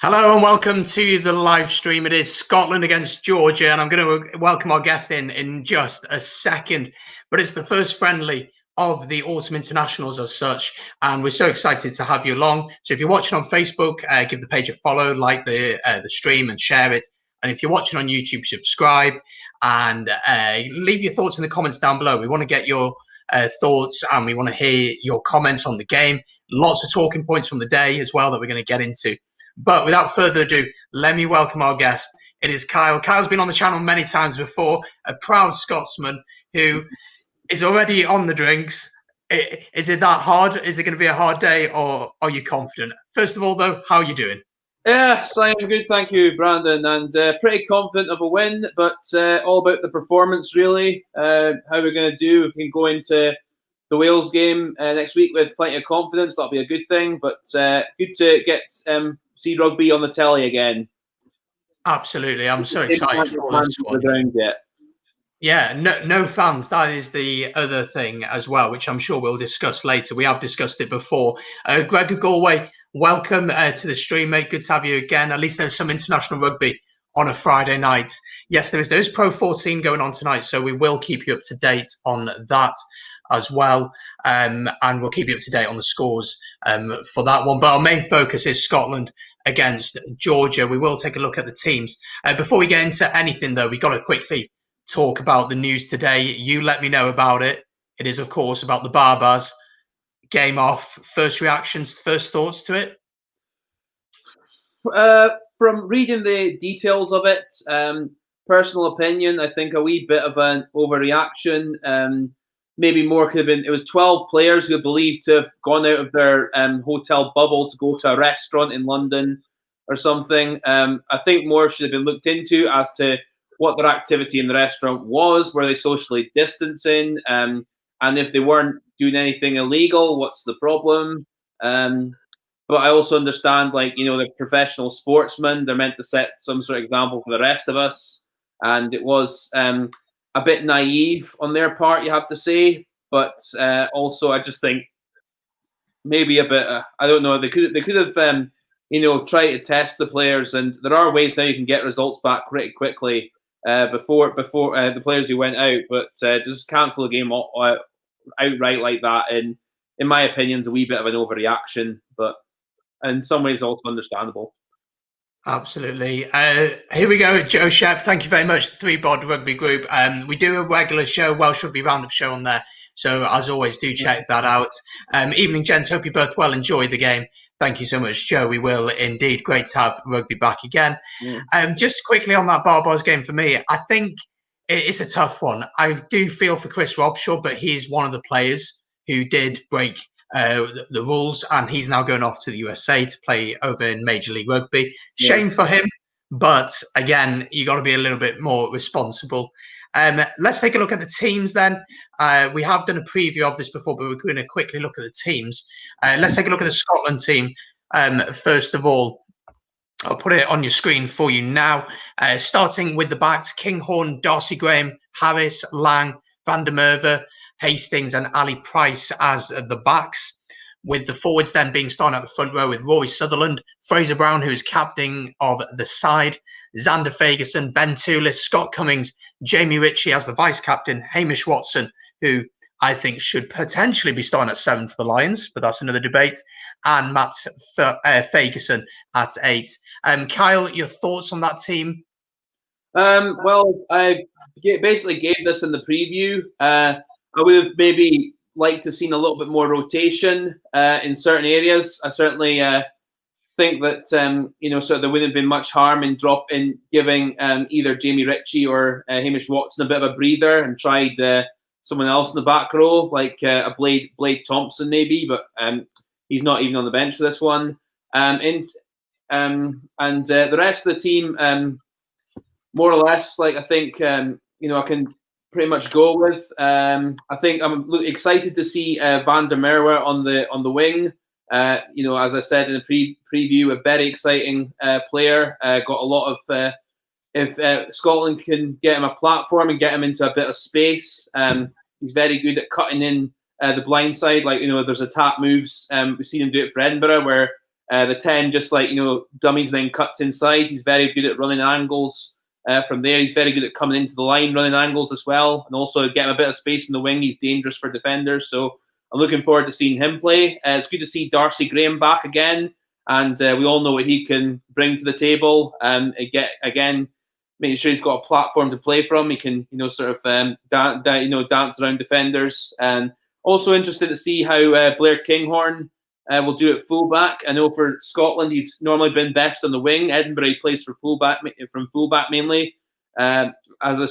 Hello and welcome to the live stream. It is Scotland against Georgia, and I'm going to welcome our guest in just a second. But it's the first friendly of the autumn internationals as such, and we're so excited to have you along. So if you're watching on Facebook, give the page a follow, like the stream, and share it. And if you're watching on YouTube, subscribe and leave your thoughts in the comments down below. We want to get your thoughts, and we want to hear your comments on the game. Lots of talking points from the day as well that we're going to get into. But without further ado, let me welcome our guest. It is Kyle. Kyle's been on the channel many times before, a proud Scotsman who is already on the drinks. Is it that hard? Is it going to be a hard day, or are you confident? First of all, though, how are you doing? Yes, I'm good, thank you, Brandon, and pretty confident of a win, but all about the performance, really. How we're going to do, we can go into the Wales game next week with plenty of confidence. That'll be a good thing, but good to get see rugby on the telly again. Absolutely, I'm so excited for this one. Yeah, no fans. That is the other thing as well, which I'm sure we'll discuss later. We have discussed it before. Gregor Galway, welcome to the stream, mate. Good to have you again. At least there's some international rugby on a Friday night. Yes, there is. There is Pro 14 going on tonight, so we will keep you up to date on that as well, and we'll keep you up to date on the scores for that one. But our main focus is Scotland against Georgia. We will take a look at the teams. Before we get into anything, though, we've got to quickly talk about the news today. You let me know about it. It is, of course, about the Barbars. Game off. First reactions, first thoughts to it? From reading the details of it, personal opinion, I think a wee bit of an overreaction. Maybe more could have been. It was 12 players who are believed to have gone out of their hotel bubble to go to a restaurant in London or something. I think more should have been looked into as to what their activity in the restaurant was. Were they socially distancing? And if they weren't doing anything illegal, what's the problem? But I also understand, like, you know, they're professional sportsmen. They're meant to set some sort of example for the rest of us. And it was a bit naive on their part, you have to say. But also, I just think maybe a bit. I don't know. They could have you know, tried to test the players, and there are ways now you can get results back pretty quickly before the players who went out. But just cancel the game outright like that, and in my opinion, is a wee bit of an overreaction. But in some ways, also understandable. Absolutely. Here we go, Joe Shep. Thank you very much, the Three Bod Rugby Group. We do a regular show, Welsh Rugby Roundup show on there. So as always, do check that out. Evening, gents. Hope you both well. Enjoy the game. Thank you so much, Joe. We will indeed. Great to have rugby back again. Just quickly on that Barbars game for me, I think it's a tough one. I do feel for Chris Robshaw, but he's one of the players who did break the rules, and he's now going off to the USA to play over in Major League Rugby. Shame for him, but again, you got to be a little bit more responsible. Let's take a look at the teams then. We have done a preview of this before, but we're going to quickly look at the teams. Let's take a look at the Scotland team. First of all, I'll put it on your screen for you now. Starting with the backs, Kinghorn, Darcy Graham, Harris, Lang, Van der Merwe, Hastings and Ali Price as the backs, with the forwards then being starting at the front row with Rory Sutherland, Fraser Brown, who is captain of the side, Xander Fagerson, Ben Toulis, Scott Cummings, Jamie Ritchie as the vice-captain, Hamish Watson, who I think should potentially be starting at 7 for the Lions, but that's another debate, and Matt Fagerson at 8. Kyle, your thoughts on that team? Well, I basically gave this in the preview. I would have maybe liked to seen a little bit more rotation in certain areas. I certainly think that so there wouldn't have been much harm in giving either Jamie Ritchie or Hamish Watson a bit of a breather and tried someone else in the back row, like a Blade Thompson maybe, but he's not even on the bench for this one. And the rest of the team, more or less, like I think I can pretty much go with. I think I'm excited to see Van der Merwe on the wing. As I said in the preview, a very exciting player. Got a lot of. If Scotland can get him a platform and get him into a bit of space, he's very good at cutting in the blind side. Like there's attack moves. We've seen him do it for Edinburgh, where the 10 just dummies then cuts inside. He's very good at running angles. From there, he's very good at coming into the line, running angles as well, and also getting a bit of space in the wing. He's dangerous for defenders, so I'm looking forward to seeing him play. It's good to see Darcy Graham back again, and we all know what he can bring to the table. Making sure he's got a platform to play from. He can, dance around defenders, and also interested to see how Blair Kinghorn will do at fullback. I know for Scotland, he's normally been best on the wing. Edinburgh, he plays from fullback mainly. As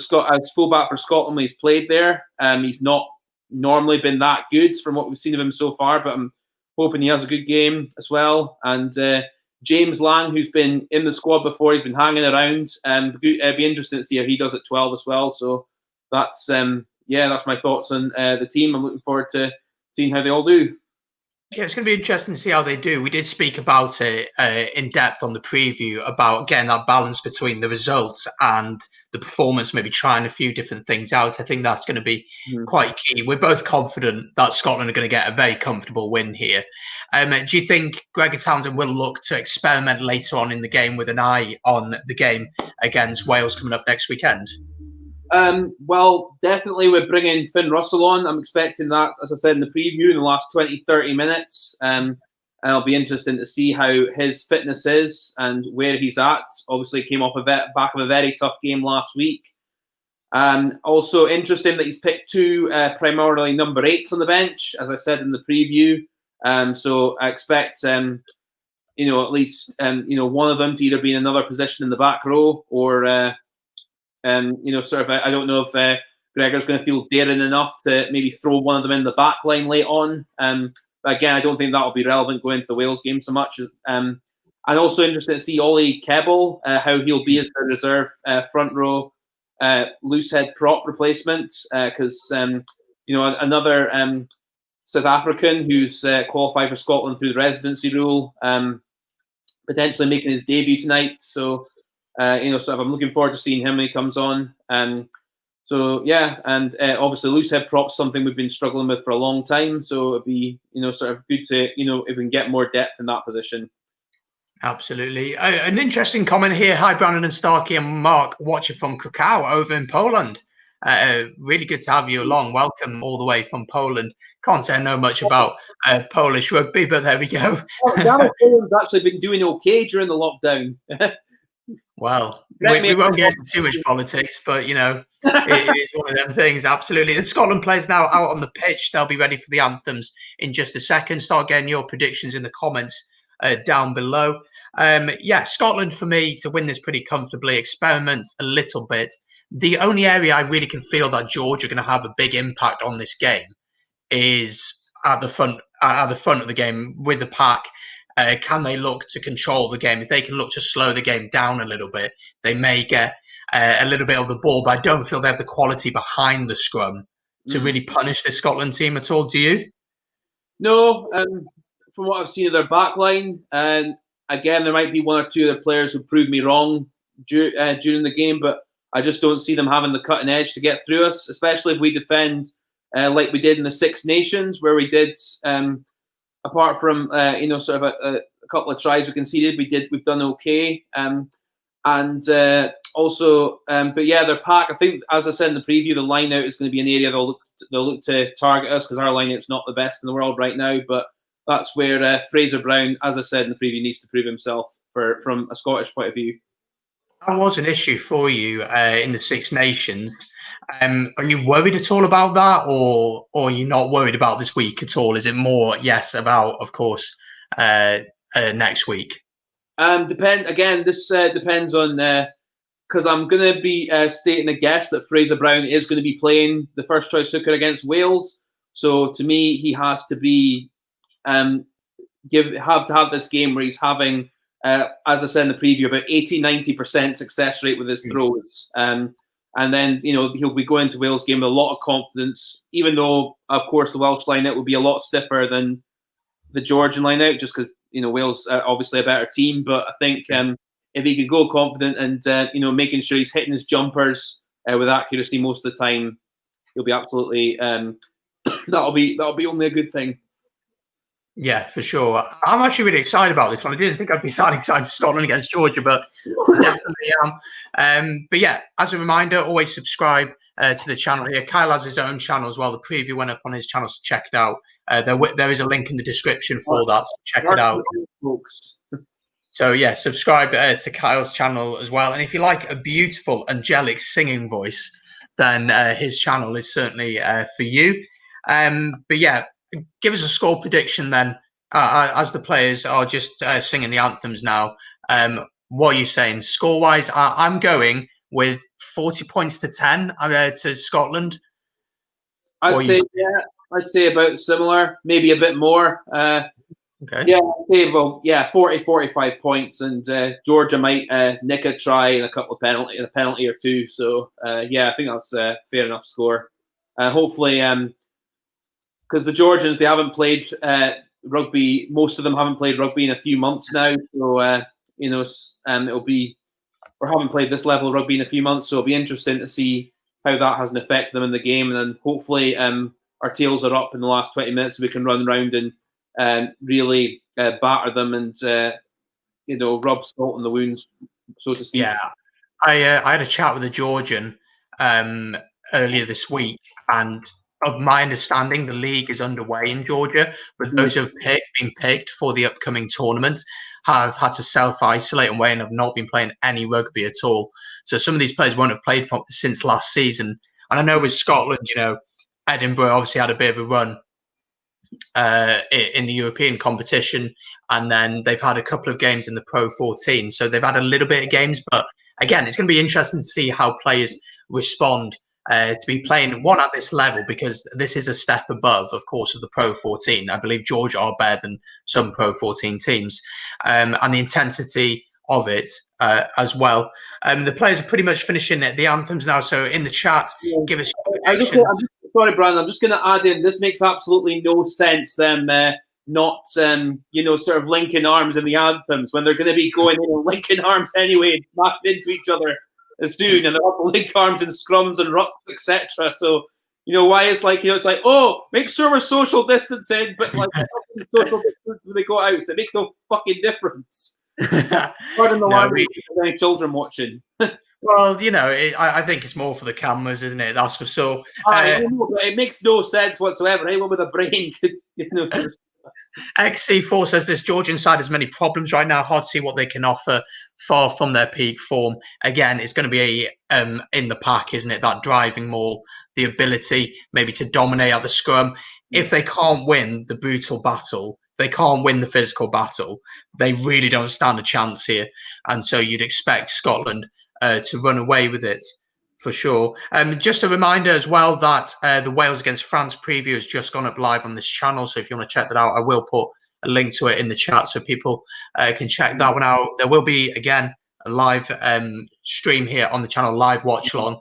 fullback for Scotland, when he's played there, he's not normally been that good from what we've seen of him so far. But I'm hoping he has a good game as well. And James Lang, who's been in the squad before, he's been hanging around. It'd be interesting to see how he does at 12 as well. So that's my thoughts on the team. I'm looking forward to seeing how they all do. Yeah, it's going to be interesting to see how they do. We did speak about it in depth on the preview about getting that balance between the results and the performance, maybe trying a few different things out. I think that's going to be quite key. We're both confident that Scotland are going to get a very comfortable win here. Do you think Gregor Townsend will look to experiment later on in the game with an eye on the game against Wales coming up next weekend? Well, definitely we're bringing Finn Russell on. I'm expecting that, as I said in the preview, in the last 20, 30 minutes. And it'll be interesting to see how his fitness is and where he's at. Obviously, he came off back of a very tough game last week. Also interesting that he's picked two primarily number 8s on the bench, as I said in the preview. So I expect, at least, one of them to either be in another position in the back row or... I don't know if Gregor's going to feel daring enough to maybe throw one of them in the back line late on. But again, I don't think that'll be relevant going into the Wales game so much. I'm also interested to see Ollie Kebble, how he'll be as the reserve front row loose head prop replacement. Because, another South African who's qualified for Scotland through the residency rule, potentially making his debut tonight. So... I'm looking forward to seeing him when he comes on. Obviously loose head props something we've been struggling with for a long time. So it'd be good to if we can get more depth in that position. Absolutely. An interesting comment here. Hi, Brandon and Starkey and Mark, watching from Krakow over in Poland. Really good to have you along. Welcome all the way from Poland. Can't say I know much about Polish rugby, but there we go. Poland's actually been doing okay during the lockdown. Well, we won't get into too much politics, but, it is one of them things. Absolutely. The Scotland players now out on the pitch. They'll be ready for the anthems in just a second. Start getting your predictions in the comments down below. Scotland, for me, to win this pretty comfortably, experiment a little bit. The only area I really can feel that Georgia are going to have a big impact on this game is at the front of the game with the pack. Can they look to control the game? If they can look to slow the game down a little bit, they may get a little bit of the ball, but I don't feel they have the quality behind the scrum to really punish this Scotland team at all. Do you? No, from what I've seen of their back line, and again, there might be one or two other players who prove me wrong during the game, but I just don't see them having the cutting edge to get through us, especially if we defend like we did in the Six Nations, where we did... apart from a couple of tries we conceded, we've done okay. Their pack. I think, as I said in the preview, the line out is going to be an area they'll look to target us because our line out's not the best in the world right now. But that's where Fraser Brown, as I said in the preview, needs to prove himself from a Scottish point of view. That was an issue for you in the Six Nations. Are you worried at all about that, or are you not worried about this week at all? Is it more, yes, about, of course, next week? Depend again. This depends on because I'm going to be stating a guess that Fraser Brown is going to be playing the first choice hooker against Wales. So to me, he has to be have to have this game where he's having, as I said in the preview, about 80-90% success rate with his throws. And then, he'll be going to Wales game with a lot of confidence, even though, of course, the Welsh line-out will be a lot stiffer than the Georgian line-out, just because, Wales are obviously a better team. But I think if he could go confident and, making sure he's hitting his jumpers with accuracy most of the time, he'll be absolutely, that'll be only a good thing. Yeah, for sure. I'm actually really excited about this one. I didn't think I'd be that excited for Scotland against Georgia, but I definitely am. But yeah, as a reminder, always subscribe to the channel here. Kyle has his own channel as well. The preview went up on his channel, so check it out. There is a link in the description for that, so check it out. So yeah, subscribe to Kyle's channel as well. And if you like a beautiful, angelic singing voice, then his channel is certainly for you. But yeah, give us a score prediction then, as the players are just singing the anthems now. What are you saying score-wise? I'm going with 40 points to 10 to Scotland. I'd say about similar, maybe a bit more. Okay. Yeah, I'd say 40, 45 points, and Georgia might nick a try and a penalty or two. So I think that's a fair enough score. Hopefully, because the Georgians, they haven't played rugby. Most of them haven't played rugby in a few months now. So it'll be, or haven't played this level of rugby in a few months. So it'll be interesting to see how that has an effect on them in the game. And then hopefully our tails are up in the last 20 minutes, so we can run around and really batter them and rub salt in the wounds, so to speak. Yeah, I had a chat with a Georgian earlier this week, and of my understanding, the league is underway in Georgia, but those who have been picked for the upcoming tournament have had to self-isolate away and have not been playing any rugby at all. So some of these players won't have played since last season. And I know with Scotland, Edinburgh obviously had a bit of a run in the European competition, and then they've had a couple of games in the Pro 14. So they've had a little bit of games, but again, it's going to be interesting to see how players respond to be playing one at this level, because this is a step above, of course, of the Pro 14. I believe Georgia are better than some Pro 14 teams, and the intensity of it as well. The players are pretty much finishing the anthems now. So in the chat, give us your sorry, Brandon, I'm just going to add in, this makes absolutely no sense, them not, sort of linking arms in the anthems when they're going to be going in and linking arms anyway, smashing into each other soon, and they're up to link arms in scrums and rucks, etc. So, why it's like, it's like, oh, make sure we're social distancing, but like social distance when they go out, so it makes no fucking difference. Pardon the language, any children watching. Well, I think it's more for the cameras, isn't it? That's for sure. It makes no sense whatsoever. Anyone with a brain could, XC4 says this Georgian side has many problems right now. Hard to see what they can offer. Far from their peak form. Again, it's going to be in the pack, isn't it? That driving more, the ability maybe to dominate at the scrum. If they can't win the brutal battle, they can't win the physical battle, they really don't stand a chance here. And so you'd expect Scotland to run away with it for sure. Just a reminder as well that the Wales against France preview has just gone up live on this channel. So if you want to check that out, I will put a link to it in the chat so people can check that one out. There will be, again, a live stream here on the channel, live watch along.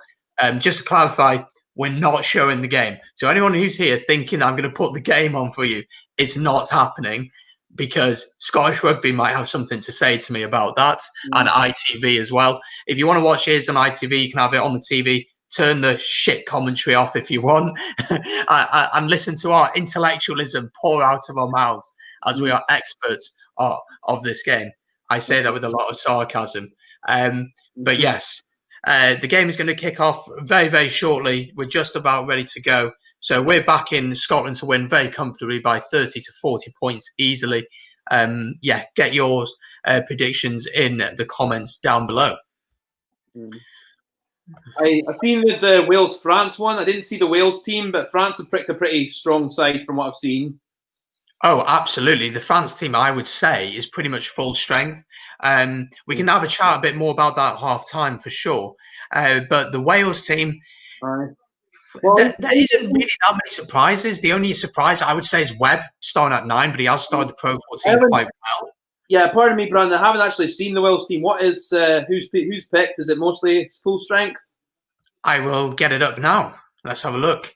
Just to clarify, we're not showing the game. So anyone who's here thinking I'm going to put the game on for you, it's not happening, because Scottish Rugby might have something to say to me about that, and ITV as well. If you want to watch his on ITV, you can have it on the TV. Turn the shit commentary off if you want, and listen to our intellectualism pour out of our mouths as we are experts of this game. I say that with a lot of sarcasm. But yes, the game is going to kick off very, very shortly. We're just about ready to go. So we're back in Scotland to win very comfortably by 30 to 40 points easily. Get your predictions in the comments down below. I've seen with the Wales-France one. I didn't see the Wales team, but France have picked a pretty strong side from what I've seen. Oh, absolutely. The France team, I would say, is pretty much full strength. We can have a chat a bit more about that at half time for sure. But the Wales team, Well, there isn't really that many surprises. The only surprise I would say is Webb starting at 9, but he has started the Pro 14 quite well. Yeah, pardon me, Brandon. I haven't actually seen the Wales team. What is who's picked? Is it mostly full strength? I will get it up now. Let's have a look.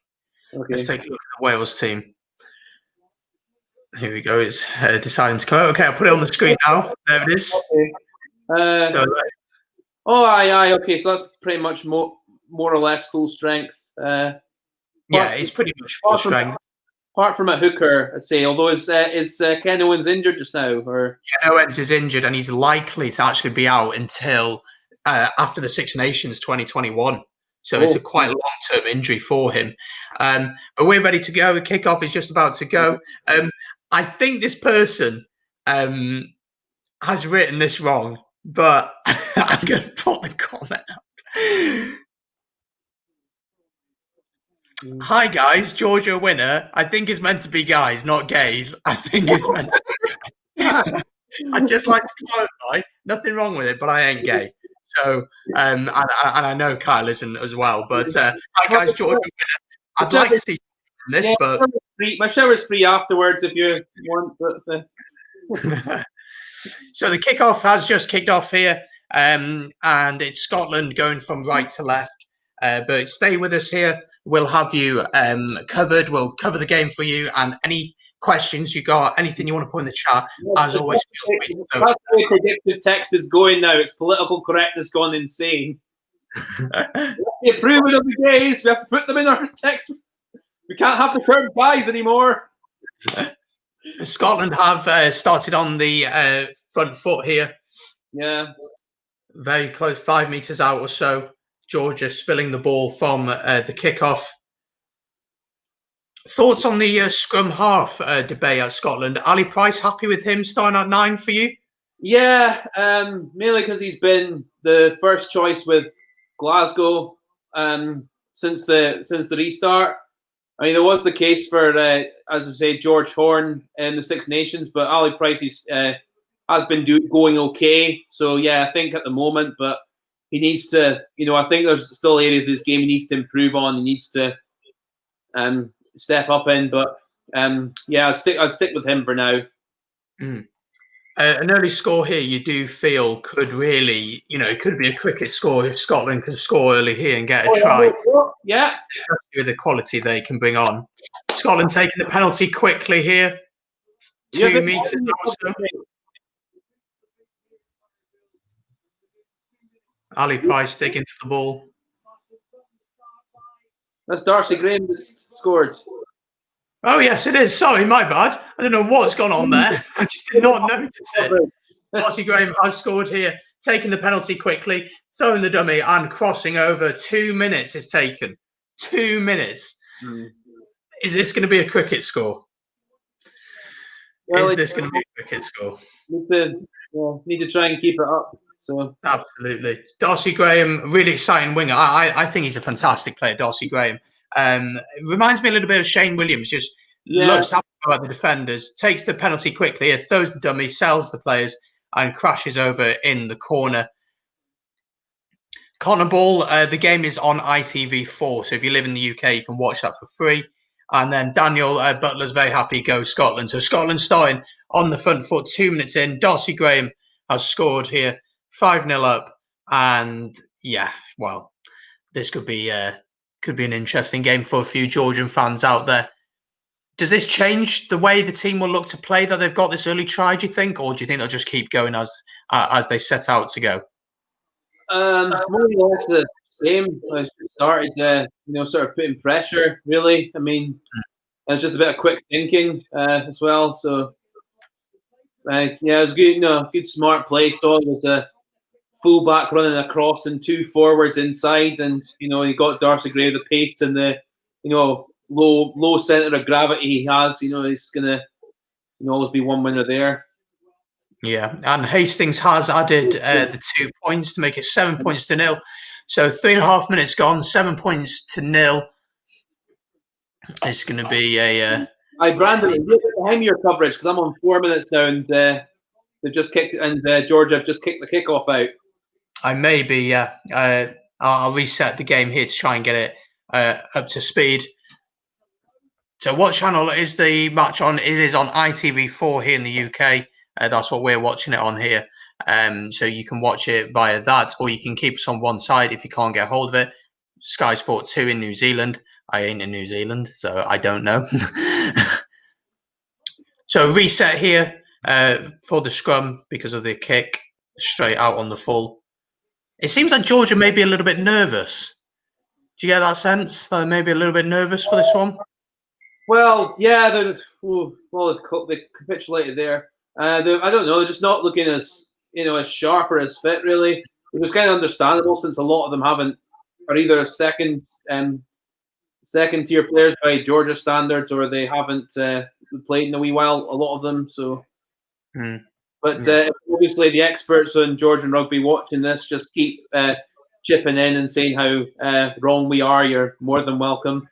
Okay. Let's take a look at the Wales team. Here we go. It's deciding to come out. Okay, I'll put it on the screen now. There it is. Okay. Aye. Okay, so that's pretty much more or less full strength. Yeah, it's pretty much full strength. Apart from a hooker, I'd say. Although is Ken Owens injured just now? Or Ken Owens is injured, and he's likely to actually be out until after the Six Nations 2021. So it's a quite long-term injury for him. But we're ready to go. The kickoff is just about to go. I think this person has written this wrong, but I'm going to put the comment up. Hi guys, Georgia winner. I think it's meant to be guys, not gays. I think it's meant to be. I'd just like to clarify, nothing wrong with it, but I ain't gay. So, and I know Kyle isn't as well. But hi guys, Georgia winner. I'd like to see this, but my shower's free afterwards if you want. But, So the kickoff has just kicked off here, and it's Scotland going from right to left. But stay with us here. We'll have you covered. We'll cover the game for you, and any questions you got, anything you want to put in the chat, as always, feel free to. That's the way predictive text is going now. It's political correctness gone insane. The approval of the gays. We have to put them in our text. We can't have the term guys anymore. Scotland have started on the front foot here. Yeah. Very close, 5 meters out or so. Georgia spilling the ball from the kickoff. Thoughts on the scrum half debate at Scotland? Ali Price, happy with him starting at 9 for you? Yeah, mainly because he's been the first choice with Glasgow since the restart. I mean, there was the case for, as I say, George Horne in the Six Nations, but Ali Price has been going okay. So yeah, I think at the moment, but he needs to. I think there's still areas of this game he needs to improve on. He needs to step up in. But yeah, I'd stick with him for now. An early score here, you do feel could really, it could be a cricket score if Scotland can score early here and get a try. Yeah. Especially with the quality they can bring on. Scotland taking the penalty quickly here. 2 meters also. Ali Price digging for the ball. That's Darcy Graham just scored. Oh, yes, it is. Sorry, my bad. I don't know what's gone on there. I just did not notice it. Darcy Graham has scored here, taking the penalty quickly, throwing the dummy and crossing over. 2 minutes is taken. 2 minutes. Is this going to be a cricket score? Is this going to be a cricket score? Need to try and keep it up. So absolutely, Darcy Graham, really exciting winger. I think he's a fantastic player, Darcy Graham. Reminds me a little bit of Shane Williams. Just loves to about the defenders. Takes the penalty quickly, throws the dummy, sells the players, and crashes over in the corner. Connor Ball. The game is on ITV4, so if you live in the UK, you can watch that for free. And then Daniel Butler's very happy. Go Scotland. So Scotland starting on the front foot. 2 minutes in, Darcy Graham has scored here. 5-0 up, and yeah, well, this could be an interesting game for a few Georgian fans out there. Does this change the way the team will look to play that they've got this early try, do you think, or do you think they'll just keep going as they set out to go? More or less the same. I started, sort of putting pressure. Really, I mean, it's just a bit of quick thinking as well. So, it was good. Good smart play. So it was a fullback running across and 2 forwards inside, and he got Darcy Gray the pace and the low center of gravity he has. He's gonna always be one winner there. Yeah, and Hastings has added the 2 points to make it 7 points to nil. So 3.5 minutes gone, 7 points to nil. It's going to be a. Brandon, you're behind your coverage because I'm on 4 minutes now, and they've just kicked, and Georgia have just kicked the kickoff out. I may be, yeah. I'll reset the game here to try and get it up to speed. So, what channel is the match on? It is on ITV4 here in the UK. That's what we're watching it on here. So you can watch it via that, or you can keep us on one side if you can't get hold of it. Sky Sport 2 in New Zealand. I ain't in New Zealand, so I don't know. So reset here for the scrum because of the kick straight out on the full. It seems like Georgia may be a little bit nervous. Do you get that sense? That they may be a little bit nervous for this one? Well, yeah, they capitulated there. I don't know. They're just not looking as as sharp or as fit, really, which is kind of understandable since a lot of them are either second tier players by Georgia standards, or they haven't played in a wee while. A lot of them. So, but obviously the experts on Georgian rugby watching this just keep chipping in and saying how wrong we are. You're more than welcome.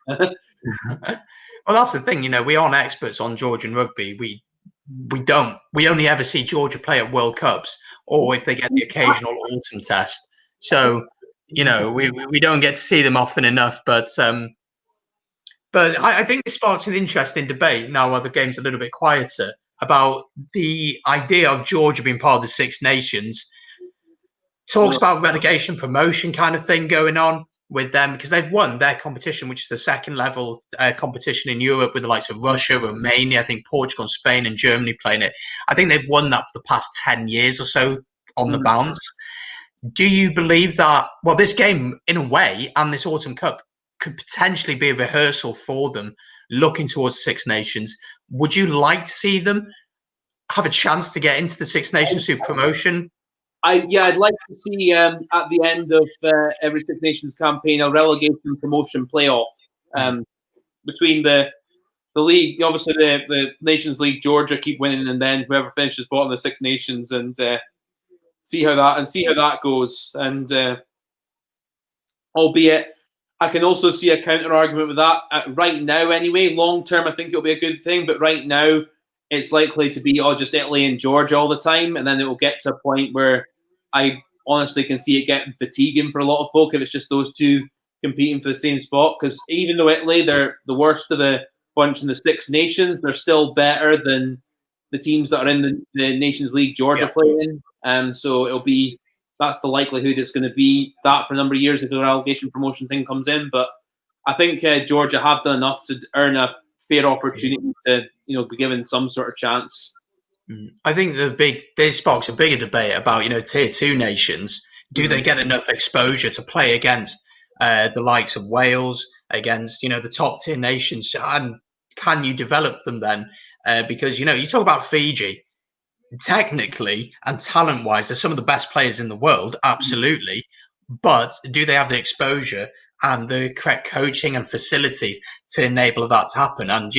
Well, that's the thing, we aren't experts on Georgian rugby. We only ever see Georgia play at World Cups, or if they get the occasional autumn test. So, we don't get to see them often enough. But I think this sparks an interesting debate now while the game's a little bit quieter about the idea of Georgia being part of the Six Nations. Talks about relegation promotion kind of thing going on with them because they've won their competition, which is the second level competition in Europe with the likes of Russia, Romania, I think Portugal, Spain and Germany playing it. I think they've won that for the past 10 years or so on the bounce. Do you believe that, well, this game in a way and this Autumn Cup could potentially be a rehearsal for them looking towards Six Nations? Would you like to see them have a chance to get into the Six Nations through promotion? I'd like to see at the end of every Six Nations campaign a relegation promotion playoff between the league. Obviously, the Nations League, Georgia keep winning, and then whoever finishes bottom of the Six Nations, and see how that goes. And albeit, I can also see a counter argument with that right now. Anyway, long term, I think it'll be a good thing, but right now, it's likely to be just Italy and Georgia all the time, and then it will get to a point where I honestly can see it getting fatiguing for a lot of folk if it's just those two competing for the same spot. Because even though Italy, they're the worst of the bunch in the Six Nations, they're still better than the teams that are in the Nations League Georgia playing. So that's the likelihood it's going to be that for a number of years if the relegation promotion thing comes in. But I think Georgia have done enough to earn a fair opportunity to be given some sort of chance. I think this sparks a bigger debate about tier 2 nations. Do they get enough exposure to play against the likes of Wales, against the top tier nations, and can you develop them then? Because you talk about Fiji, technically and talent wise, they're some of the best players in the world, absolutely. But do they have the exposure and the correct coaching and facilities to enable that to happen? And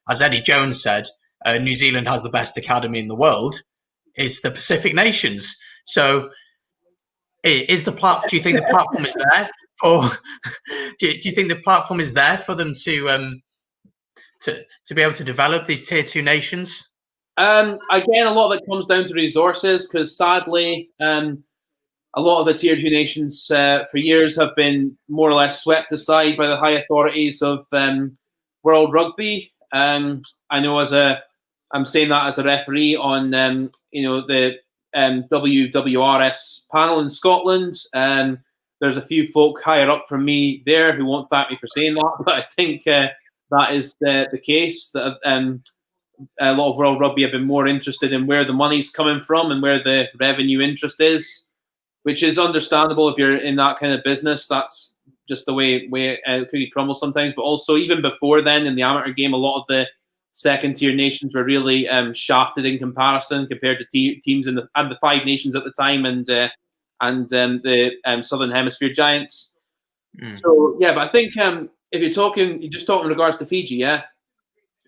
as Eddie Jones said, New Zealand has the best academy in the world. It's the Pacific nations. So, is the platform? Do you think the platform is there for? Do you think the platform is there for them to be able to develop these tier 2 nations? Again, a lot of it comes down to resources because sadly, a lot of the tier 2 nations for years have been more or less swept aside by the high authorities of World Rugby. I know I'm saying that as a referee on the WWRS panel in Scotland. There's a few folk higher up from me there who won't thank me for saying that, but I think that is the case. That a lot of World Rugby have been more interested in where the money's coming from and where the revenue interest is, which is understandable if you're in that kind of business. That's just the way cookie crumbles sometimes. But also, even before then, in the amateur game, a lot of the second-tier nations were really shafted in comparison compared to teams in the Five Nations at the time and the Southern Hemisphere giants. So, yeah, but I think if you're just talking in regards to Fiji, yeah?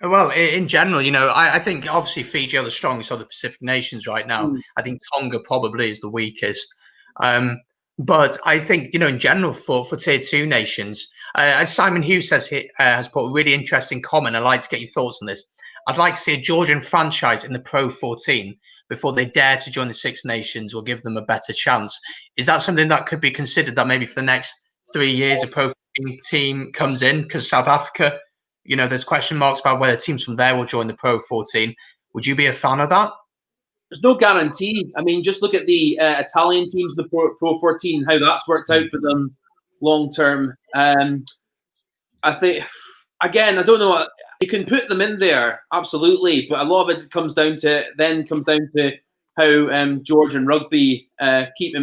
Well, in general, I think obviously Fiji are the strongest of the Pacific nations right now. Mm. I think Tonga probably is the weakest. Um, but I think, in general for tier two nations, as Simon Hughes says, he has put a really interesting comment. I'd like to get your thoughts on this. I'd like to see a Georgian franchise in the Pro 14 before they dare to join the Six Nations or give them a better chance. Is that something that could be considered that maybe for the next 3 years a Pro 14 team comes in? Because South Africa, there's question marks about whether teams from there will join the Pro 14. Would you be a fan of that? There's no guarantee. I mean, just look at the Italian teams, the Pro 14, how that's worked out for them long term. I think, again, I don't know. You can put them in there, absolutely, but a lot of it comes down to how Georgian rugby keep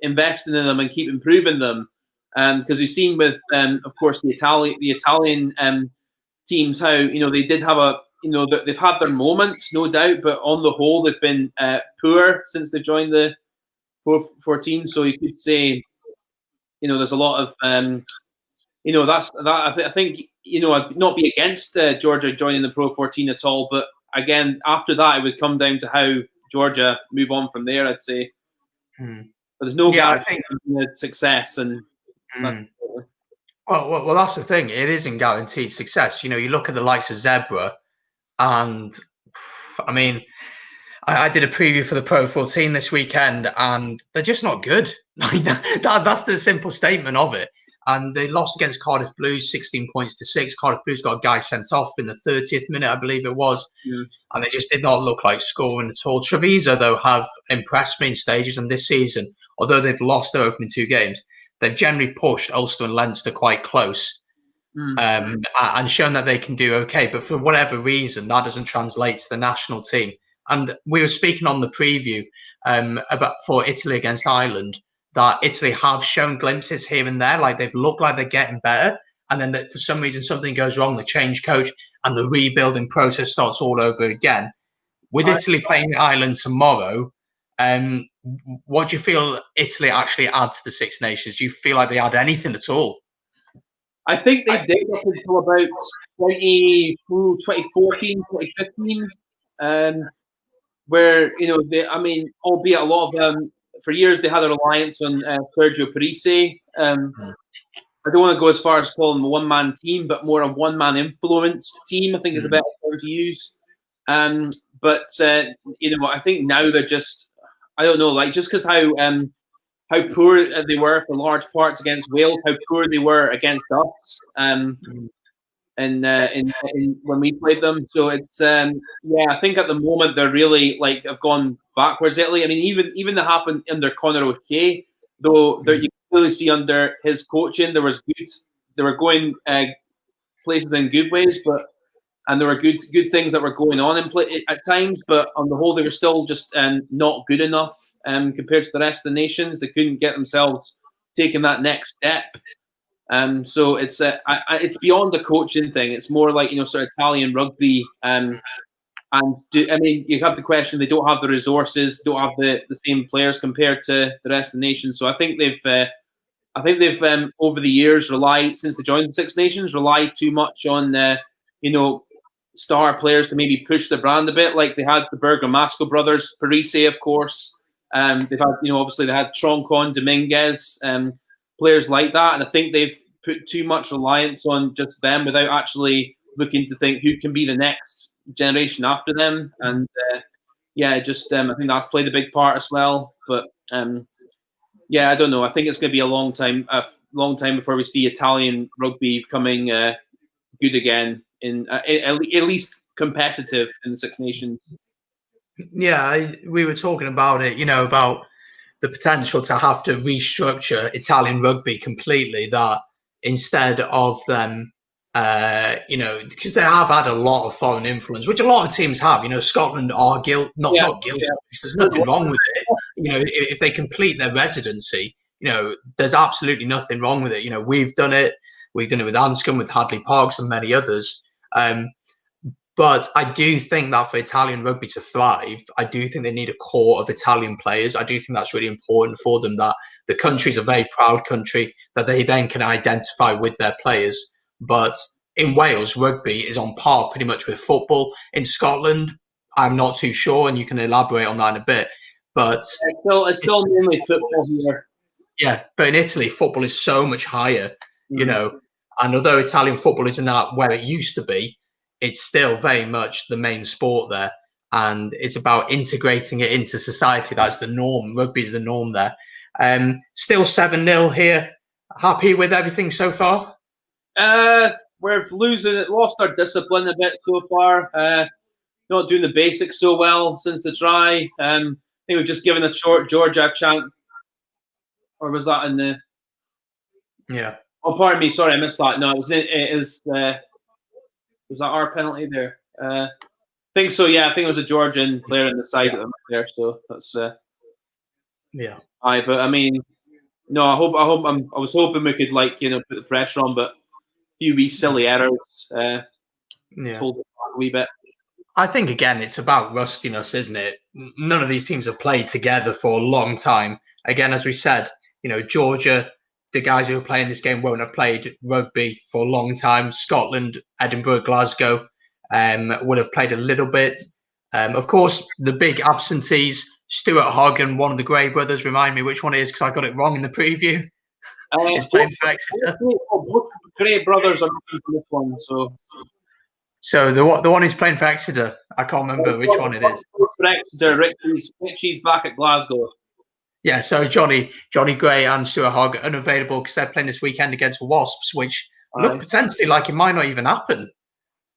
investing in them and keep improving them. Because we've seen with, of course, the Italian teams how they did have they've had their moments, no doubt, but on the whole they've been poor since they've joined the Pro 14. So you could say there's a lot of that's that. I think I'd not be against Georgia joining the Pro 14 at all, but again after that it would come down to how Georgia move on from there. I'd say, but there's no guarantee of success and. Well, that's the thing. It isn't guaranteed success. You look at the likes of Zebra, and I mean, I did a preview for the Pro 14 this weekend, and they're just not good. That's the simple statement of it. And they lost against Cardiff Blues, 16 points to 6. Cardiff Blues got a guy sent off in the 30th minute, I believe it was. Yeah. And they just did not look like scoring at all. Treviso, though, have impressed me in stages. And this season, although they've lost their opening 2 games, they've generally pushed Ulster and Leinster quite close. And shown that they can do okay. But for whatever reason, that doesn't translate to the national team. And we were speaking on the preview about for Italy against Ireland, that Italy have shown glimpses here and there, like they've looked like they're getting better. And then for some reason, something goes wrong, they change coach, and the rebuilding process starts all over again. With Italy playing Ireland tomorrow, what do you feel Italy actually add to the Six Nations? Do you feel like they add anything at all? I think they did up until about 2014, 2015, where, albeit a lot of them, for years they had a reliance on Sergio Parise. I don't want to go as far as calling them a one-man team, but more a one-man influenced team, I think is a better word to use. But I think now they're just, I don't know, like just because how poor they were for large parts against Wales, how poor they were against us, and when we played them. So it's I think at the moment they're really have gone backwards. Italy. I mean, even that happened under Conor O'Shea, though. You can clearly see under his coaching they were going places in good ways, and there were good things that were going on in play at times. But on the whole, they were still just not good enough. Compared to the rest of the nations, they couldn't get themselves taking that next step. So it's beyond the coaching thing. It's more like sort of Italian rugby. You have the question: they don't have the resources, don't have the same players compared to the rest of the nations. So I think they've over the years since they joined the Six Nations, relied too much on star players to maybe push the brand a bit. Like they had the Bergamasco brothers, Parise, of course. They've had, obviously they had Troncon, Dominguez, players like that, and I think they've put too much reliance on just them without actually looking to think who can be the next generation after them. And I think that's played a big part as well. But I don't know. I think it's going to be a long time before we see Italian rugby becoming good again, at least competitive in the Six Nations. Yeah, we were talking about it, about the potential to have to restructure Italian rugby completely, that instead of them, because they have had a lot of foreign influence, which a lot of teams have. Scotland are not guilty, because there's nothing wrong with it. If they complete their residency, there's absolutely nothing wrong with it. We've done it. We've done it with Anscombe, with Hadley Parks, and many others. But I do think that for Italian rugby to thrive, I do think they need a core of Italian players. I do think that's really important for them, that the country's a very proud country, that they then can identify with their players. But in Wales, rugby is on par pretty much with football. In Scotland, I'm not too sure, and you can elaborate on that in a bit. But it's still mainly football here. Yeah, but in Italy, football is so much higher, you know. And although Italian football isn't that where it used to be, it's still very much the main sport there. And it's about integrating it into society. That's the norm. Rugby is the norm there. Still 7-0 here. Happy with everything so far? We've lost our discipline a bit so far. Not doing the basics so well since the try. I think we've just given a short Georgia chance. Or was that in the? Yeah. Oh, pardon me. Sorry, I missed that. No, was that our penalty there? I think so. Yeah, I think it was a Georgian player in the side of them there. So that's. Yeah. But I mean, no. I was hoping we could put the pressure on, but a few wee silly errors. Hold it back a wee bit. I think again, it's about rustiness, isn't it? None of these teams have played together for a long time. Again, as we said, Georgia, the guys who are playing this game won't have played rugby for a long time. Scotland, Edinburgh, Glasgow would have played a little bit. Of course, the big absentees, Stuart Hogg and one of the Gray brothers. Remind me which one it is because I got it wrong in the preview. He's playing for Exeter. Both Gray brothers are looking for this one, So the one who's playing for Exeter, I can't remember which one it is. For Exeter, Richie's back at Glasgow. Yeah, so Johnny Gray and Stuart Hogg are unavailable because they're playing this weekend against Wasps, which look potentially like it might not even happen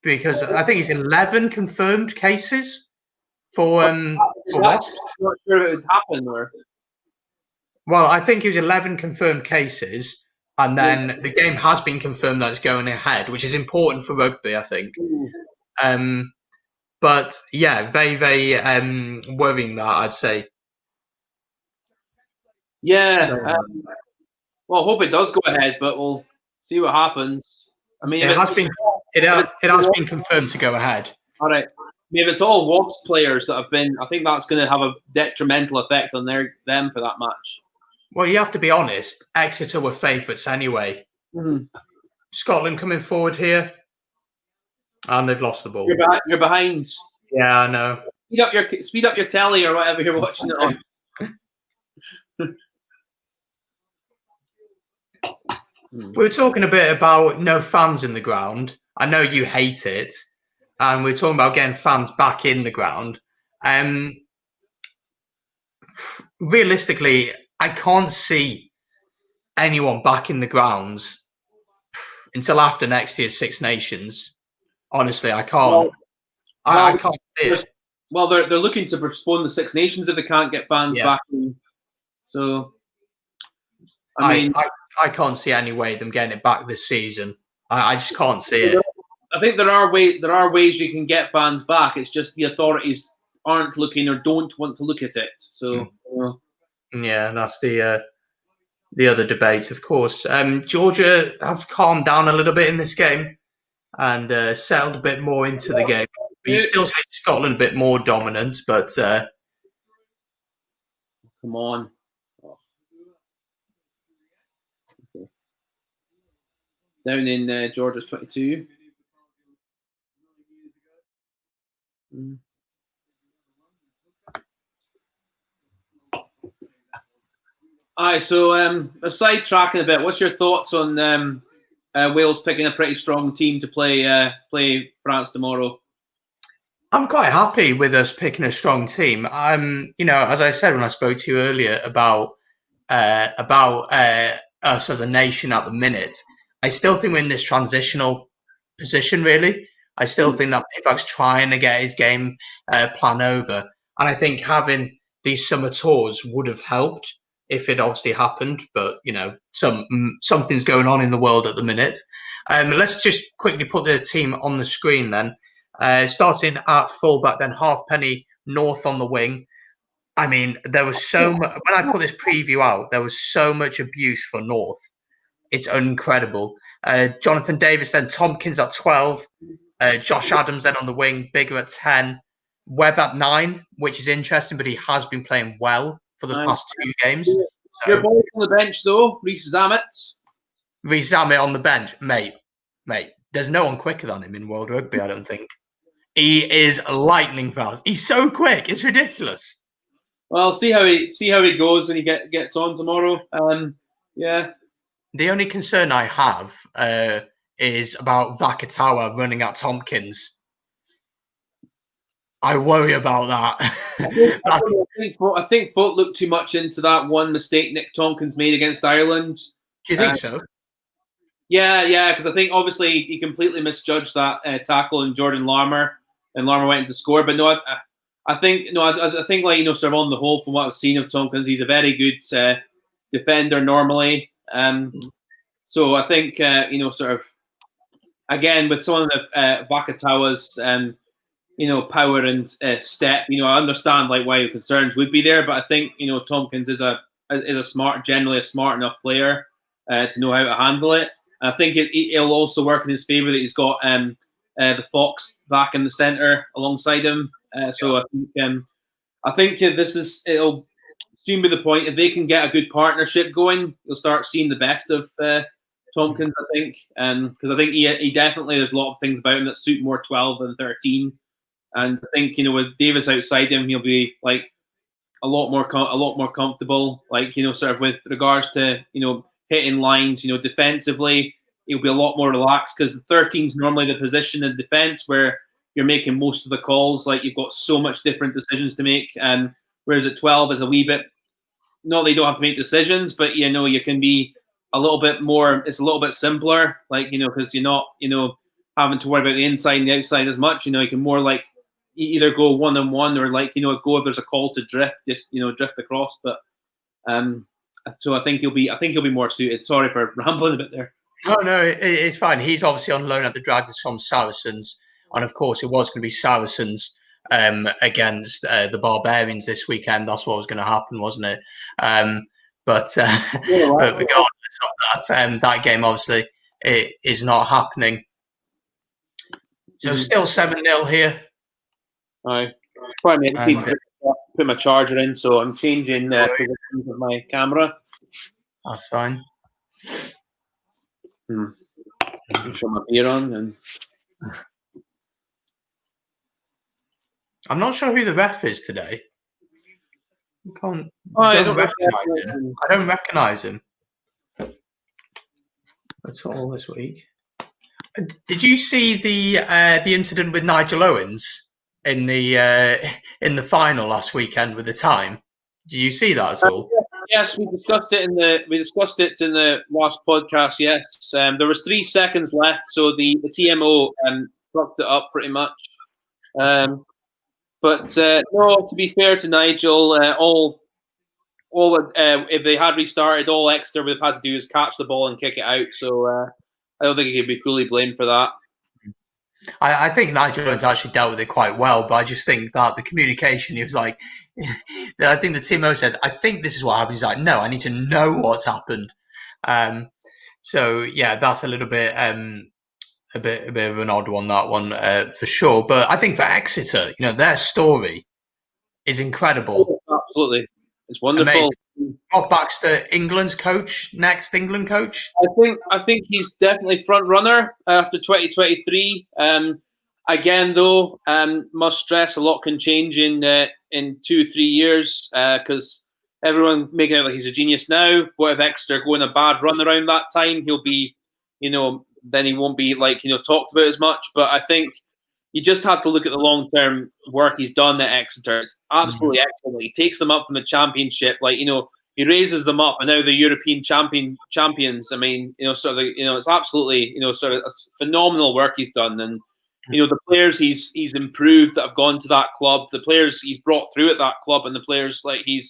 because I think it's 11 confirmed cases for Wasps. I'm not sure it would happen or. Well, I think it was 11 confirmed cases, and then the game has been confirmed that it's going ahead, which is important for rugby, I think. But yeah, very, very worrying that, I'd say. Yeah. Well, I hope it does go ahead, but we'll see what happens. I mean, it has been confirmed to go ahead. All right. I mean, if it's all Wasps players that have been, I think that's going to have a detrimental effect on them for that match. Well, you have to be honest. Exeter were favourites anyway. Scotland coming forward here, and they've lost the ball. You're behind. Yeah, I know. Speed up your telly or whatever you're watching it on. We were talking a bit about no fans in the ground. I know you hate it, and we're talking about getting fans back in the ground. Realistically, I can't see anyone back in the grounds until after next year's Six Nations. Honestly, I can't. I can't see it. Well, they're looking to postpone the Six Nations if they can't get fans back in. So, I can't see any way of them getting it back this season. I just can't see it. I think there are ways you can get fans back. It's just the authorities aren't looking or don't want to look at it. So, yeah, that's the other debate, of course. Georgia have calmed down a little bit in this game and settled a bit more into the game. But you still say Scotland a bit more dominant, but come on. Down in Georgia's 22. So aside tracking a bit, what's your thoughts on Wales picking a pretty strong team to play France tomorrow? I'm quite happy with us picking a strong team. As I said when I spoke to you earlier about us as a nation at the minute, I still think we're in this transitional position, really. I still think that Pivac's trying to get his game plan over. And I think having these summer tours would have helped if it obviously happened. But, something's going on in the world at the minute. Let's just quickly put the team on the screen then. Starting at fullback, then Halfpenny, North on the wing. I mean, there was so much, when I put this preview out, there was so much abuse for North. It's incredible. Jonathan Davis, then Tompkins at 12. Josh Adams then on the wing, Bigger at 10. Webb at 9, which is interesting, but he has been playing well for the past 2 games. Your boy on the bench, though, Rhys Zammit. Rhys Zammit on the bench, mate. There's no one quicker than him in World Rugby, I don't think. He is lightning fast. He's so quick. It's ridiculous. Well, see how he goes when he gets on tomorrow. Yeah. The only concern I have is about Vakatawa running at Tompkins. I worry about that. I think Folk looked too much into that one mistake Nick Tompkins made against Ireland. Do you think so? Yeah, because I think obviously he completely misjudged that tackle in Jordan Larmour, and Larmour went to score. But no, I think like sort of on the whole, from what I've seen of Tompkins, he's a very good defender normally. So I think sort of again with some of the Vakatawa's power and step. I understand like why your concerns would be there, but I think Tompkins is generally a smart enough player to know how to handle it. I think it'll also work in his favour that he's got the Fox back in the centre alongside him. So I think it'll soon be the point if they can get a good partnership going, you'll start seeing the best of Tompkins. I think because I think he definitely there's a lot of things about him that suit more 12 than 13. And I think with Davis outside him, he'll be like a lot more comfortable. Like sort of with regards to hitting lines. Defensively, he'll be a lot more relaxed because 13 is normally the position in defense where you're making most of the calls. Like you've got so much different decisions to make. Whereas at 12 is a wee bit. Not that you don't have to make decisions, but you can be a little bit more. It's a little bit simpler. Like because you're not having to worry about the inside and the outside as much. You can more like either go 1-on-1 or like go if there's a call to drift, just drift across. But so I think he'll be more suited. Sorry for rambling a bit there. No, it's fine. He's obviously on loan at the Dragons from Saracens, and of course it was going to be Saracens against the Barbarians this weekend. That's what was going to happen, wasn't it? But regardless of that, that game obviously it is not happening. So still 7-0 here. Aye. Probably need to put my charger in, so I'm changing positions of my camera. That's fine. Show my beer on, and I'm not sure who the ref is today. I don't recognise him at all this week. Did you see the incident with Nigel Owens in the final last weekend with the time? Did you see that at all? Yes, we discussed it in the last podcast. Yes, there was 3 seconds left, so the TMO fucked it up pretty much. But no, to be fair to Nigel, if they had restarted, all Exeter would have had to do is catch the ball and kick it out. So I don't think he could be fully blamed for that. I think Nigel Owens actually dealt with it quite well, but I just think that the communication, he was like, I think the TMO said, I think this is what happened. He's like, no, I need to know what's happened. So yeah, that's a little bit a bit of an odd one, that one for sure. But I think for Exeter, their story is incredible. Oh, absolutely, it's wonderful. Amazing. Bob Baxter, England's coach, next England coach. I think he's definitely front runner after 2023. Again, though, must stress a lot can change in 2-3 years because everyone making out like he's a genius now. What if Exeter go in a bad run around that time? He'll be, then he won't be talked about as much. But I think you just have to look at the long-term work he's done at Exeter. It's absolutely excellent. He takes them up from the championship, he raises them up, and now they're European champions. I mean, it's absolutely, sort of phenomenal work he's done, and the players he's improved that have gone to that club, the players he's brought through at that club, and the players the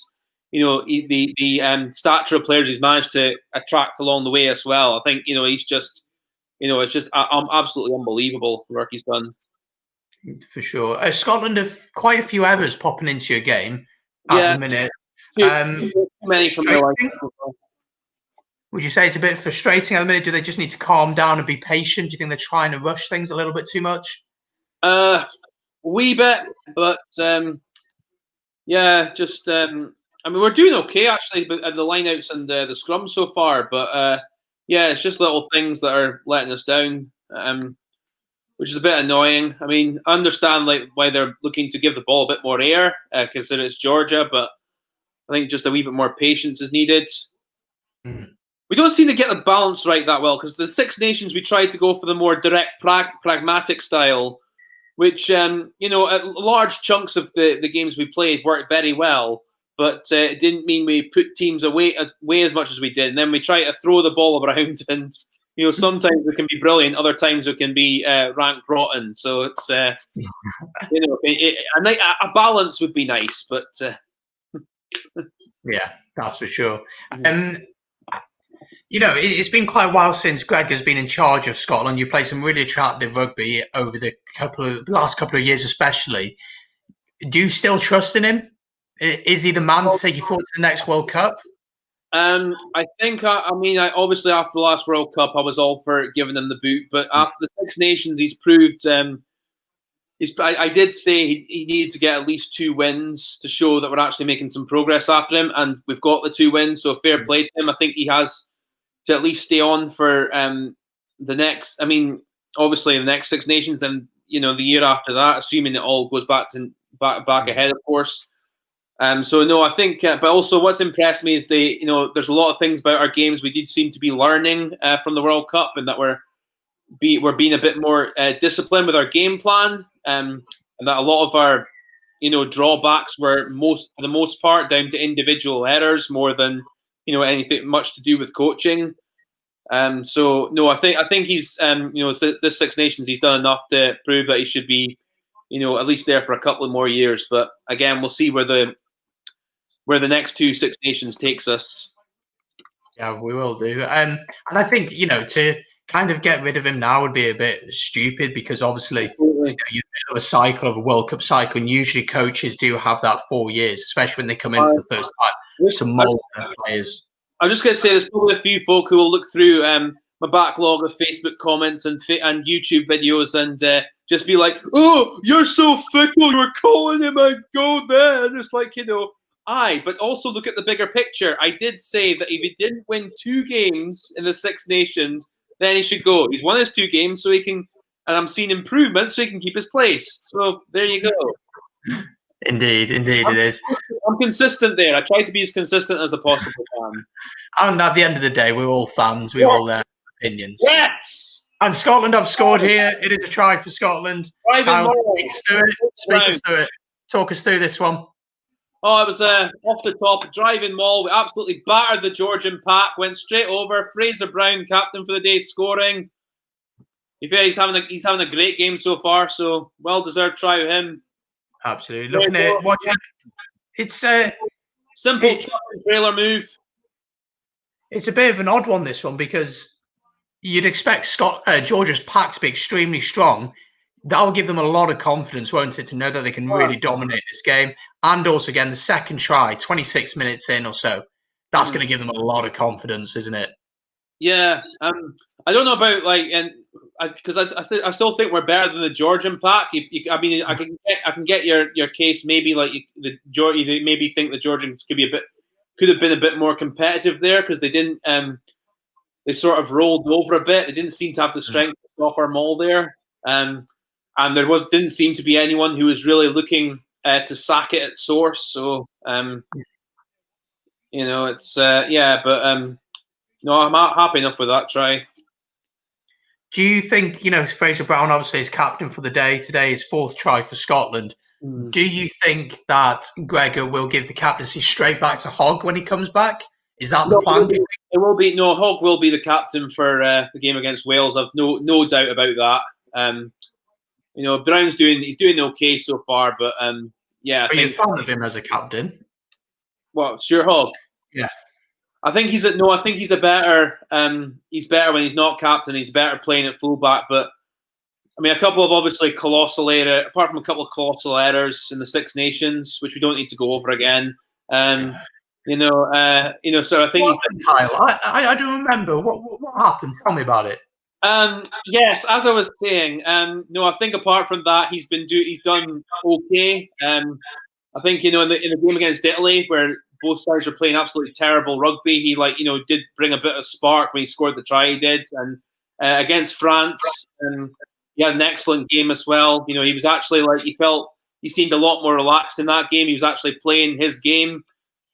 stature of players he's managed to attract along the way as well. I think he's just, it's just absolutely unbelievable the work he's done. For sure. Scotland have quite a few errors popping into your game at the minute. Too many from their life. Would you say it's a bit frustrating at the minute? Do they just need to calm down and be patient? Do you think they're trying to rush things a little bit too much? A wee bit, but yeah, just I mean, we're doing okay actually, but at the lineouts and the scrum so far. But yeah, it's just little things that are letting us down. which is a bit annoying. I mean, I understand like why they're looking to give the ball a bit more air because it's Georgia, but I think just a wee bit more patience is needed. We don't seem to get the balance right that well because the Six Nations we tried to go for the more direct, pragmatic style, which at large chunks of the games we played worked very well, but it didn't mean we put teams away as much as we did. And then we try to throw the ball around, and sometimes it can be brilliant, other times it can be rank rotten. So it's a balance would be nice, but yeah, that's for sure. It's been quite a while since Greg has been in charge of Scotland. You played some really attractive rugby over the last couple of years, especially. Do you still trust in him? Is he the man to take you forward to the next World Cup? I think. Obviously after the last World Cup, I was all for giving him the boot. But after the Six Nations, he's proved. I did say he needed to get at least 2 wins to show that we're actually making some progress after him, and we've got the 2 wins. So fair play to him. I think he has to at least stay on for the next. I mean, obviously the next Six Nations, then the year after that, assuming it all goes back ahead, of course. So no, I think. But also, what's impressed me is there's a lot of things about our games we did seem to be learning from the World Cup, and that we're being a bit more disciplined with our game plan, and that a lot of our drawbacks were for the most part down to individual errors more than anything much to do with coaching. So no, I think he's this Six Nations he's done enough to prove that he should be at least there for a couple of more years. But again, we'll see where the next 2 Six Nations takes us. Yeah, we will do. And I think to kind of get rid of him now would be a bit stupid because obviously you know a cycle of a World Cup cycle, and usually coaches do have that 4 years, especially when they come in for the first time to mold their players. I'm just going to say there's probably a few folk who will look through my backlog of Facebook comments and YouTube videos and just be like, "Oh, you're so fickle! You were calling him a go there." And it's like but also look at the bigger picture. I did say that if he didn't win 2 games in the Six Nations, then he should go. He's won his 2 games, so he can, and I'm seeing improvement, so he can keep his place. So there you go. Indeed, it is. I'm consistent there. I try to be as consistent as I possibly can. And at the end of the day, we're all fans. We all have opinions. Yes. And Scotland have scored here. It is a try for Scotland. Kyle, speak us through it. Talk us through this one. Oh, it was off the top, driving maul. We absolutely battered the Georgian pack, went straight over. Fraser Brown, captain for the day, scoring. He's having a great game so far, so well-deserved try with him. Absolutely. Looking at it, watching. It's simple trailer move. It's a bit of an odd one, this one, because you'd expect Georgia's pack to be extremely strong. That'll give them a lot of confidence, won't it, to know that they can really dominate this game. And also, again, the second try, 26 minutes in or so, that's going to give them a lot of confidence, isn't it? Yeah. I don't know about because I still think we're better than the Georgian pack. I can get your case. Maybe you maybe think the Georgians could have been a bit more competitive there because they didn't. They sort of rolled over a bit. They didn't seem to have the strength to stop our maul there. And there didn't seem to be anyone who was really looking to sack it at source. So it's no, I'm happy enough with that try. Do you think Fraser Brown obviously is captain for the day today, his 4th try for Scotland? Do you think that Gregor will give the captaincy straight back to Hogg when he comes back? Is that the plan? It will be. No, Hogg will be the captain for the game against Wales. I've no doubt about that. Brown's doing okay so far, but yeah. Are you a fan of him as a captain? What, Stuart Hogg? Yeah. I think he's a better. He's better when he's not captain. He's better playing at fullback. But I mean, a couple of obviously colossal errors. Apart from a couple of colossal errors in the Six Nations, which we don't need to go over again. So I think he's. Kyle, I don't remember what happened. Tell me about it. Yes, as I was saying, no, I think apart from that, he's done okay. I think in the game against Italy, where both sides were playing absolutely terrible rugby, he did bring a bit of spark when he scored the try he did, and against France. He had an excellent game as well. You know, he was actually he seemed a lot more relaxed in that game. He was actually playing his game.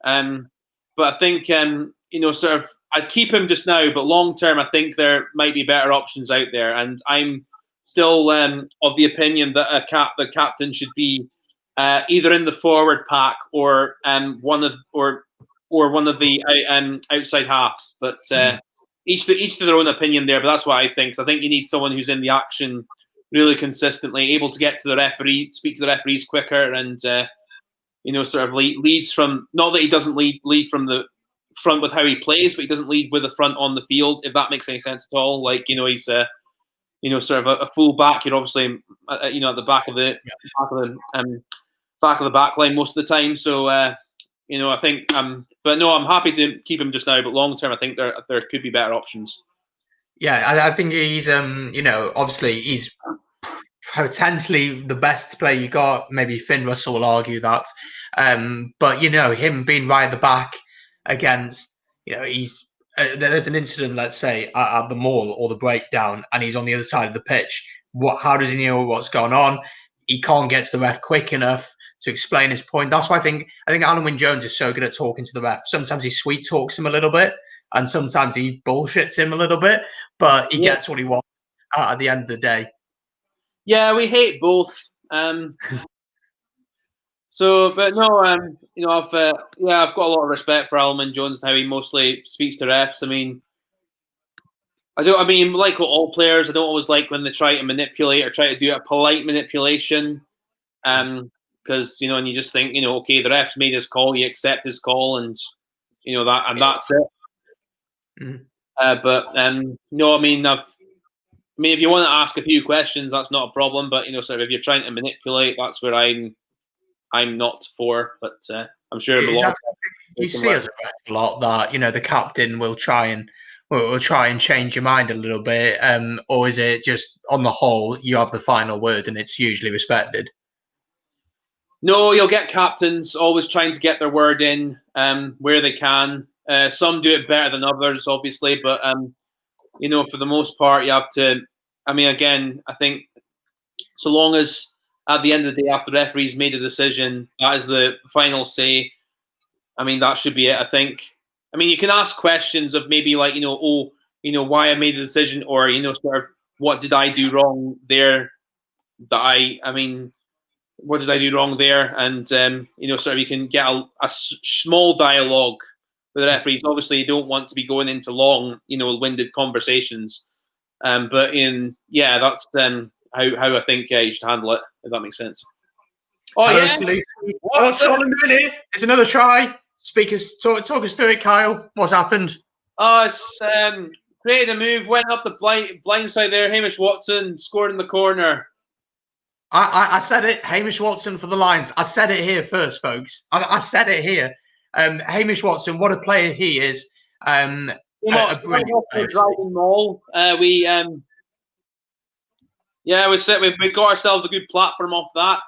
But I think you know, sort of, I'd keep him just now, but long term, I think there might be better options out there. And I'm still of the opinion that the captain should be either in the forward pack or one of the outside halves. But each to their own opinion there. But that's what I think. So I think you need someone who's in the action really consistently, able to get to the referee, speak to the referees quicker, and you know, sort of leads from, not that he doesn't lead from the front with how he plays, but he doesn't lead with the front on the field, if that makes any sense at all. Like, you know, he's you know, sort of a full back. You're obviously you know, at the back of the back line most of the time. So you know, I think but no, I'm happy to keep him just now. But long term, I think there could be better options. Yeah, I think he's you know, obviously he's potentially the best player you got. Maybe Finn Russell will argue that, but you know, him being right at the back against, you know, he's there's an incident, let's say at the mall or the breakdown, and he's on the other side of the pitch. How does he know what's going on? He can't get to the ref quick enough to explain his point. That's why I think Alan Wynne-Jones is so good at talking to the ref. Sometimes he sweet talks him a little bit, and sometimes he bullshits him a little bit, but he gets what he wants at the end of the day. Yeah, we hate both. So, but no, you know, I've got a lot of respect for Alan Wynne-Jones and how he mostly speaks to refs. I mean, like all players, I don't always like when they try to manipulate or try to do a polite manipulation. Because, you know, and you just think, you know, okay, the ref's made his call, you accept his call, and you know that, and that's it. But no, I mean, if you want to ask a few questions, that's not a problem. But you know, sort of, if you're trying to manipulate, that's where I'm not for. But I'm sure you see us a lot that, you know, the captain will try and change your mind a little bit, or is it just on the whole you have the final word and it's usually respected? No, you'll get captains always trying to get their word in where they can. Some do it better than others, obviously, but you know, for the most part, you have to. I mean, again, I think so long as at the end of the day, after the referee's made a decision, that is the final say. I mean, that should be it. I think. I mean, you can ask questions of maybe like, you know, oh, you know, why I made the decision, or you know, sort of, what did I do wrong there? I mean, what did I do wrong there? And you know, sort of, you can get a small dialogue with the referees. Obviously, you don't want to be going into long, you know, winded conversations. But that's how I think you should handle it, if that makes sense. Oh, hello, yeah. What's Scotland doing here? It's another try. Talk us through it, Kyle. What's happened? Oh, it's created a move, went up the blind side there. Hamish Watson scored in the corner. I said it. Hamish Watson for the Lions. I said it here first, folks. I said it here. Hamish Watson, what a player he is. A brilliant player. We got ourselves a good platform off that.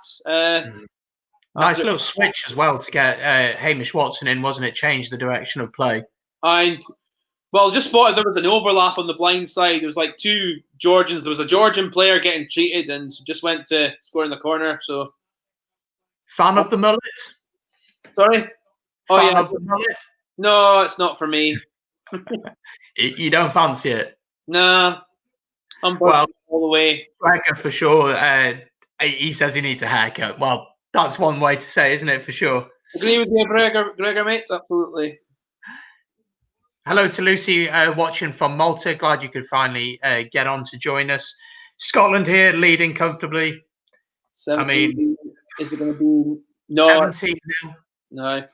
Nice little switch as well to get Hamish Watson in, wasn't it? Change the direction of play. Just spotted there was an overlap on the blind side. There was like two Georgians. There was a Georgian player getting treated and just went to score in the corner. So, fan of the mullet? Sorry? Fan of the mullet? No, it's not for me. You don't fancy it? No. I'm all the way. Gregor for sure. He says he needs a haircut. Well, that's one way to say, isn't it? For sure. Agree with you, Gregor, mate. Absolutely. Hello to Lucy watching from Malta. Glad you could finally get on to join us. Scotland here leading comfortably. 17, I mean, is it going to be no? 17-0. No.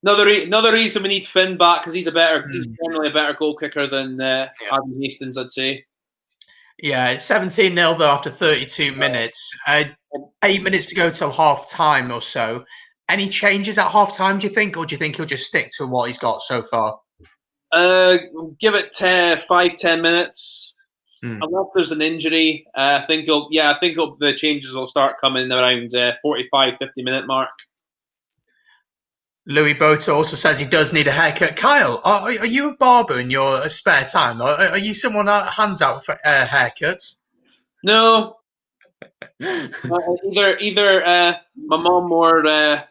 Another reason we need Finn back because he's generally a better goal kicker than Adam Hastings, I'd say. Yeah, it's 17-0 though after 32 minutes. 8 minutes to go till half time or so. Any changes at half time, do you think, or do you think he'll just stick to what he's got so far? Give it 5-10 minutes. Unless there's an injury, I think the changes will start coming around 45-50 minute mark. Louis Bota also says he does need a haircut. Kyle, are you a barber in your spare time? Or are you someone that hands out for haircuts? No, either my mom or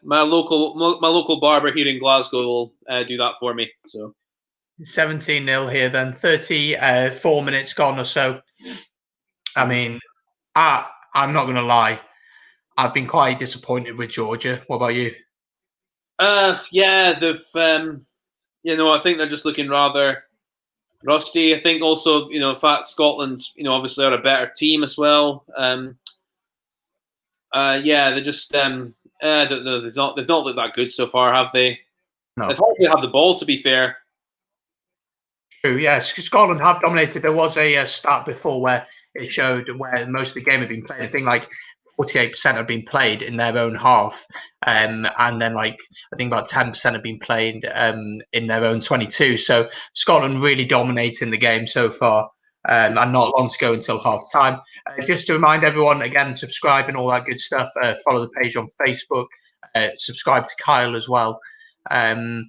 my local barber here in Glasgow will do that for me. So 17-0 here then, 34 minutes gone or so. I mean, I'm not going to lie. I've been quite disappointed with Georgia. What about you? Yeah, they've I think they're just looking rather rusty. I think also, in fact, Scotland, obviously are a better team as well. Yeah, they just they've not looked that good so far, have they? No. They've hardly had the ball, to be fair. True, yeah. Scotland have dominated. There was a stat before where it showed where most of the game had been played. I think like 48% had been played in their own half, and then like I think about 10% had been played in their own 22. So Scotland really dominating the game so far, and not long to go until half time. Just to remind everyone again, subscribe and all that good stuff. Follow the page on Facebook. Subscribe to Kyle as well. And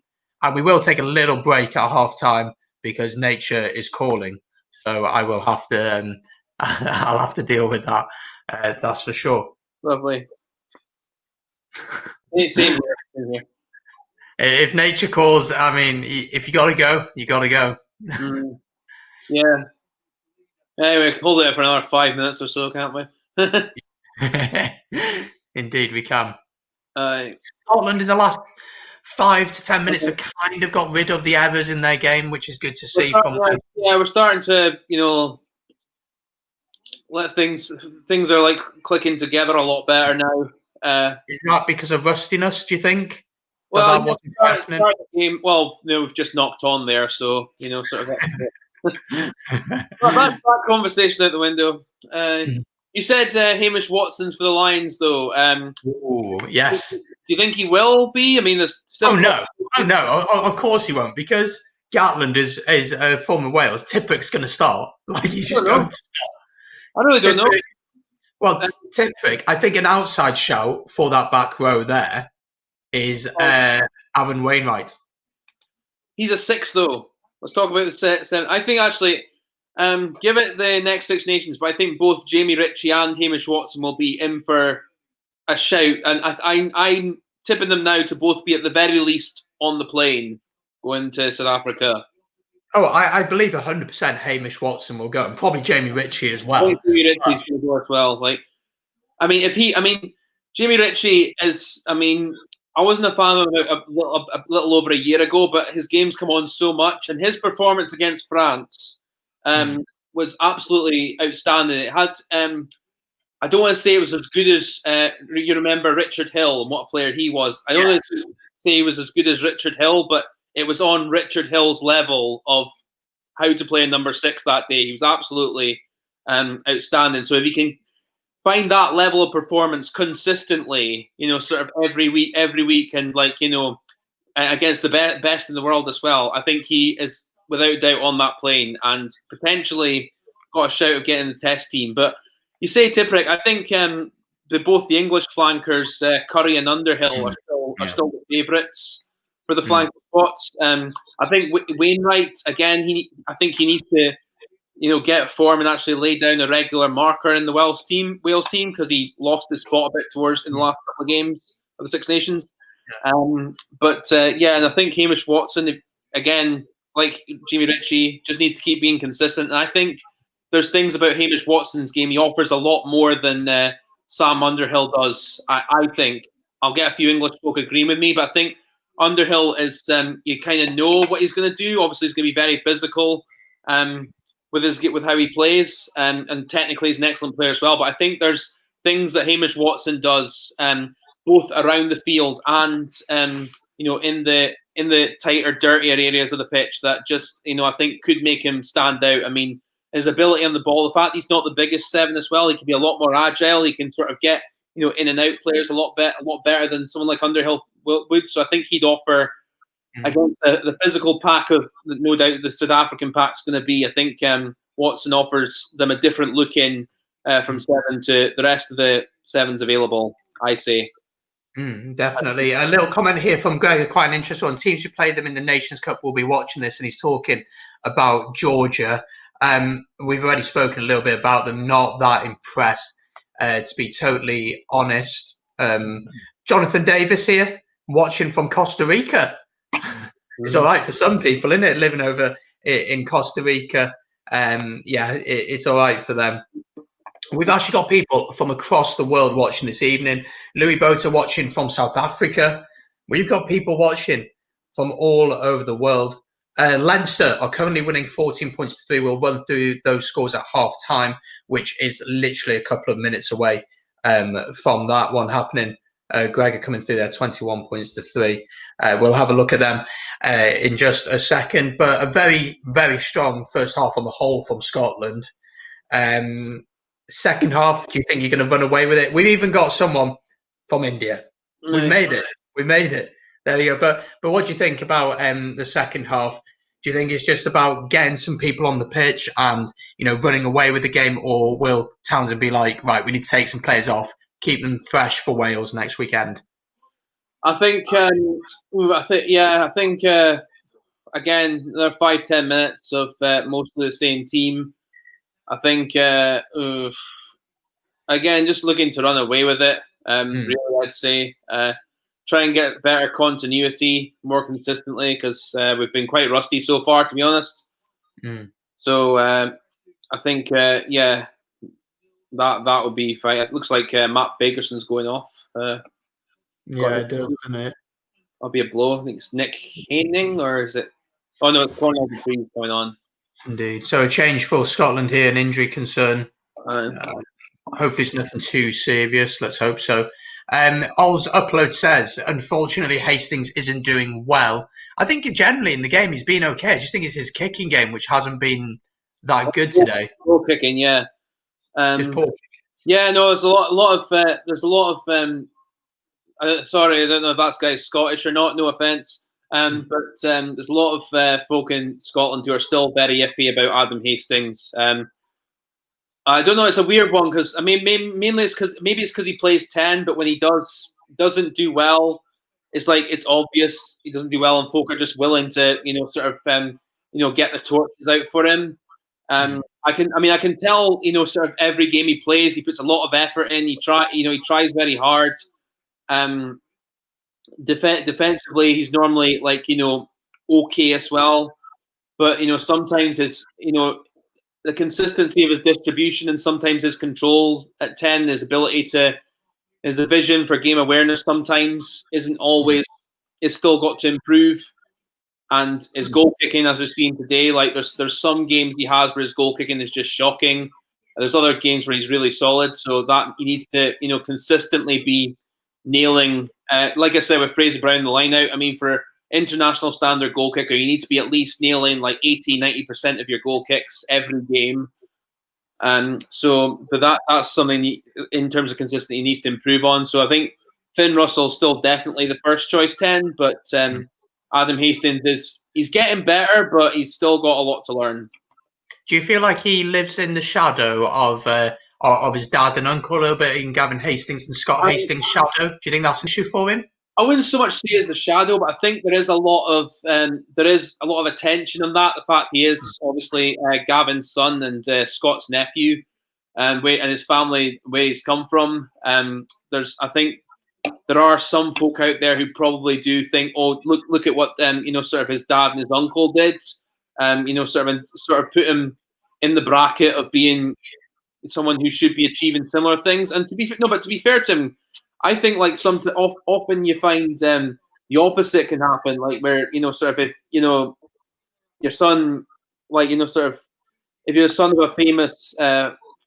we will take a little break at half time because nature is calling. So I will have to, I'll have to deal with that. That's for sure. Lovely. Same here. If nature calls, I mean, if you got to go, you got to go. Yeah. Anyway, hold it for another 5 minutes or so, can't we? Indeed, we can. Scotland in the last 5 to 10 minutes have kind of got rid of the errors in their game, which is good to see. We're starting to, let things are like clicking together a lot better now. Is that because of rustiness? Do you think? Well, start the game. Well, we've just knocked on there, so sort of. That conversation out the window. You said Hamish Watson's for the Lions, though. Oh, yes. Do you think he will be? I mean, there's still. No. Of course he won't, because Gatland is former Wales. Tipurick's going to start. Like he's just going to start. I really don't know. Well, Tipurick, I think an outside shout for that back row there is Aaron Wainwright. He's a 6, though. Let's talk about the 7. I think actually, give it the next Six Nations, but I think both Jamie Ritchie and Hamish Watson will be in for a shout, and I'm tipping them now to both be at the very least on the plane going to South Africa. Oh, I believe 100% Hamish Watson will go, and probably Jamie Ritchie as well. Jamie Ritchie's going to go as well. Jamie Ritchie is. I wasn't a fan of him a little over a year ago, but his game's come on so much, and his performance against France was absolutely outstanding. It had. I don't want to say it was as good as you remember Richard Hill and what a player he was. I don't want to say he was as good as Richard Hill, but it was on Richard Hill's level of how to play number 6 that day. He was absolutely outstanding. So if he can find that level of performance consistently, sort of every week, and against the best in the world as well, I think he is without doubt on that plane and potentially got a shout of getting the test team. But you say Tipurick, I think both the English flankers, Curry and Underhill, are still the favourites for the flanker spots. I think Wainwright, again, I think he needs to get form and actually lay down a regular marker in the Wales team, because he lost his spot a bit in the last couple of games of the Six Nations. And I think Hamish Watson, again, like Jamie Ritchie, just needs to keep being consistent. And I think there's things about Hamish Watson's game. He offers a lot more than Sam Underhill does. I think. I'll get a few English folk agreeing with me, but I think Underhill is, you kind of know what he's going to do. Obviously, he's going to be very physical with how he plays, and technically he's an excellent player as well. But I think there's things that Hamish Watson does, both around the field and in the tighter, dirtier areas of the pitch that just I think could make him stand out. I mean, his ability on the ball, the fact he's not the biggest 7 as well, he can be a lot more agile. He can sort of get in and out players a lot better than someone like Underhill would. So I think he'd offer against the physical pack of, no doubt, the South African pack's going to be. I think Watson offers them a different look in from 7 to the rest of the 7s available, I say. Definitely. A little comment here from Greg, quite an interesting one. Teams who play them in the Nations Cup will be watching this, and he's talking about Georgia. We've already spoken a little bit about them. Not that impressed, to be totally honest. Jonathan Davis here, watching from Costa Rica. It's all right for some people, isn't it? Living over in Costa Rica. It's all right for them. We've actually got people from across the world watching this evening. Louis Bota watching from South Africa. We've got people watching from all over the world. Leinster are currently winning 14 points to 3. We'll run through those scores at half time, which is literally a couple of minutes away from that one happening. Greg are coming through there, 21 points to 3. We'll have a look at them in just a second. But a very, very strong first half on the whole from Scotland. Second half, do you think you're going to run away with it? We've even got someone from India. We made it. We made it. There you go. But what do you think about the second half? Do you think it's just about getting some people on the pitch and running away with the game, or will Townsend be like, right, we need to take some players off, keep them fresh for Wales next weekend? I think. Again, there are 5-10 minutes of mostly the same team. I think, again, just looking to run away with it, really, I'd say. Try and get better continuity more consistently, because we've been quite rusty so far, to be honest. So I think, that would be fine. It looks like Matt Bakerson's going off. It does, doesn't it? That'll be a blow. I think it's Nick Haining, or is it? Oh, no, it's Cornell Dupree's going on. Indeed. So a change for Scotland here, an injury concern. Hopefully it's nothing too serious. Let's hope so. Ol's upload says, unfortunately, Hastings isn't doing well. I think generally in the game he's been okay. I just think it's his kicking game which hasn't been that good today. Poor kicking, yeah. Just poor kicking. Yeah, no, there's a lot of sorry, I don't know if that guy's Scottish or not. No offense. But there's a lot of folk in Scotland who are still very iffy about Adam Hastings. I don't know. It's a weird one, because mainly it's because he plays 10, but when he doesn't do well, it's like it's obvious he doesn't do well, and folk are just willing to get the torches out for him. I can tell sort of every game he plays, he puts a lot of effort in. He tries very hard. Defensively, he's normally okay as well, but sometimes his the consistency of his distribution and sometimes his control at 10, his vision for game awareness sometimes isn't always. It's still got to improve, and his goal kicking, as we've seen today, there's some games he has where his goal kicking is just shocking. There's other games where he's really solid, so that he needs to consistently be nailing. Like I said with Fraser Brown, the line out. I mean, for international standard goal kicker, you need to be at least nailing 80-90% of your goal kicks every game. So that's something in terms of consistency he needs to improve on. So I think Finn Russell's still definitely the first choice 10, but Adam Hastings he's getting better, but he's still got a lot to learn. Do you feel like he lives in the shadow of his dad and uncle a little bit, in Gavin Hastings and Scott Hastings' shadow? Do you think that's an issue for him? I wouldn't so much see it as the shadow, but I think there is a lot of attention on that. The fact he is obviously Gavin's son and Scott's nephew, and his family, where he's come from. I think there are some folk out there who probably do think, oh, look at what sort of his dad and his uncle did, sort of put him in the bracket of being someone who should be achieving similar things. And to be fair to him, I think often you find the opposite can happen, where sort of if your son, if you're the son of a famous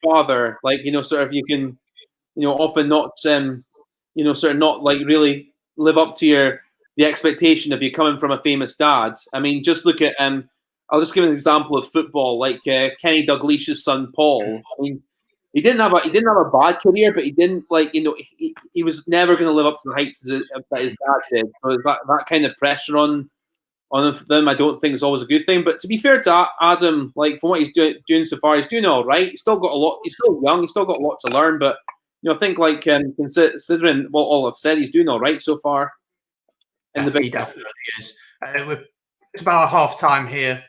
father, sort of you can often not sort of not really live up to the expectation of you coming from a famous dad. I mean, just look at I'll just give an example of football, Kenny Dalglish's son Paul. I mean, he didn't have a bad career, but he didn't he was never going to live up to the heights that his dad did. So that kind of pressure on them, I don't think is always a good thing. But to be fair to Adam, from what he's doing so far, he's doing all right. He's still got a lot. He's still young. He's still got a lot to learn. But I think like considering what all I've said, he's doing all right so far. He definitely is. It's about half time here.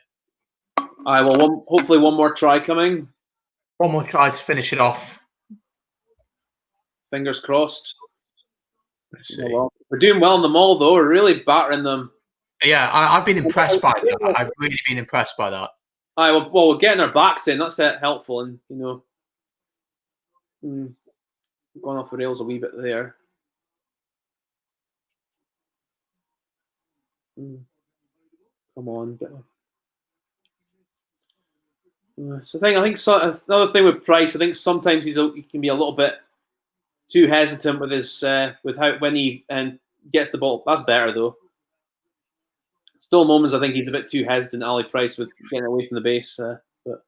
Well, hopefully one more try coming. One more try to finish it off. Fingers crossed. Let's see. Well, we're doing well in the mall, though. We're really battering them. Yeah, I've been impressed by that. I've really been impressed by that. Well, we're getting our backs in. That's helpful, and going off the rails a wee bit there. Come on. So I think another thing with Price, I think sometimes he can be a little bit too hesitant with his when he gets the ball. That's better though. Still moments I think he's a bit too hesitant, Ali Price, with getting away from the base. But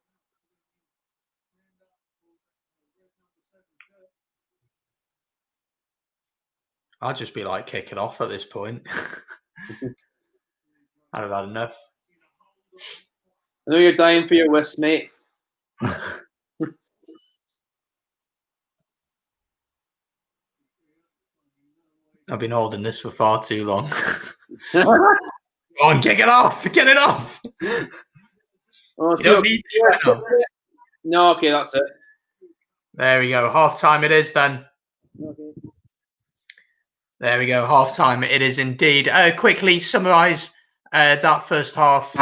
I'd just be like kicking off at this point. I'd have had enough. I know you're dying for your whist, mate. I've been holding this for far too long. Go on, kick it off! Get it off! Oh, you don't need the shredder. No, okay, that's it. There we go. Half time it is then. Okay. There we go. Half time it is indeed. Quickly summarise that first half.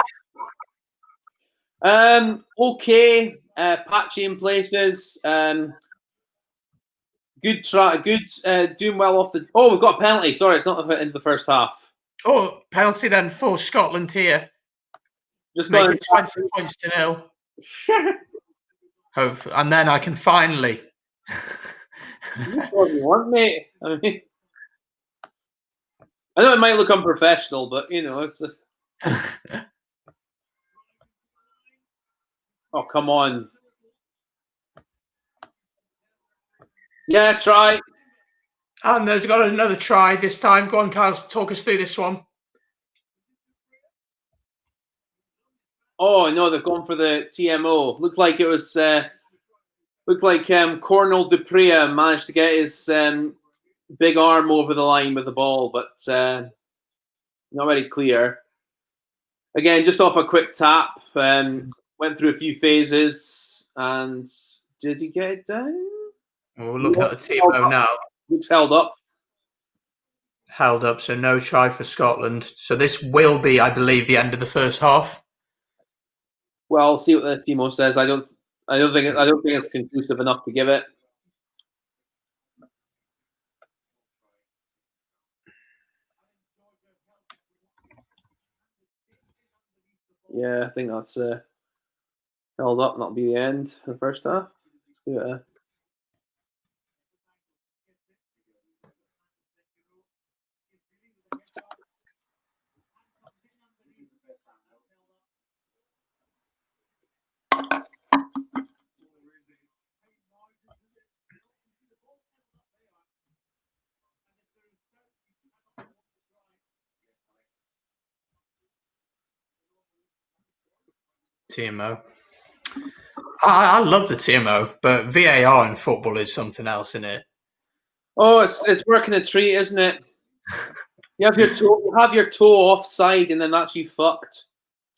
Okay. Patchy in places. Good try. Good. Doing well off the. Oh, we've got a penalty. Sorry, it's not the end of the first half. Oh, penalty then for Scotland here. Just making 20 points to 0. Hope, and then I can finally. What you want, mate? I mean, I know it might look unprofessional, but it's. Oh, come on. Yeah, try. And there's got another try this time. Go on, Kyle, talk us through this one. Oh no, they're going for the TMO. Looked like it was. Looked like Cornel Duprea managed to get his big arm over the line with the ball, but not very clear. Again, just off a quick tap. Went through a few phases, and did he get it down? We're looking at the TMO now. Looks held up. Held up, so no try for Scotland. So this will be, I believe, the end of the first half. Well, see what the TMO says. I don't think it's conclusive enough to give it. Yeah, I think that's held up. That'll be the end of the first half. Let's do it. TMO. I love the TMO, but VAR in football is something else, isn't it? Oh, it's working a treat, isn't it? You have your toe offside, and then that's you fucked.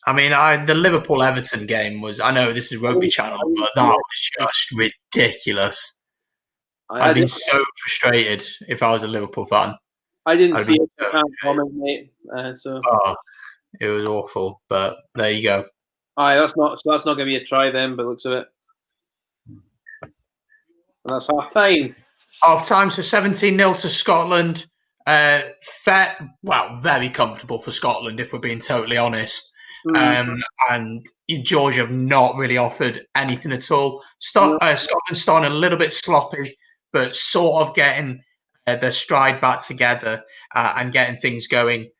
I mean, the Liverpool-Everton game was. I know this is Rugby Channel, but that was just ridiculous. I'd been so frustrated if I was a Liverpool fan. I didn't see it. I can't comment, mate. So. Oh, it was awful, but there you go. Aye, that's not going to be a try then, but looks of it. And that's half time. Half time, so 17-0 to Scotland. Very comfortable for Scotland, if we're being totally honest. And Georgia have not really offered anything at all. Scotland starting a little bit sloppy, but sort of getting their stride back together and getting things going.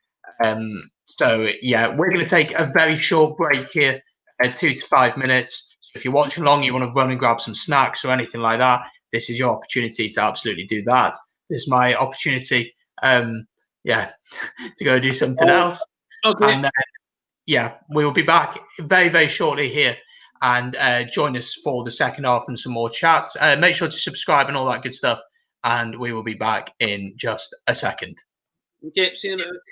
So, yeah, we're going to take a very short break here, 2 to 5 minutes. So if you're watching along, you want to run and grab some snacks or anything like that, this is your opportunity to absolutely do that. This is my opportunity, to go do something else. Okay. And then, we will be back very, very shortly here. and join us for the second half and some more chats. Make sure to subscribe and all that good stuff, and we will be back in just a second. Okay, see you in a minute.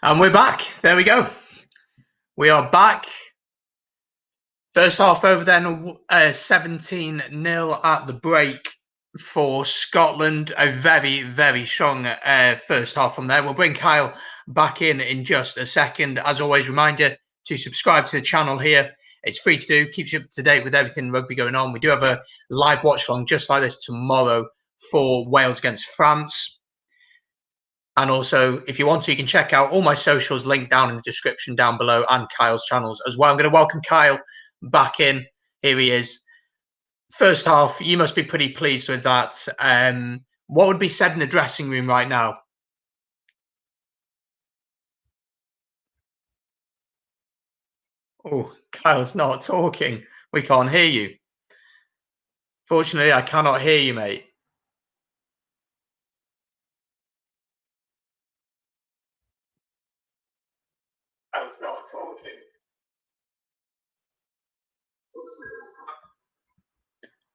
And we're back. There we go. We are back. First half over then, 17-0 at the break for Scotland. A very, very strong first half from there. We'll bring Kyle back in just a second. As always, reminder to subscribe to the channel here. It's free to do, keeps you up to date with everything rugby going on. We do have a live watch along just like this tomorrow for Wales against France. And also, if you want to, you can check out all my socials linked down in the description down below and Kyle's channels as well. I'm going to welcome Kyle back in. Here he is. First half, you must be pretty pleased with that. What would be said in the dressing room right now? Oh, Kyle's not talking. We can't hear you. Fortunately, I cannot hear you, mate. Kyle's not talking.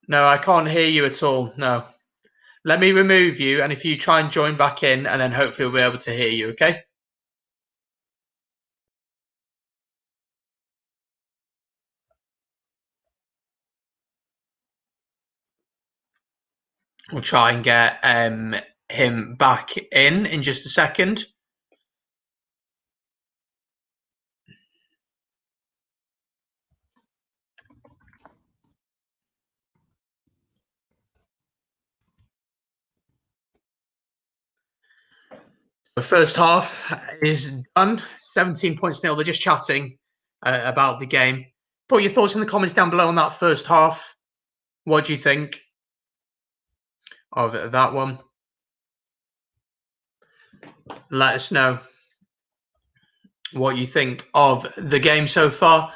No, I can't hear you at all. No. Let me remove you, and if you try and join back in, and then hopefully we'll be able to hear you, okay? We'll try and get him back in just a second. The first half is done. 17 points nil. They're just chatting about the game. Put your thoughts in the comments down below on that first half. What do you think of that one? Let us know what you think of the game so far.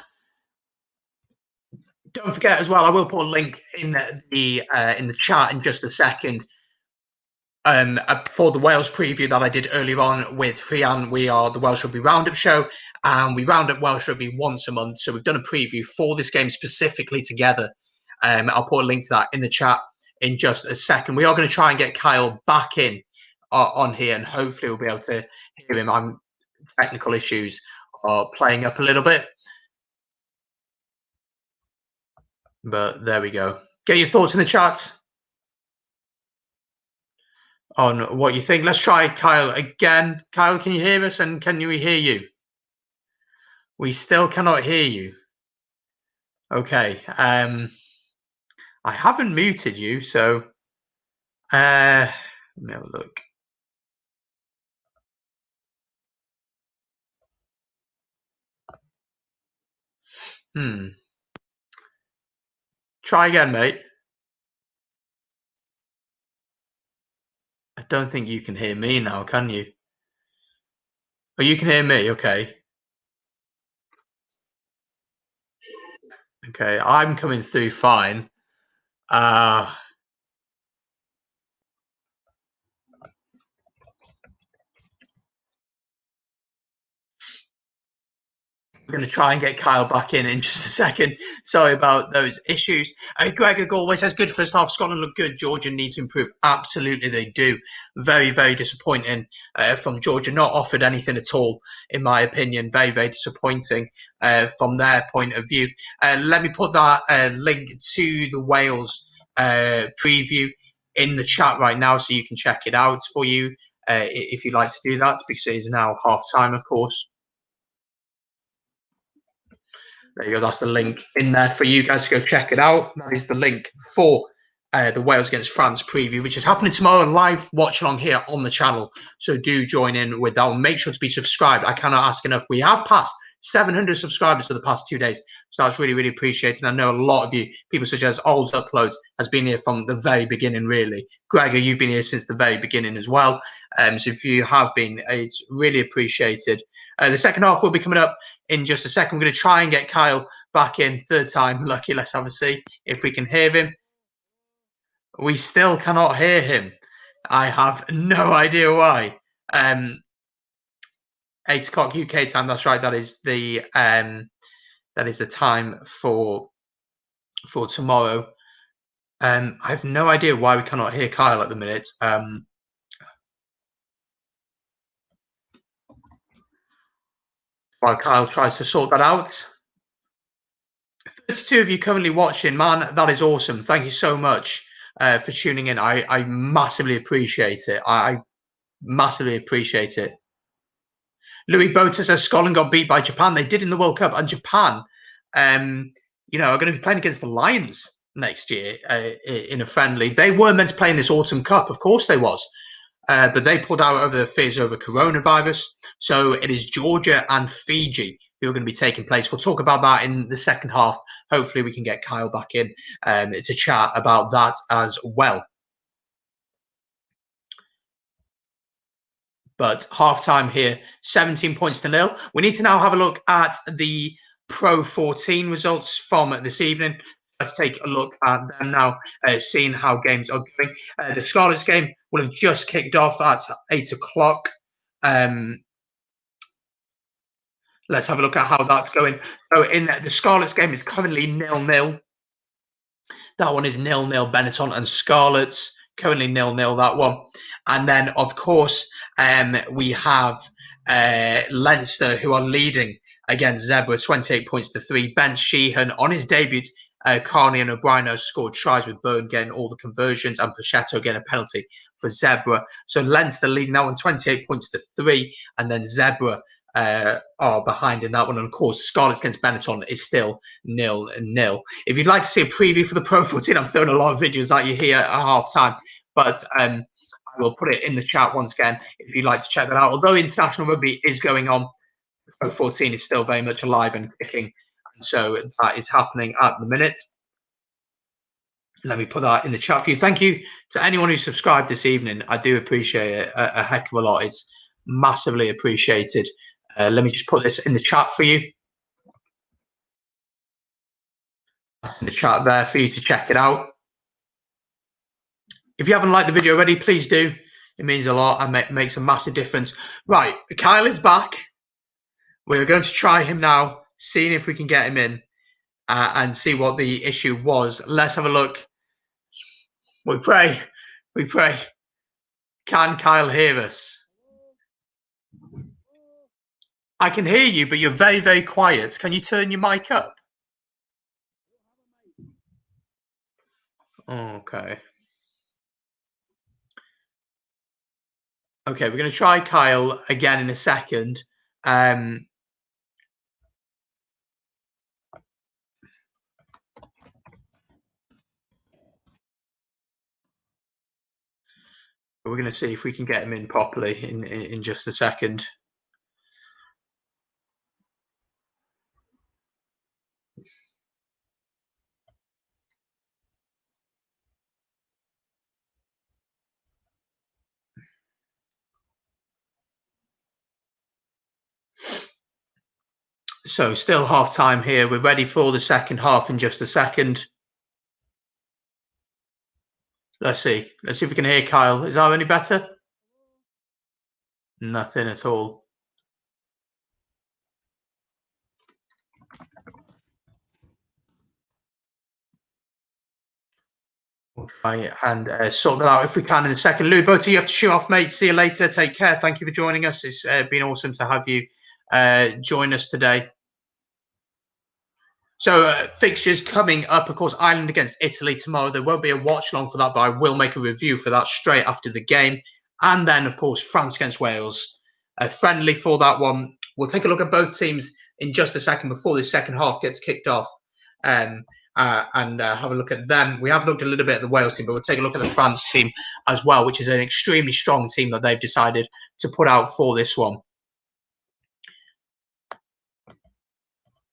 Don't forget as well, I will put a link in the chat in just a second. For the Wales preview that I did earlier on with Frian, we are the Welsh Rugby Roundup show, and we round up Welsh Rugby once a month. So we've done a preview for this game specifically together. I'll put a link to that in the chat in just a second. We are going to try and get Kyle back in on here, and hopefully we'll be able to hear him. Technical issues are playing up a little bit, but there we go. Get your thoughts in the chat on what you think. Let's try Kyle again. Kyle, can you hear us, and can we hear you? We still cannot hear you. Okay. I haven't muted you, so let me have a look. Try again, mate. I don't think you can hear me now, can you? Oh, you can hear me. Okay. Okay, I'm coming through fine. We're going to try and get Kyle back in just a second. Sorry about those issues. Gregor always says, good first half. Scotland look good. Georgia needs to improve. Absolutely, they do. Very, very disappointing from Georgia. Not offered anything at all, in my opinion. Very, very disappointing from their point of view. Let me put that link to the Wales preview in the chat right now so you can check it out for you if you'd like to do that, because it is now half time, of course. There you go. That's the link in there for you guys to go check it out. That is the link for the Wales against France preview, which is happening tomorrow live watch along here on the channel. So do join in with that one. Make sure to be subscribed. I cannot ask enough. We have passed 700 subscribers for the past 2 days. So that's really, really appreciated. I know a lot of you, people such as Old Uploads, has been here from the very beginning, really. Gregor, you've been here since the very beginning as well. So if you have been, it's really appreciated. The second half will be coming up in just a second. I'm going to try and get Kyle back in third time. Lucky, let's have a see if we can hear him. We still cannot hear him. I have no idea why. 8 o'clock UK time. That's right. That is the time for tomorrow. I have no idea why we cannot hear Kyle at the minute. While Kyle tries to sort that out. 32 of you currently watching, man, that is awesome. Thank you so much for tuning in. I massively appreciate it. I massively appreciate it. Louis Bota says Scotland got beat by Japan. They did in the World Cup, and Japan, are going to be playing against the Lions next year in a friendly. They were meant to play in this autumn cup, of course they was. But they pulled out over their fears over coronavirus. So it is Georgia and Fiji who are going to be taking place. We'll talk about that in the second half. Hopefully we can get Kyle back in to chat about that as well. But half time here, 17 points to nil. We need to now have a look at the Pro 14 results from this evening. Let's take a look at them now, seeing how games are going. The Scarlets game will have just kicked off at 8 o'clock. Let's have a look at how that's going. So in the Scarlets game, it's currently 0-0. That one is 0-0, Benetton and Scarlets. Currently 0-0, that one. And then, of course, we have Leinster, who are leading against Zebra, 28 points to 3. Ben Sheehan, on his debut, Carney and O'Brien have scored tries, with Byrne getting all the conversions and Pachetto getting a penalty for Zebra. So Leinster leading that one, 28 points to 3. And then Zebra are behind in that one. And of course, Scarlets against Benetton is still 0-0. If you'd like to see a preview for the Pro 14, I'm throwing a lot of videos at you here at half time, but I will put it in the chat once again if you'd like to check that out. Although international rugby is going on, Pro 14 is still very much alive and kicking, and so that is happening at the minute. Let me put that in the chat for you. Thank you to anyone who subscribed this evening. I do appreciate it a heck of a lot. It's massively appreciated. Let me just put this in the chat for you. In the chat there for you to check it out. If you haven't liked the video already, please do. It means a lot and makes a massive difference. Right, Kyle is back. We're going to try him now, seeing if we can get him in and see what the issue was. Let's have a look. We pray. We pray. Can Kyle hear us? I can hear you, but you're very, very quiet. Can you turn your mic up? Okay. Okay, we're going to try Kyle again in a second. We're going to see if we can get him in properly in just a second. So still half time here. We're ready for the second half in just a second. Let's see. Let's see if we can hear Kyle. Is that any better? Nothing at all. We'll try and sort that out if we can in a second. Lou Butter, you have to shoot off, mate. See you later. Take care. Thank you for joining us. It's been awesome to have you join us today. So fixtures coming up, of course, Ireland against Italy tomorrow. There won't be a watch long for that, but I will make a review for that straight after the game. And then, of course, France against Wales. Friendly for that one. We'll take a look at both teams in just a second before the second half gets kicked off and have a look at them. We have looked a little bit at the Wales team, but we'll take a look at the France team as well, which is an extremely strong team that they've decided to put out for this one.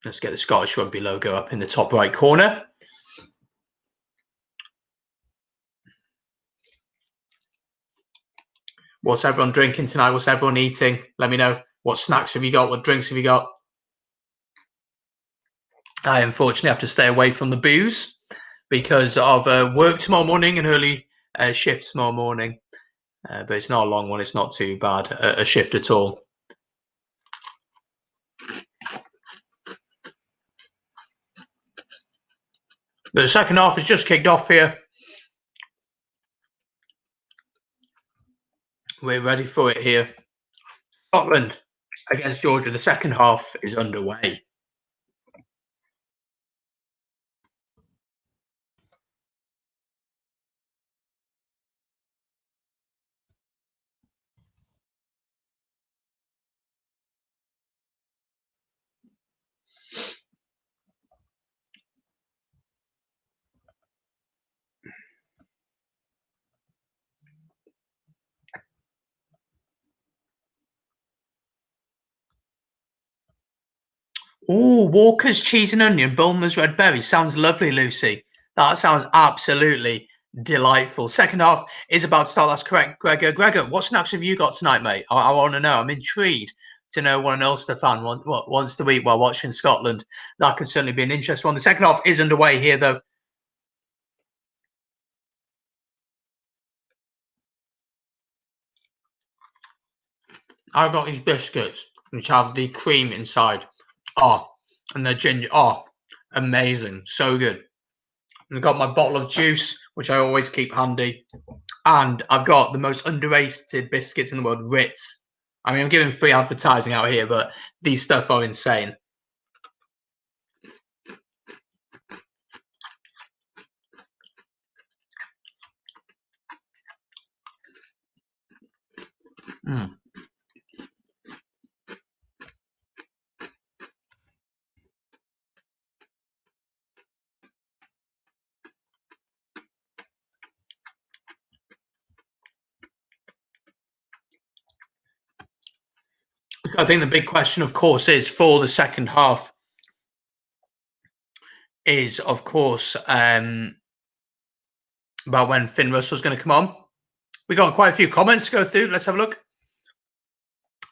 Let's get the Scottish Rugby logo up in the top right corner. What's everyone drinking tonight? What's everyone eating? Let me know. What snacks have you got? What drinks have you got? I unfortunately have to stay away from the booze because of work tomorrow morning, an early shift tomorrow morning. But it's not a long one. It's not too bad a shift at all. The second half has just kicked off here. We're ready for it here. Scotland against Georgia. The second half is underway. Oh, Walker's cheese and onion, Bulmer's red berry. Sounds lovely, Lucy. That sounds absolutely delightful. Second half is about to start. That's correct, Gregor. Gregor, what snacks have you got tonight, mate? I want to know. I'm intrigued to know what an Ulster fan wants to eat while watching Scotland. That could certainly be an interesting one. The second half is underway here, though. I've got these biscuits, which have the cream inside. Oh, and the ginger. Oh, amazing. So good. And I've got my bottle of juice, which I always keep handy. And I've got the most underrated biscuits in the world, Ritz. I mean, I'm giving free advertising out here, but these stuff are insane. Mm. I think the big question, of course, is for the second half is, of course, about when Finn Russell's going to come on. We got quite a few comments to go through. Let's have a look.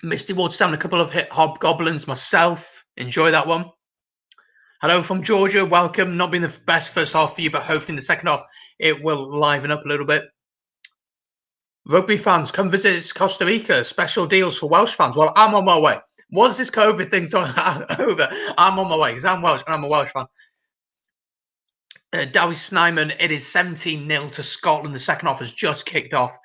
Misty Waters having a couple of hit hobgoblins myself. Enjoy that one. Hello from Georgia. Welcome. Not been the best first half for you, but hopefully in the second half it will liven up a little bit. Rugby fans, come visit Costa Rica. Special deals for Welsh fans. Well, I'm on my way. Once this COVID thing's over, I'm on my way because I'm Welsh and I'm a Welsh fan. Dowie Snyman, it is 17-0 to Scotland. The second half has just kicked off.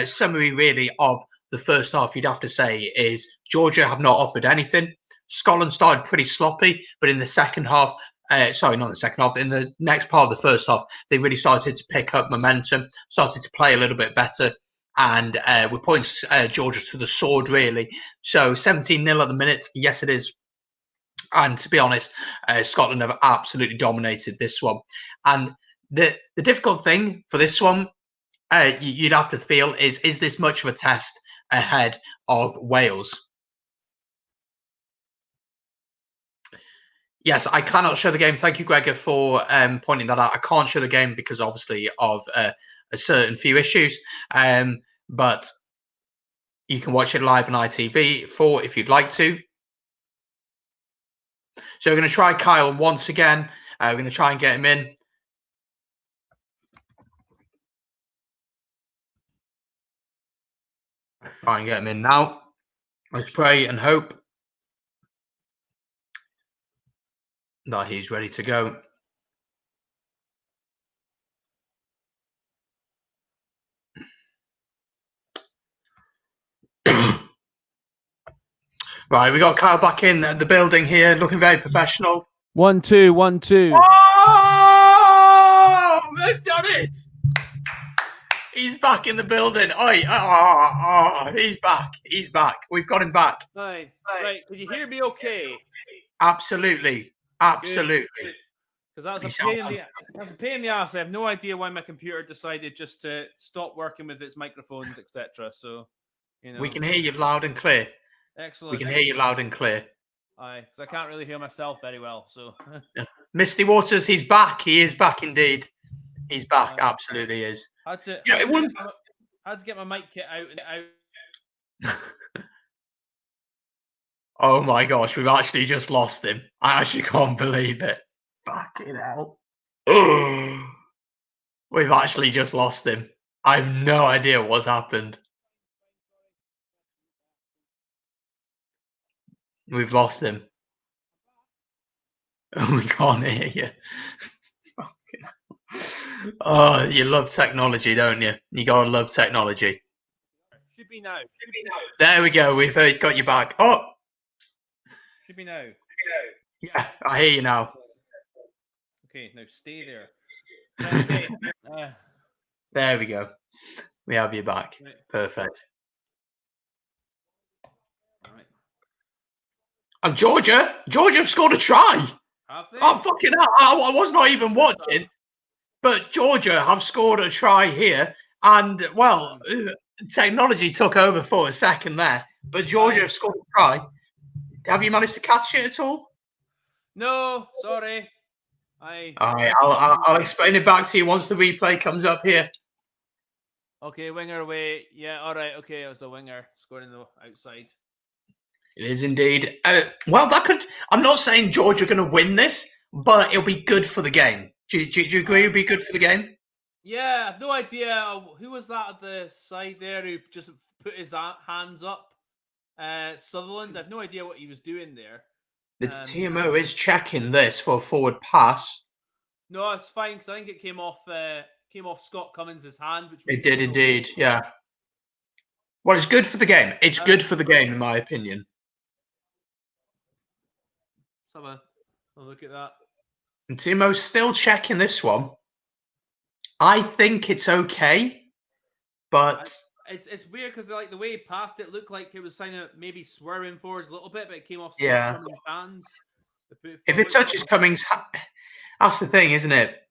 Summary, really, of the first half, you'd have to say, is Georgia have not offered anything. Scotland started pretty sloppy, but in the second half, sorry, not the second half, in the next part of the first half, they really started to pick up momentum, started to play a little bit better, and we point Georgia to the sword, really. So 17-0 at the minute. Yes, it is. And to be honest, Scotland have absolutely dominated this one. And the difficult thing for this one, you'd have to feel, is this much of a test ahead of Wales? Yes, I cannot show the game. Thank you, Gregor, for pointing that out. I can't show the game because, obviously, of a certain few issues. But you can watch it live on ITV4 if you'd like to. So we're going to try Kyle once again. We're going to try and get him in. Try and get him in now. Let's pray and hope that he's ready to go. Right, we got Kyle back in the building here, looking very professional. 1 2 1 2. Oh, they've done it! He's back in the building. He's back. He's back. We've got him back. Hi. Right, can you hear me okay? Absolutely. Absolutely. Because that's a pain in the ass. I have no idea why my computer decided just to stop working with its microphones, etc. So, you know. We can hear you loud and clear. Excellent. We can hear you loud and clear. Aye, because I can't really hear myself very well. So, Misty Waters, he's back. He is back indeed. He's back. Absolutely is. Had to get my mic kit out. Oh my gosh, we've actually just lost him. I actually can't believe it. Fucking hell. We've actually just lost him. I have no idea what's happened. We've lost him. We can't hear you. Oh, you love technology, don't you? You gotta love technology. Should be now. There we go. We've got you back. Oh, should be now. Yeah, I hear you now. Okay, now stay there. Okay. There we go. We have you back. Right. Perfect. All right. And Georgia have scored a try. Have they? Oh, fucking hell. I was not even watching. But Georgia have scored a try here. And, well, technology took over for a second there. But Georgia have scored a try. Have you managed to catch it at all? No, sorry. All right, I'll explain it back to you once the replay comes up here. Okay, winger away. Yeah, all right. Okay, it was a winger scoring the outside. It is indeed. Well, that could. I'm not saying Georgia are going to win this, but it'll be good for the game. Do you agree? It'll be good for the game. Yeah, I've no idea who was that at the side there who just put his hands up. Sutherland. I've no idea what he was doing there. The TMO is checking this for a forward pass. No, it's fine because I think it came off Scott Cummins' hand. Which It did indeed, yeah. Well, it's good for the game. It's good for the game, in my opinion. I'll look at that. And Timo's still checking this one. I think it's okay, but it's weird because like the way he passed it looked like it was kind of maybe swerving forwards a little bit, but it came off Scott Cummins' hands. If it touches Cummings, that's the thing, isn't it?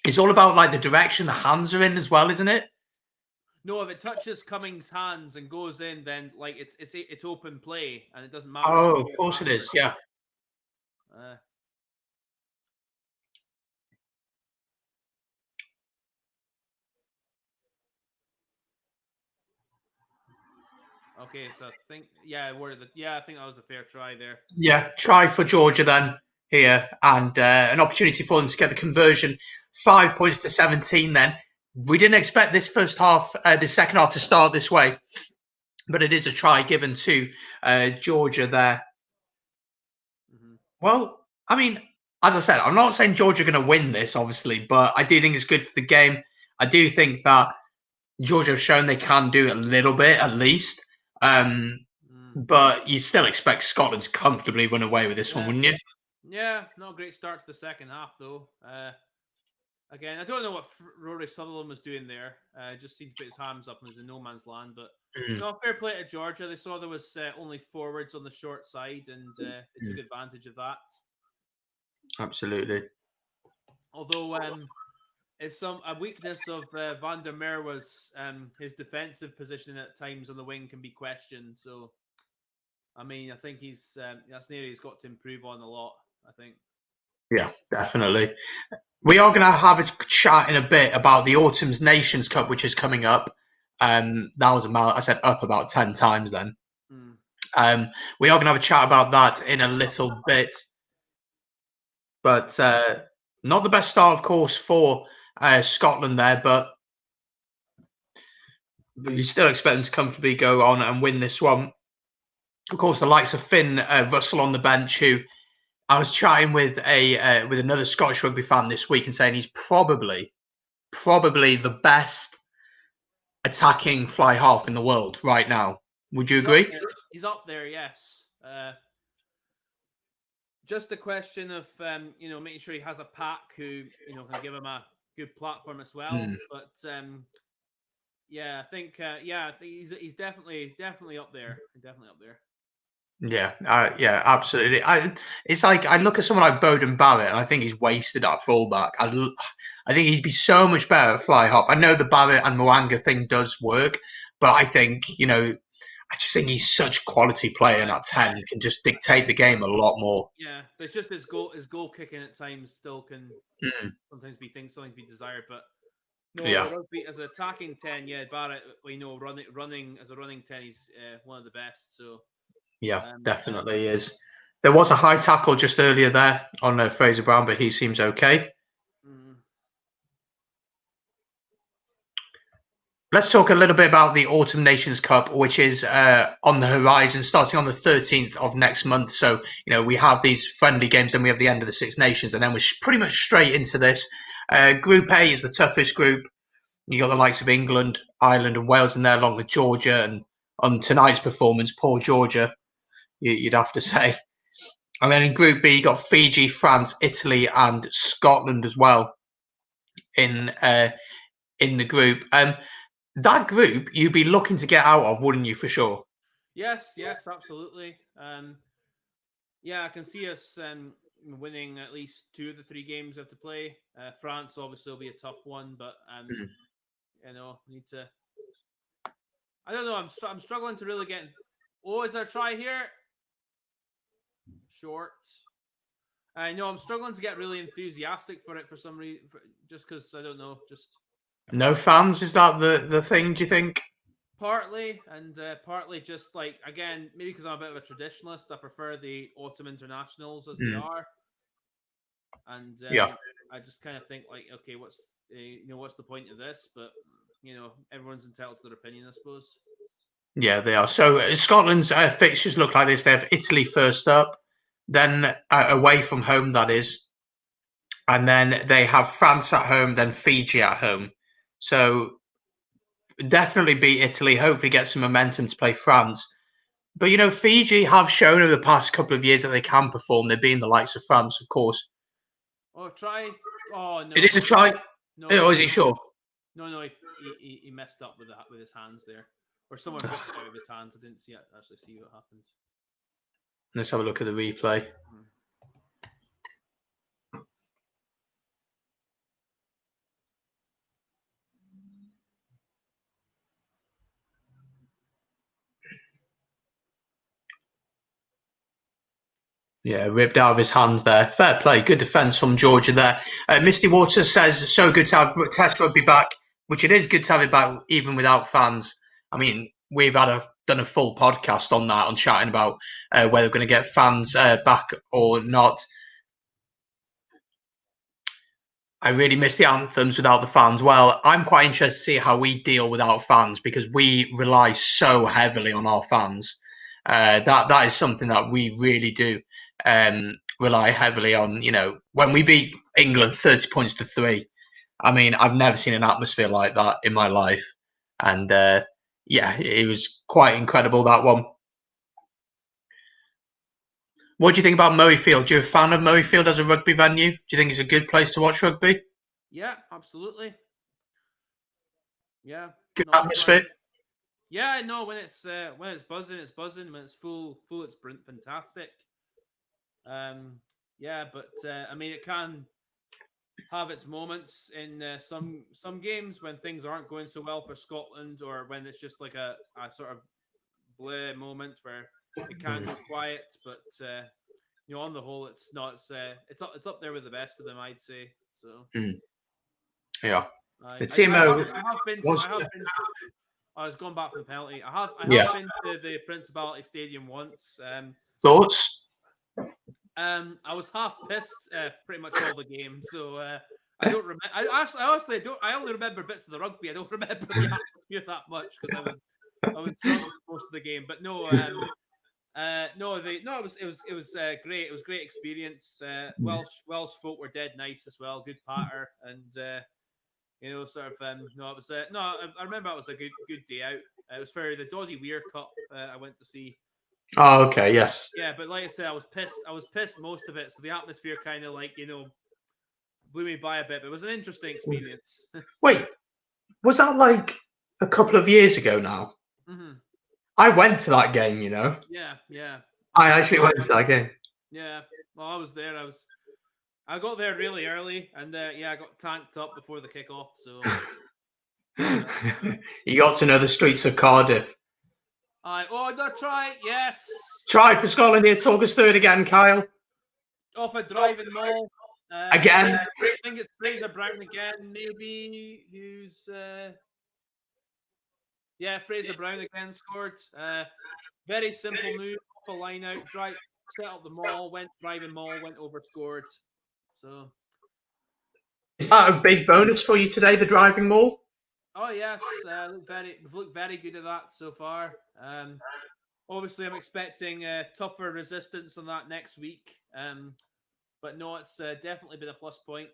It's all about like the direction the hands are in as well, isn't it? No, if it touches Cummings' hands and goes in, then like it's open play and it doesn't matter. Oh, of course it is. Yeah. Okay, so I think I think that was a fair try there. Yeah, try for Georgia then here, and an opportunity for them to get the conversion. 5 points to 17. Then we didn't expect this first half, the second half to start this way, but it is a try given to Georgia there. Mm-hmm. Well, I mean, as I said, I'm not saying Georgia are going to win this, obviously, but I do think it's good for the game. I do think that Georgia have shown they can do it a little bit, at least. But you still expect Scotland to comfortably run away with this one, wouldn't you? Yeah, not a great start to the second half, though. Again, I don't know what Rory Sutherland was doing there. Just seemed to put his hands up and was in no man's land. But no, fair play to Georgia. They saw there was only forwards on the short side, and they took advantage of that. Absolutely. Although it's a weakness of Van der Meer was his defensive positioning at times on the wing can be questioned. So, I mean, I think that's an area he's got to improve on a lot, I think. Yeah, definitely. We are going to have a chat in a bit about the Autumn's Nations Cup, which is coming up. That was I said up about 10 times then. We are going to have a chat about that in a little bit. But not the best start, of course, for Scotland there, but you still expect them to comfortably go on and win this one. Of course, the likes of Finn Russell on the bench, who I was chatting with with another Scottish rugby fan this week and saying he's probably the best attacking fly half in the world right now. Would you agree? He's up there, yes. Just a question of making sure he has a pack who can give him a good platform as well. But I think he's definitely up there. Definitely up there. Yeah, absolutely. It's like I look at someone like Bowden Barrett, and I think he's wasted at fullback. I think he'd be so much better at fly half. I know the Barrett and Moanga thing does work, but I think I just think he's such a quality player in that 10. He can just dictate the game a lot more. Yeah, but it's just his goal kicking at times still can sometimes be desired. But no, rugby as an attacking 10, Barrett, running as a running 10, he's one of the best. So. Yeah, definitely is. There was a high tackle just earlier there on Fraser Brown, but he seems okay. Let's talk a little bit about the Autumn Nations Cup, which is on the horizon, starting on the 13th of next month. So, we have these friendly games, and we have the end of the Six Nations, and then we're pretty much straight into this. Group A is the toughest group. You got the likes of England, Ireland, and Wales in there, along with Georgia. And on tonight's performance, poor Georgia, you'd have to say. And then in Group B, you got Fiji, France, Italy, and Scotland as well in the group. That group you'd be looking to get out of, wouldn't you, for sure? Yes, absolutely. I can see us winning at least 2 of the 3 games we have to play. France obviously will be a tough one, but need to. I don't know. I'm struggling to really get. Oh, is there a try here? Short. I know I'm struggling to get really enthusiastic for it for some reason, just because I don't know. Just no fans. Is that the thing? Do you think? Partly, and partly just like, again, maybe because I'm a bit of a traditionalist, I prefer the autumn internationals as they are, and Yeah. I just kind of think like, okay, what's what's the point of this? But everyone's entitled to their opinion, I suppose. Yeah, they are. So Scotland's fixtures look like this. They have Italy first up, then away from home, that is, and then they have France at home, then Fiji at home. So definitely beat Italy. Hopefully get some momentum to play France. But Fiji have shown over the past couple of years that they can perform. They're being the likes of France, of course. Oh, try. Oh It is no, a try. no, Oh, is he sure? no. He messed up with his hands there, or someone ripped it out of his hands. I didn't actually see what happened. Let's have a look at the replay. Yeah, ripped out of his hands there. Fair play. Good defence from Georgia there. Misty Waters says, so good to have Test Rugby back, which it is good to have it back even without fans. I mean, we've done a full podcast on that, on chatting about whether we're going to get fans back or not. I really miss the anthems without the fans. Well, I'm quite interested to see how we deal without fans because we rely so heavily on our fans. That is something that we really do rely heavily on. When we beat England 30 points to 3, I mean, I've never seen an atmosphere like that in my life. And yeah, it was quite incredible, that one. What do you think about Murrayfield? Are you a fan of Murrayfield as a rugby venue? Do you think it's a good place to watch rugby? Yeah, absolutely. Yeah, Good atmosphere. Yeah, no. When it's buzzing, it's buzzing. When it's full, it's fantastic. Yeah, but I mean, it can have its moments in some games when things aren't going so well for Scotland, or when it's just like a sort of bleh moment where it can go quiet. But on the whole, it's not. It's up there with the best of them, I'd say. So yeah, I the TMO. have been. I was going back for the penalty. I have been to the Principality Stadium once. Thoughts? I was half pissed pretty much all the game, so I don't remember. I honestly don't. I only remember bits of the rugby. I don't remember the atmosphere that much because I was drunk most of the game. But no, it was great. It was a great experience. Welsh folk were dead nice as well. Good patter and. Sort of. No, it was. I remember it was a good day out. It was for the Dodgy Weir Cup. I went to see. Oh, okay, yes. Yeah, but like I said, I was pissed most of it. So the atmosphere kind of blew me by a bit. But it was an interesting experience. Wait, was that like a couple of years ago now? Mm-hmm. I went to that game. Yeah. I actually went to that game. Yeah. Well, I was there. I got there really early, and I got tanked up before the kickoff. So you got to know the streets of Cardiff. That's right. Yes. Try for Scotland here. Talk us through it again, Kyle. Off a driving mall. Again. I think it's Fraser Brown again. Maybe who's. Yeah, Fraser Brown again scored. Very simple move off a line out. Set up the mall. Went driving mall. Went over scored. So. A big bonus for you today, the driving mall. Oh yes, we've looked very good at that so far. Obviously, I'm expecting tougher resistance on that next week. But no, it's definitely been a plus point.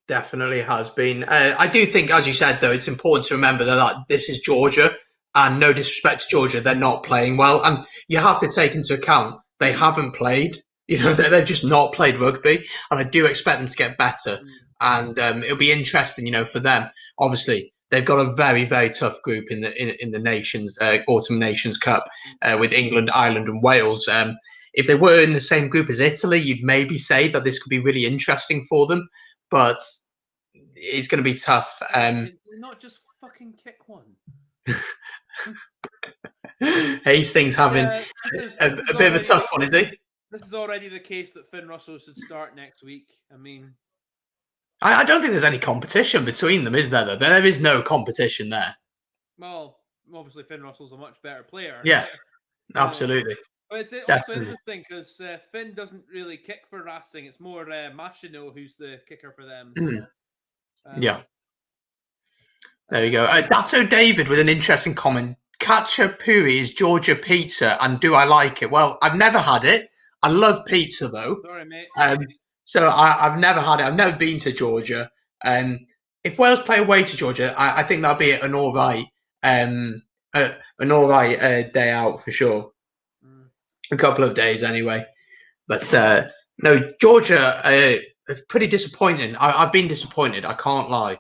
Definitely has been. I do think, as you said, though, it's important to remember that this is Georgia, and no disrespect to Georgia, they're not playing well, and you have to take into account they haven't played. They've just not played rugby, and I do expect them to get better. And it'll be interesting, for them. Obviously, they've got a very, very tough group in the Nations Autumn Nations Cup with England, Ireland, and Wales. If they were in the same group as Italy, you'd maybe say that this could be really interesting for them. But it's going to be tough. Not just fucking kick one. Hastings having a bit of a tough one, is he? This is already the case that Finn Russell should start next week. I mean, I don't think there's any competition between them, is there? Though there is no competition there. Well, obviously Finn Russell's a much better player. Yeah, You know. absolutely. But it's also Definitely. interesting because Finn doesn't really kick for Racing. It's more Machino who's the kicker for them. So, Yeah. There you go. Dato David with an interesting comment. Khachapuri is Georgia pizza, and do I like it? Well, I've never had it. I love pizza though. sorry, mate. So I've never had it. I've never been to Georgia. If Wales play away to Georgia, I think that'll be an all right, day out for sure. A couple of days anyway. But no, Georgia, pretty disappointing. I've been disappointed. I can't lie.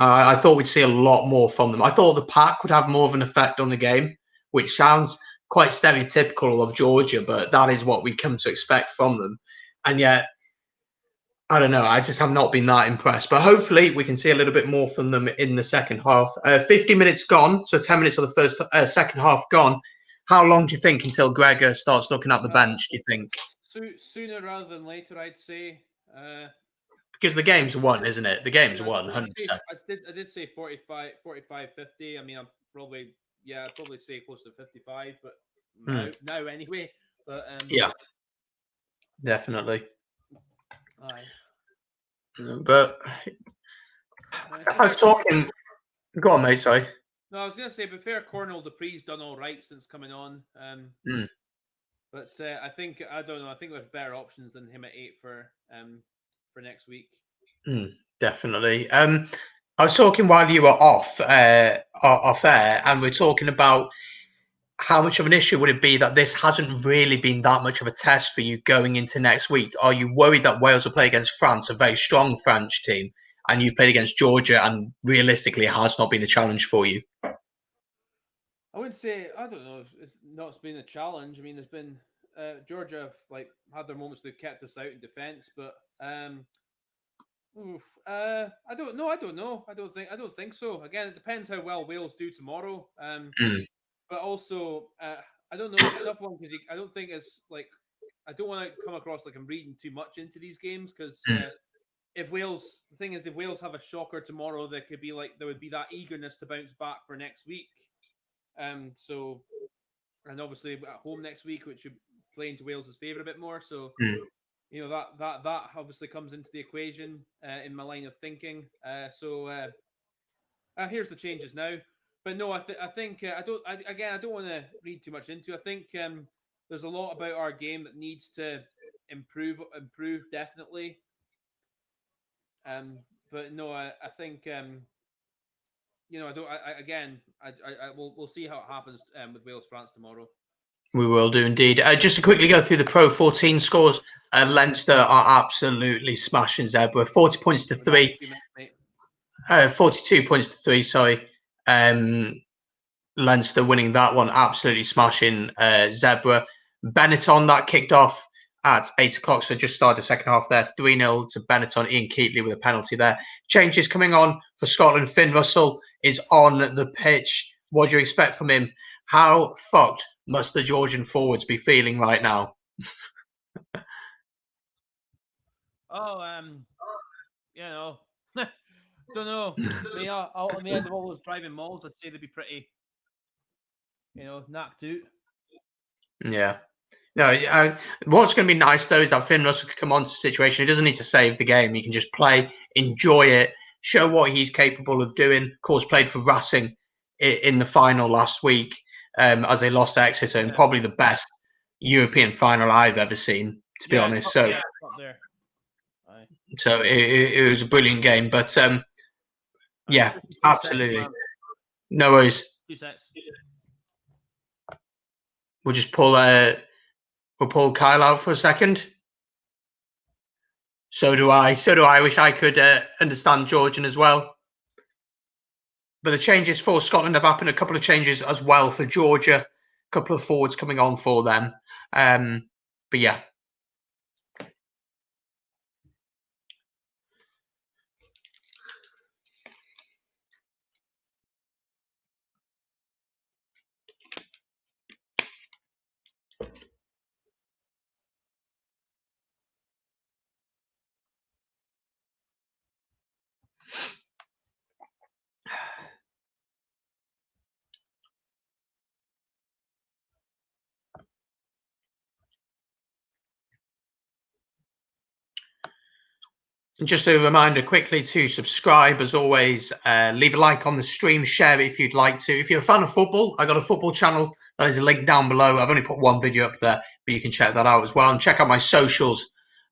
I thought we'd see a lot more from them. I thought the pack would have more of an effect on the game, which sounds quite stereotypical of Georgia, but that is what we come to expect from them. And yet, I don't know. I just have not been that impressed. But hopefully, we can see a little bit more from them in the second half. 50 minutes gone, so 10 minutes of the second half gone. How long do you think until Gregor starts looking at the bench? Do you think? Sooner rather than later, I'd say. Because the game's won, isn't it? The game's won, I 100%. did say 45, 50. I mean, I'd probably say close to 55, but now anyway. But yeah, definitely. Aye. But I was talking. Go on, mate. Sorry. No, I was going to say, but fair, Cornell Dupree's done all right since coming on. But I think I don't know. I think there's better options than him at 8 for next week. Definitely. I was talking while you were off air, and we're talking about how much of an issue would it be that this hasn't really been that much of a test for you going into next week? Are you worried that Wales will play against France, a very strong French team, and you've played against Georgia, and realistically, it has not been a challenge for you? I wouldn't say. I don't know. It's not been a challenge. I mean, there's been Georgia have had their moments. They've kept us out in defence, but I don't know. I don't know. I don't think so. Again, it depends how well Wales do tomorrow. But also, I don't know. It's a tough one because I don't think it's I don't want to come across like I'm reading too much into these games because if Wales have a shocker tomorrow, there would be that eagerness to bounce back for next week. So, and obviously at home next week, which should play into Wales's favour a bit more. So, that obviously comes into the equation in my line of thinking. Here's the changes now. But no, I think I don't want to read too much into. I think there's a lot about our game that needs to improve definitely. But no, I think we'll see how it happens with Wales France tomorrow. We will do indeed. Just to quickly go through the Pro 14 scores, Leinster are absolutely smashing Zebra. 40 points to 3. 42 points to 3, sorry. Leinster winning that one, absolutely smashing Zebra. Benetton, that kicked off at 8 o'clock, so just started the second half there. 3-0 to Benetton. Ian Keatley with a penalty there. Changes coming on for Scotland. Finn Russell is on the pitch. What do you expect from him? How fucked must the Georgian forwards be feeling right now? Don't know. I mean, on the end of all those driving mauls, I'd say they'd be pretty, knocked out. Yeah. No, what's going to be nice though is that Finn Russell could come onto the situation. He doesn't need to save the game. He can just play, enjoy it, show what he's capable of doing. Of course, played for Racing in the final last week as they lost to Exeter, and probably the best European final I've ever seen, to be honest. So, so it was a brilliant game. But yeah, absolutely. No worries. 2 sets. We'll just pull Kyle out for a second. So do I. I wish I could understand Georgian as well. But the changes for Scotland have happened. A couple of changes as well for Georgia. A couple of forwards coming on for them. But yeah. And just a reminder quickly to subscribe as always, leave a like on the stream, share it if you'd like to. If you're a fan of football, I got a football channel. That is a link down below. I've only put one video up there, but you can check that out as well. And check out my socials,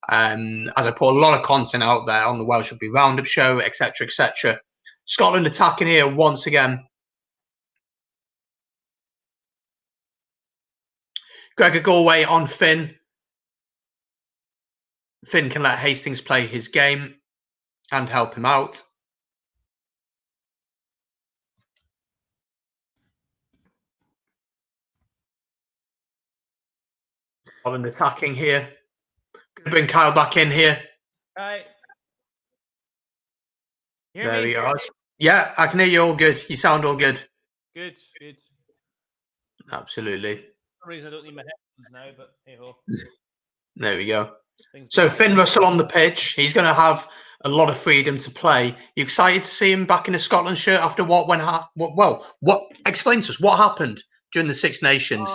as I put a lot of content out there on the Welsh Rugby Roundup show, etc., etc. Scotland attacking here once again. Gregor Galway on Finn. Finn can let Hastings play his game and help him out. Scotland attacking here. Gonna bring Kyle back in here. Right. There he is. Yeah, I can hear you all good. You sound all good. Good. Absolutely. For some reason I don't need my headphones now, but hey ho. There we go. So Finn Russell on the pitch. He's going to have a lot of freedom to play. You excited to see him back in a Scotland shirt after what went? What? Explain to us what happened during the Six Nations.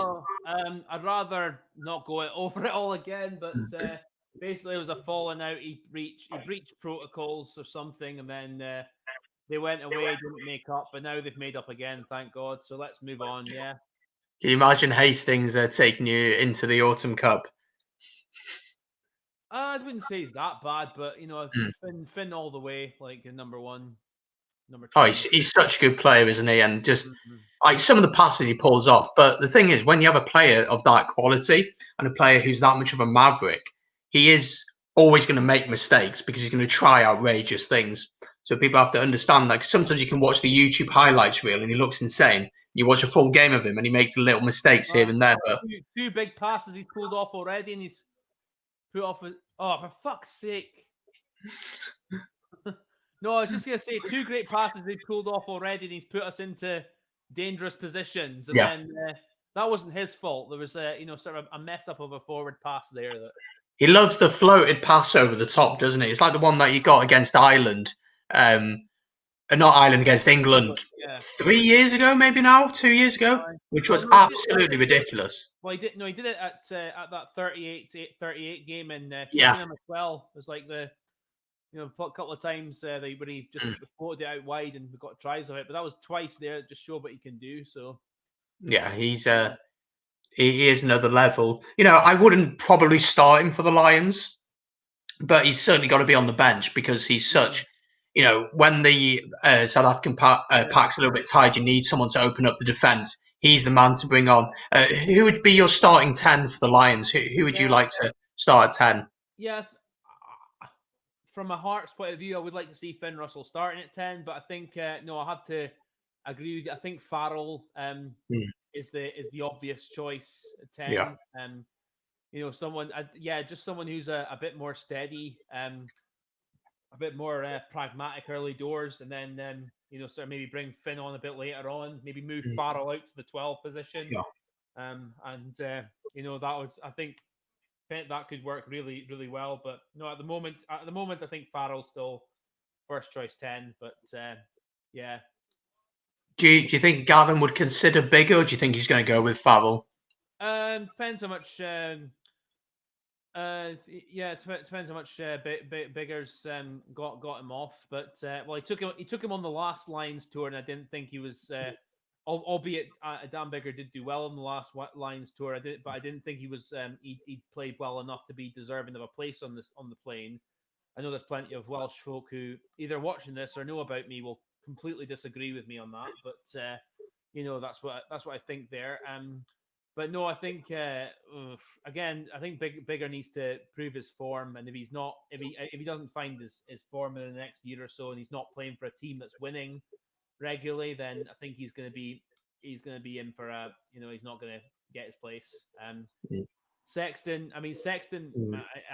I'd rather not go over it all again, but basically it was a falling out. He breached protocols or something, and then they went away, didn't make up, but now they've made up again. Thank God. So let's move on. Yeah. Can you imagine Hastings taking you into the Autumn Cup? I wouldn't say he's that bad, but you know, Finn all the way, like number one, number two. Oh, he's such a good player, isn't he? And just like some of the passes he pulls off. But the thing is, when you have a player of that quality and a player who's that much of a maverick, he is always going to make mistakes because he's going to try outrageous things. So people have to understand that. Sometimes you can watch the YouTube highlights reel and he looks insane. You watch a full game of him and he makes little mistakes here and there. But two big passes he's pulled off already, and he's put off. Oh, for fuck's sake! No, I was just gonna say 2 great passes he pulled off already, and he's put us into dangerous positions. And then that wasn't his fault. There was sort of a mess up of a forward pass there. That he loves the floated pass over the top, doesn't he? It's like the one that you got against Ireland. Not Ireland, against England 3 years ago, maybe now 2 years ago, which was absolutely ridiculous. Well, he did it at that 38 game in Twickenham as well. It was like a couple of times where he just floated it out wide and we got tries of it, but that was twice there. Just show what he can do. So yeah, he is another level. You know, I wouldn't probably start him for the Lions, but he's certainly got to be on the bench because he's such. You know, when the South African pack's a little bit tired, you need someone to open up the defence. He's the man to bring on. Who would be your starting 10 for the Lions? Who would you like to start at 10? Yeah, from a Hearts point of view, I would like to see Finn Russell starting at 10, but I think no, I have to agree with you. I think Farrell is the obvious choice at 10. Yeah. You know, someone just someone who's a bit more steady, a bit more pragmatic early doors, and then sort of maybe bring Finn on a bit later on, maybe move Farrell out to the 12 position. That would, I think that could work really, really well. But no, at the moment, I think Farrell's still first choice 10. But yeah. Do you think Gavin would consider Bigger, or do you think he's going to go with Farrell? Depends how much. It depends how much Bigger's got him off. But he took him on the last Lions tour, and I didn't think he was. Albeit Dan Bigger did do well on the last Lions tour, I didn't think he was. He played well enough to be deserving of a place on the plane. I know there's plenty of Welsh folk who either watching this or know about me will completely disagree with me on that, but that's what I think there. But no, I think again, I think Bigger needs to prove his form, and if he doesn't find his form in the next year or so, and he's not playing for a team that's winning regularly, then I think he's going to be in for he's not going to get his place. Sexton, I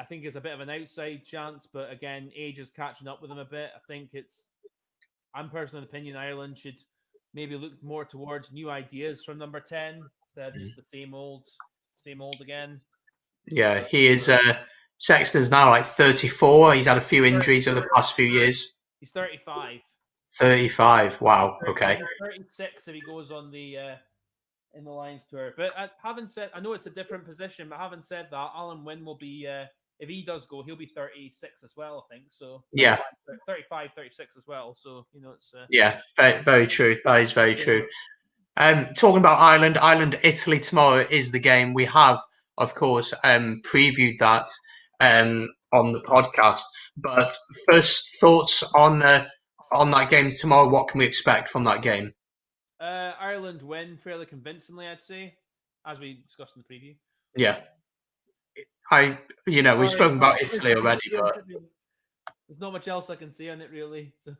think is a bit of an outside chance, but again, age is catching up with him a bit. I think I'm personally of the opinion Ireland should maybe look more towards new ideas from number 10 instead of just the same old again. Yeah, he is. Sexton's now like 34. He's had a few injuries over the past few years. He's 35. 35. Wow. Okay. 36 if he goes on the in the Lions tour. But having said, I know it's a different position, but having said that, Alan Wynne will be if he does go, he'll be 36 as well, I think. So Yeah. 35, 36 as well. So, it's... Yeah, very, very true. That is very true. Talking about Ireland, Italy tomorrow is the game. We have, of course, previewed that on the podcast. But first thoughts on that game tomorrow. What can we expect from that game? Ireland win fairly convincingly, I'd say, as we discussed in the preview. Yeah, we've spoken about Italy already, but there's not much else I can say on it really. So.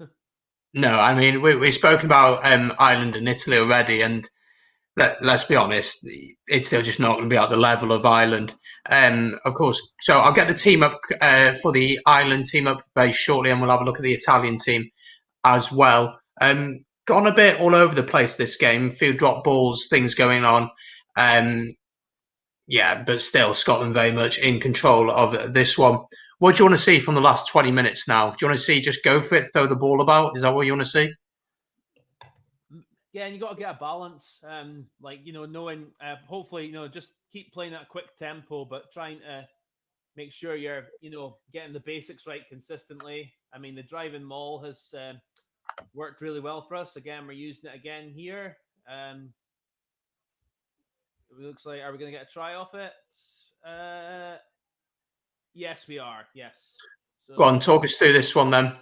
No, I mean we've spoken about Ireland and Italy already, and let's be honest, it's still just not going to be at the level of Ireland. Of course, so I'll get the team up for the Ireland team up very shortly, and we'll have a look at the Italian team as well. Gone a bit all over the place this game, a few drop balls, things going on. Yeah, but still, Scotland very much in control of this one. What do you want to see from the last 20 minutes now? Do you want to see just go for it, throw the ball about? Is that what you want to see? Yeah, and you got to get a balance. Knowing, hopefully, just keep playing at a quick tempo, but trying to make sure you're, getting the basics right consistently. I mean, the driving maul has worked really well for us. Again, we're using it again here. It looks like, are we going to get a try off it? Yes, we are. Yes. So, go on, talk us through this one then.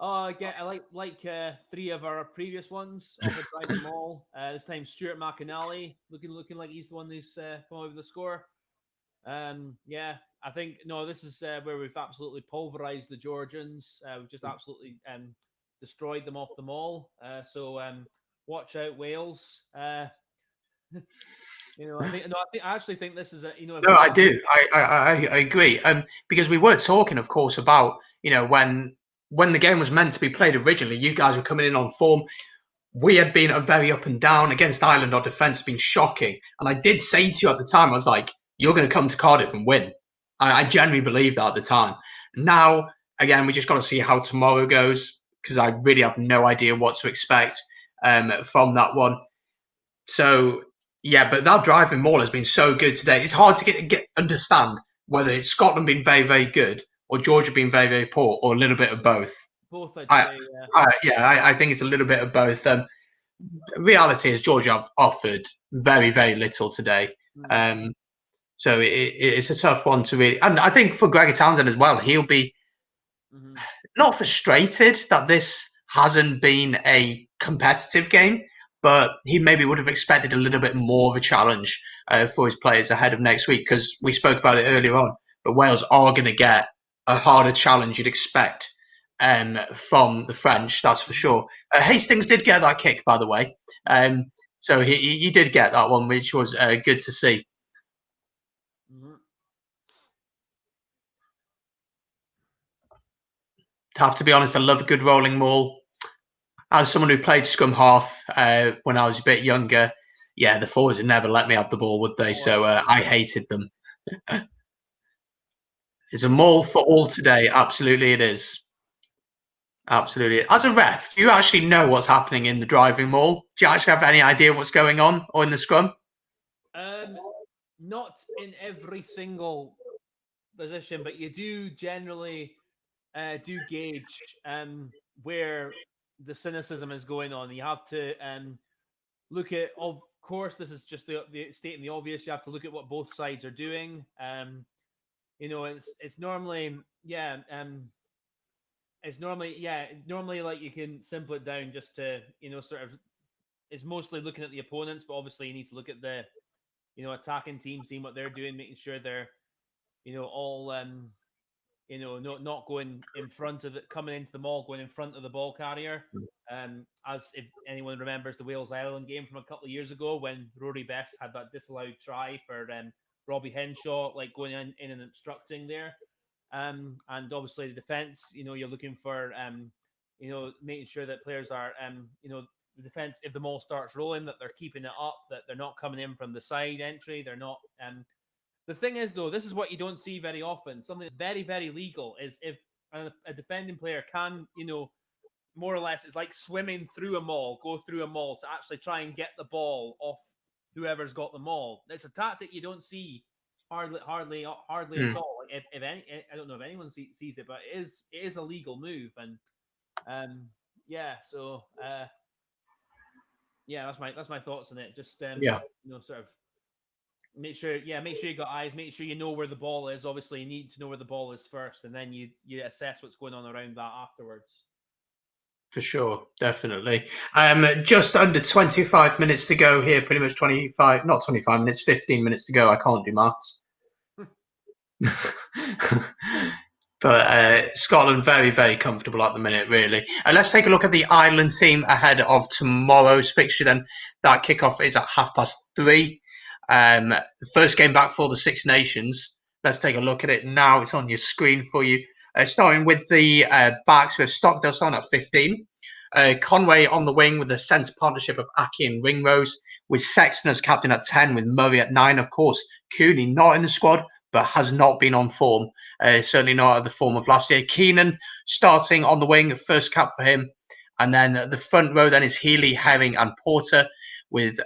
Again, I like 3 of our previous ones off the driving maul. This time, Stuart McAnally looking like he's the one who's come over the score. Yeah, I think this is where we've absolutely pulverized the Georgians. We've just absolutely destroyed them off the maul. So watch out, Wales. I actually think this is a No, I do. I agree. Because we were talking, of course, about when the game was meant to be played originally, you guys were coming in on form. We had been a very up and down against Ireland. Our defence had been shocking, and I did say to you at the time, I was like, "You're going to come to Cardiff and win." I genuinely believed that at the time. Now, again, we just got to see how tomorrow goes because I really have no idea what to expect from that one. So yeah, but that driving maul has been so good today. It's hard to understand whether it's Scotland being very, very good or Georgia being very, very poor, or a little bit of both. Both, I'd say. I think it's a little bit of both. Reality is Georgia have offered very, very little today. So it's a tough one to really. And I think for Gregor Townsend as well, he'll be not frustrated that this hasn't been a competitive game, but he maybe would have expected a little bit more of a challenge for his players ahead of next week, because we spoke about it earlier on. But Wales are going to get a harder challenge you'd expect from the French, that's for sure. Hastings did get that kick, by the way. So he did get that one, which was good to see. Have to be honest, I love a good rolling maul. As someone who played scrum half when I was a bit younger, yeah, the forwards would never let me have the ball, would they? So I hated them. It's a maul for all today. Absolutely, it is. Absolutely. As a ref, do you actually know what's happening in the driving maul? Do you actually have any idea what's going on or in the scrum? Not in every single position, but you do generally do gauge where the cynicism is going on. You have to look at, of course, this is just the stating the obvious. You have to look at what both sides are doing. It's normally, normally like you can simple it down just to, sort of, it's mostly looking at the opponents, but obviously you need to look at the, attacking team, seeing what they're doing, making sure they're, all, not going in front of it, coming into the maul, going in front of the ball carrier. As if anyone remembers the Wales-Ireland game from a couple of years ago when Rory Best had that disallowed try for Robbie Henshaw, like going in and obstructing there. And obviously the defense, you're looking for, making sure that players are, the defense, if the maul starts rolling, that they're keeping it up, that they're not coming in from the side entry. They're not. The thing is, though, this is what you don't see very often. Something that's very, very legal is if a defending player can, more or less, it's like swimming through a maul, go through a maul to actually try and get the ball off whoever's got the maul. It's a tactic you don't see hardly at all. if any, I don't know if anyone sees it, but it is a legal move, and yeah. So yeah, that's my thoughts on it. Just sort of make sure you got eyes, make sure you know where the ball is. Obviously, you need to know where the ball is first, and then you assess what's going on around that afterwards. For sure, definitely. Just under 25 minutes to go here. Pretty much 25, not 25 minutes, 15 minutes to go. I can't do maths. But Scotland very, very comfortable at the minute, really. Let's take a look at the Ireland team ahead of tomorrow's fixture. Then that kickoff is at 3:30. The first game back for the Six Nations. Let's take a look at it now. It's on your screen for you. Starting with the backs, we have Stockdale on at 15. Conway on the wing with the centre partnership of Aki and Ringrose, with Sexton as captain at 10, with Murray at 9. Of course, Cooney not in the squad, but has not been on form. Certainly not at the form of last year. Keenan starting on the wing, first cap for him. And then the front row then is Healy, Herring and Porter, with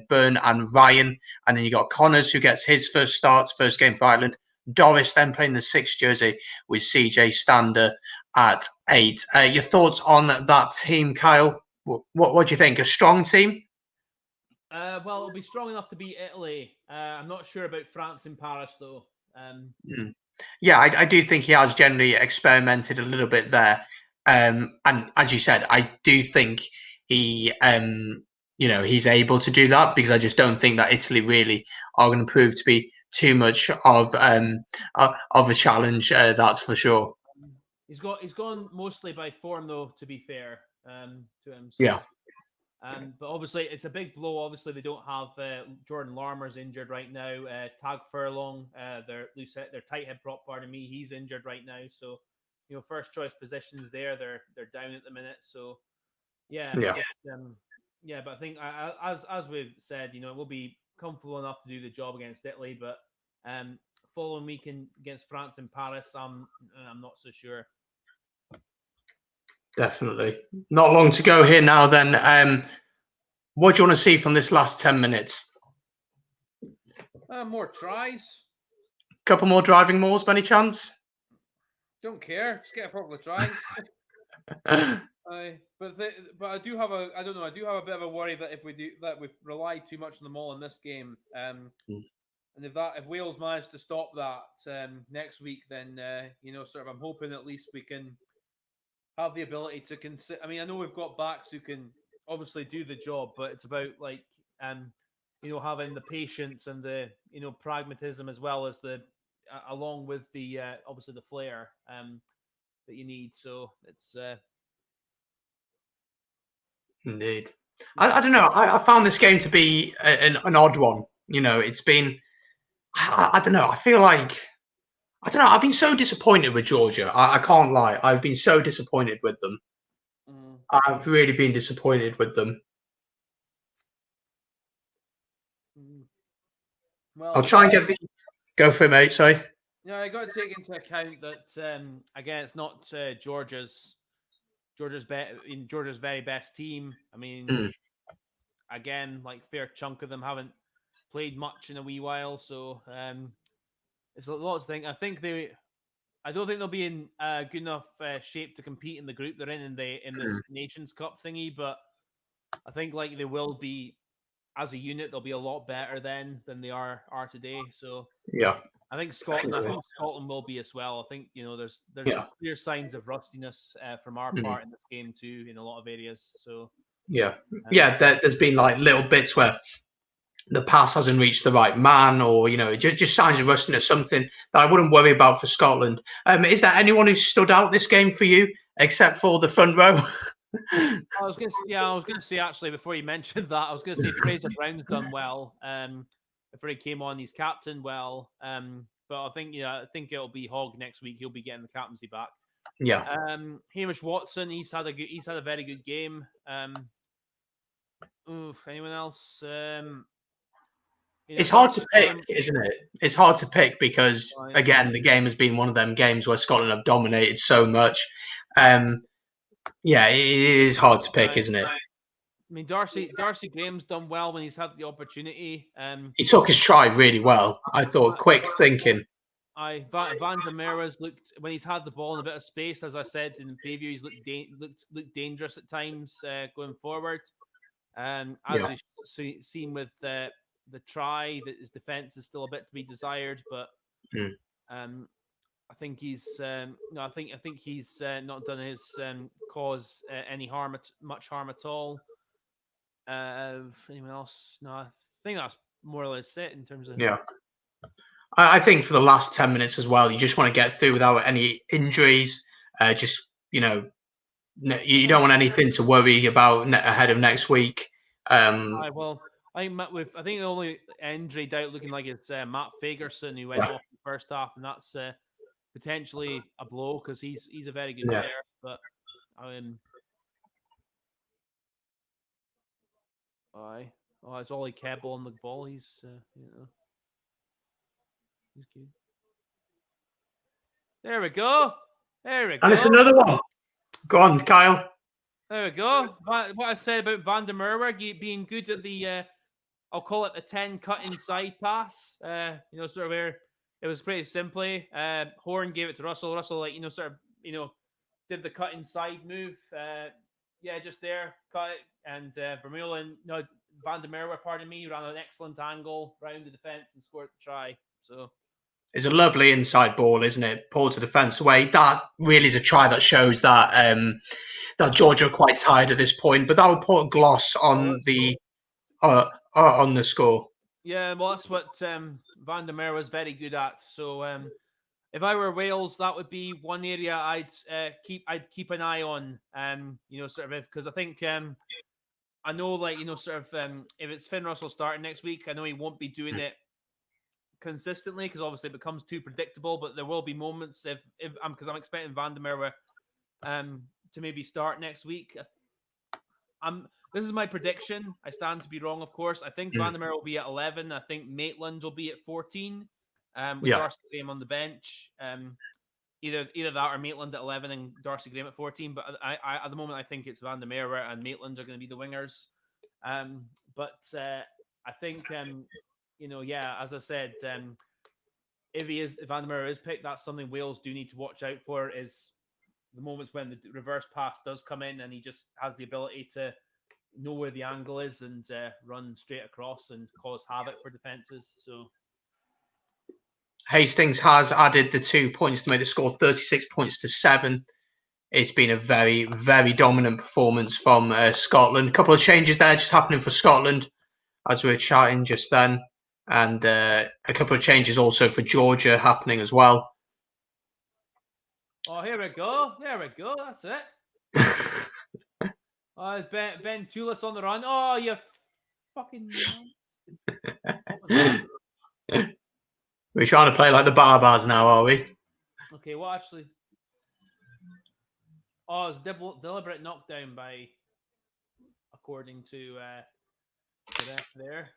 Byrne and Ryan. And then you got Connors, who gets his first start, first game for Ireland. Doris then playing the 6th jersey with CJ Stander at 8. Your thoughts on that team, Kyle? What do you think? A strong team? Well, it'll be strong enough to beat Italy. I'm not sure about France in Paris, though. Yeah, I do think he has generally experimented a little bit there. And as you said, I do think he, he's able to do that, because I just don't think that Italy really are going to prove to be too much of a challenge. That's for sure. He's gone mostly by form, though. To be fair, to him. So. Yeah. But obviously, it's a big blow. Obviously, they don't have Jordan Larmer's injured right now. Tag Furlong, their tight head prop, pardon me, he's injured right now. So, first choice positions there, they're down at the minute. So, yeah. But I think as we've said, it will be comfortable enough to do the job against Italy. But following week against France in Paris, I'm not so sure. Definitely. Not long to go here now then. What do you want to see from this last 10 minutes? More tries. Couple more driving mauls, by any chance? Don't care. Just get a couple of tries. But I do have I do have a bit of a worry that if we rely too much on the maul in this game, and if Wales manage to stop that next week, then sort of I'm hoping at least we can have the ability to consider. I mean, I know we've got backs who can obviously do the job, but it's about having the patience and the pragmatism, as well as the along with the obviously the flair that you need. So it's indeed. I don't know. I found this game to be an odd one. It's been. I don't know. I feel like. I don't know. I've been so disappointed with Georgia. I can't lie. I've been so disappointed with them. I've really been disappointed with them. Well, I'll try and get the. Go for it, mate. Sorry. Yeah, I got to take into account that again, it's not Georgia's very best team. I mean, again, like fair chunk of them haven't played much in a wee while, so it's a lot to think. I don't think they'll be in good enough shape to compete in the group they're in this Nations Cup thingy, but I think like they will be as a unit. They'll be a lot better than they are today. So yeah, I think Scotland will be as well. I think there's clear signs of rustiness from our part in this game too in a lot of areas. So there's been like little bits where the pass hasn't reached the right man, or just signs of rustiness, something that I wouldn't worry about for Scotland. Is there anyone who stood out this game for you except for the front row? I was gonna say actually, before you mentioned that, I was gonna say Fraser Brown's done well. Before he came on, he's captained well. But I think it'll be Hogg next week. He'll be getting the captaincy back. Yeah. Hamish Watson, he's had a very good game. Anyone else? It's hard to pick, isn't it? It's hard to pick because, again, the game has been one of them games where Scotland have dominated so much. It is hard to pick, isn't it? I mean, Darcy Graham's done well when he's had the opportunity. He took his try really well. I thought quick thinking. Van der Merwe's looked, when he's had the ball in a bit of space, as I said in the preview, he's looked dangerous at times going forward. As we've seen with the try, that his defense is still a bit to be desired, but I think he's no, I think he's not done his cause any much harm at all. Anyone else? No, I think that's more or less it in terms of. Yeah. I think for the last 10 minutes as well, you just want to get through without any injuries. Just, you don't want anything to worry about ahead of next week. I think the only injury doubt looking like it's Matt Fagerson, who went off in the first half, and that's potentially a blow because he's a very good player. But it's Ollie Kebble on the ball. He's he's good. There we go. And it's another one. Go on, Kyle. There we go. What I said about Van der Merwe being good at the, I'll call it the 10 cut inside pass. Sort of where it was pretty simply. Horn gave it to Russell. Russell, did the cut inside move. Just there, cut it. And Van der Merwe, pardon me, ran an excellent angle round the defense and scored the try. So. It's a lovely inside ball, isn't it? Pulled to defence away. That really is a try that shows that that Georgia are quite tired at this point. But that will put a gloss on on the score. Yeah, well, that's what Van der Merwe was very good at. So if I were Wales, that would be one area I'd keep an eye on. Because I think I know, if it's Finn Russell starting next week, I know he won't be doing it consistently because obviously it becomes too predictable, but there will be moments because I'm expecting Van der Merwe to maybe start next week. This is my prediction. I stand to be wrong, of course. I think Van der Merwe will be at 11. I think Maitland will be at 14 with Darcy Graham on the bench. Either that or Maitland at 11 and Darcy Graham at 14, but I at the moment I think it's Van der Merwe and Maitland are going to be the wingers. I think as I said, if Van der Merwe is picked, that's something Wales do need to watch out for, is the moments when the reverse pass does come in and he just has the ability to know where the angle is and run straight across and cause havoc for defences. So Hastings has added the 2 points to make the score 36 points to 7. It's been a very, very dominant performance from Scotland. A couple of changes there just happening for Scotland as we were chatting just then. And a couple of changes also for Georgia happening as well. Oh, here we go. There we go. That's it. Ben Tulis on the run. Oh, you fucking... We're trying to play like the Barbars now, are we? Okay, what actually... Oh, it's deliberate knockdown according to the ref there.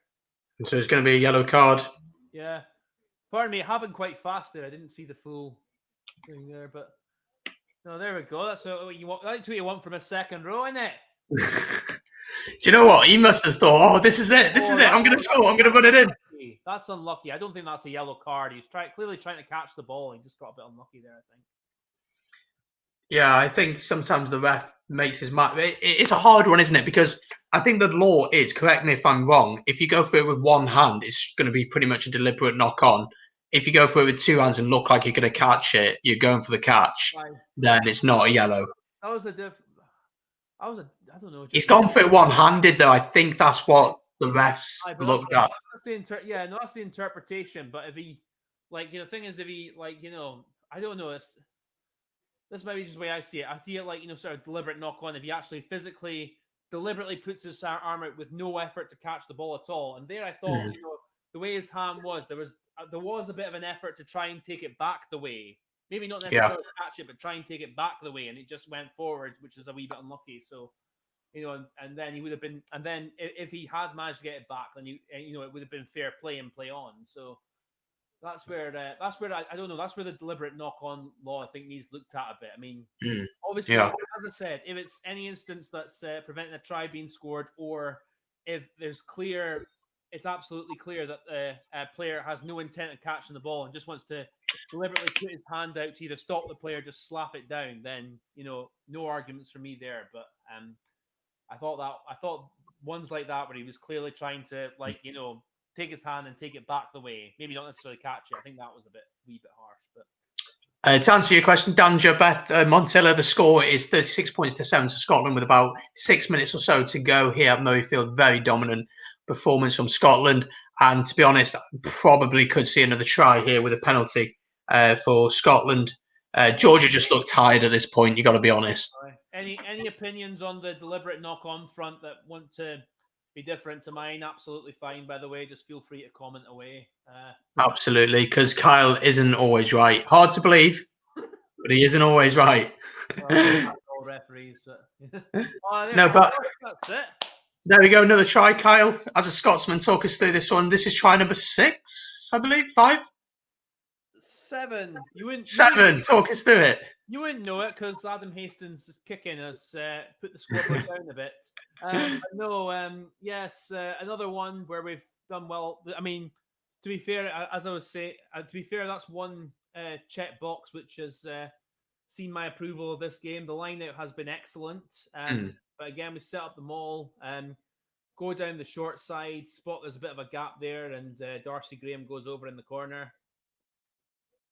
And so it's going to be a yellow card. Yeah. Pardon me, it happened quite fast there. I didn't see the full thing there, but no, there we go. That's what you want. That's what you want from a second row, isn't it? Do you know what? He must have thought, oh, this is it. This is it. I'm going to score. I'm going to run it in. That's unlucky. I don't think that's a yellow card. He's clearly trying to catch the ball. He just got a bit unlucky there, I think. Yeah, I think sometimes the ref makes his mind. It's a hard one, isn't it? Because I think the law is, correct me if I'm wrong, if you go through it with one hand, it's going to be pretty much a deliberate knock on. If you go through it with two hands and look like you're going to catch it, you're going for the catch, then it's not a yellow. I don't know. He's gone for it one-handed, though. I think that's what the refs looked at. That's the interpretation. But if he, the thing is, if he, I don't know. This might be just the way I see it. I feel like, sort of deliberate knock on if he actually physically, deliberately puts his arm out with no effort to catch the ball at all. And there I thought, the way his hand was, there was a bit of an effort to try and take it back the way. Maybe not necessarily catch it, but try and take it back the way. And it just went forward, which is a wee bit unlucky. So, and then he would have been, and then if he had managed to get it back, then it would have been fair play and play on. So that's where I don't know. That's where the deliberate knock-on law, I think, needs looked at a bit. I mean, obviously, as I said, if it's any instance that's preventing a try being scored, or if it's absolutely clear that a player has no intent of catching the ball and just wants to deliberately put his hand out to either stop the player, just slap it down, then no arguments for me there. But I thought ones like that where he was clearly trying to take his hand and take it back the way, maybe not necessarily catch it. I think that was a wee bit harsh, but. To answer your question, Danja, Beth Montilla, the score is 36 points to 7 to Scotland with about 6 minutes or so to go here at Murrayfield. Very dominant performance from Scotland. And to be honest, probably could see another try here with a penalty for Scotland. Georgia just looked tired at this point, you got to be honest. Any opinions on the deliberate knock-on front that want to be different to mine? Absolutely fine, by the way. Just feel free to comment away. Absolutely, because Kyle isn't always right. Hard to believe, but he isn't always right. Well, all referees. But that's it. There we go. Another try, Kyle. As a Scotsman, talk us through this one. This is try number 6, I believe. 5? 7. Seven. Talk us through it. You wouldn't know it because Adam Hastings' kicking has put the scoreboard down a bit. Yes, another one where we've done well. I mean, to be fair, as I was saying, that's one check box which has seen my approval of this game. The line out has been excellent. But again, we set up the maul, go down the short side, spot there's a bit of a gap there, and Darcy Graham goes over in the corner.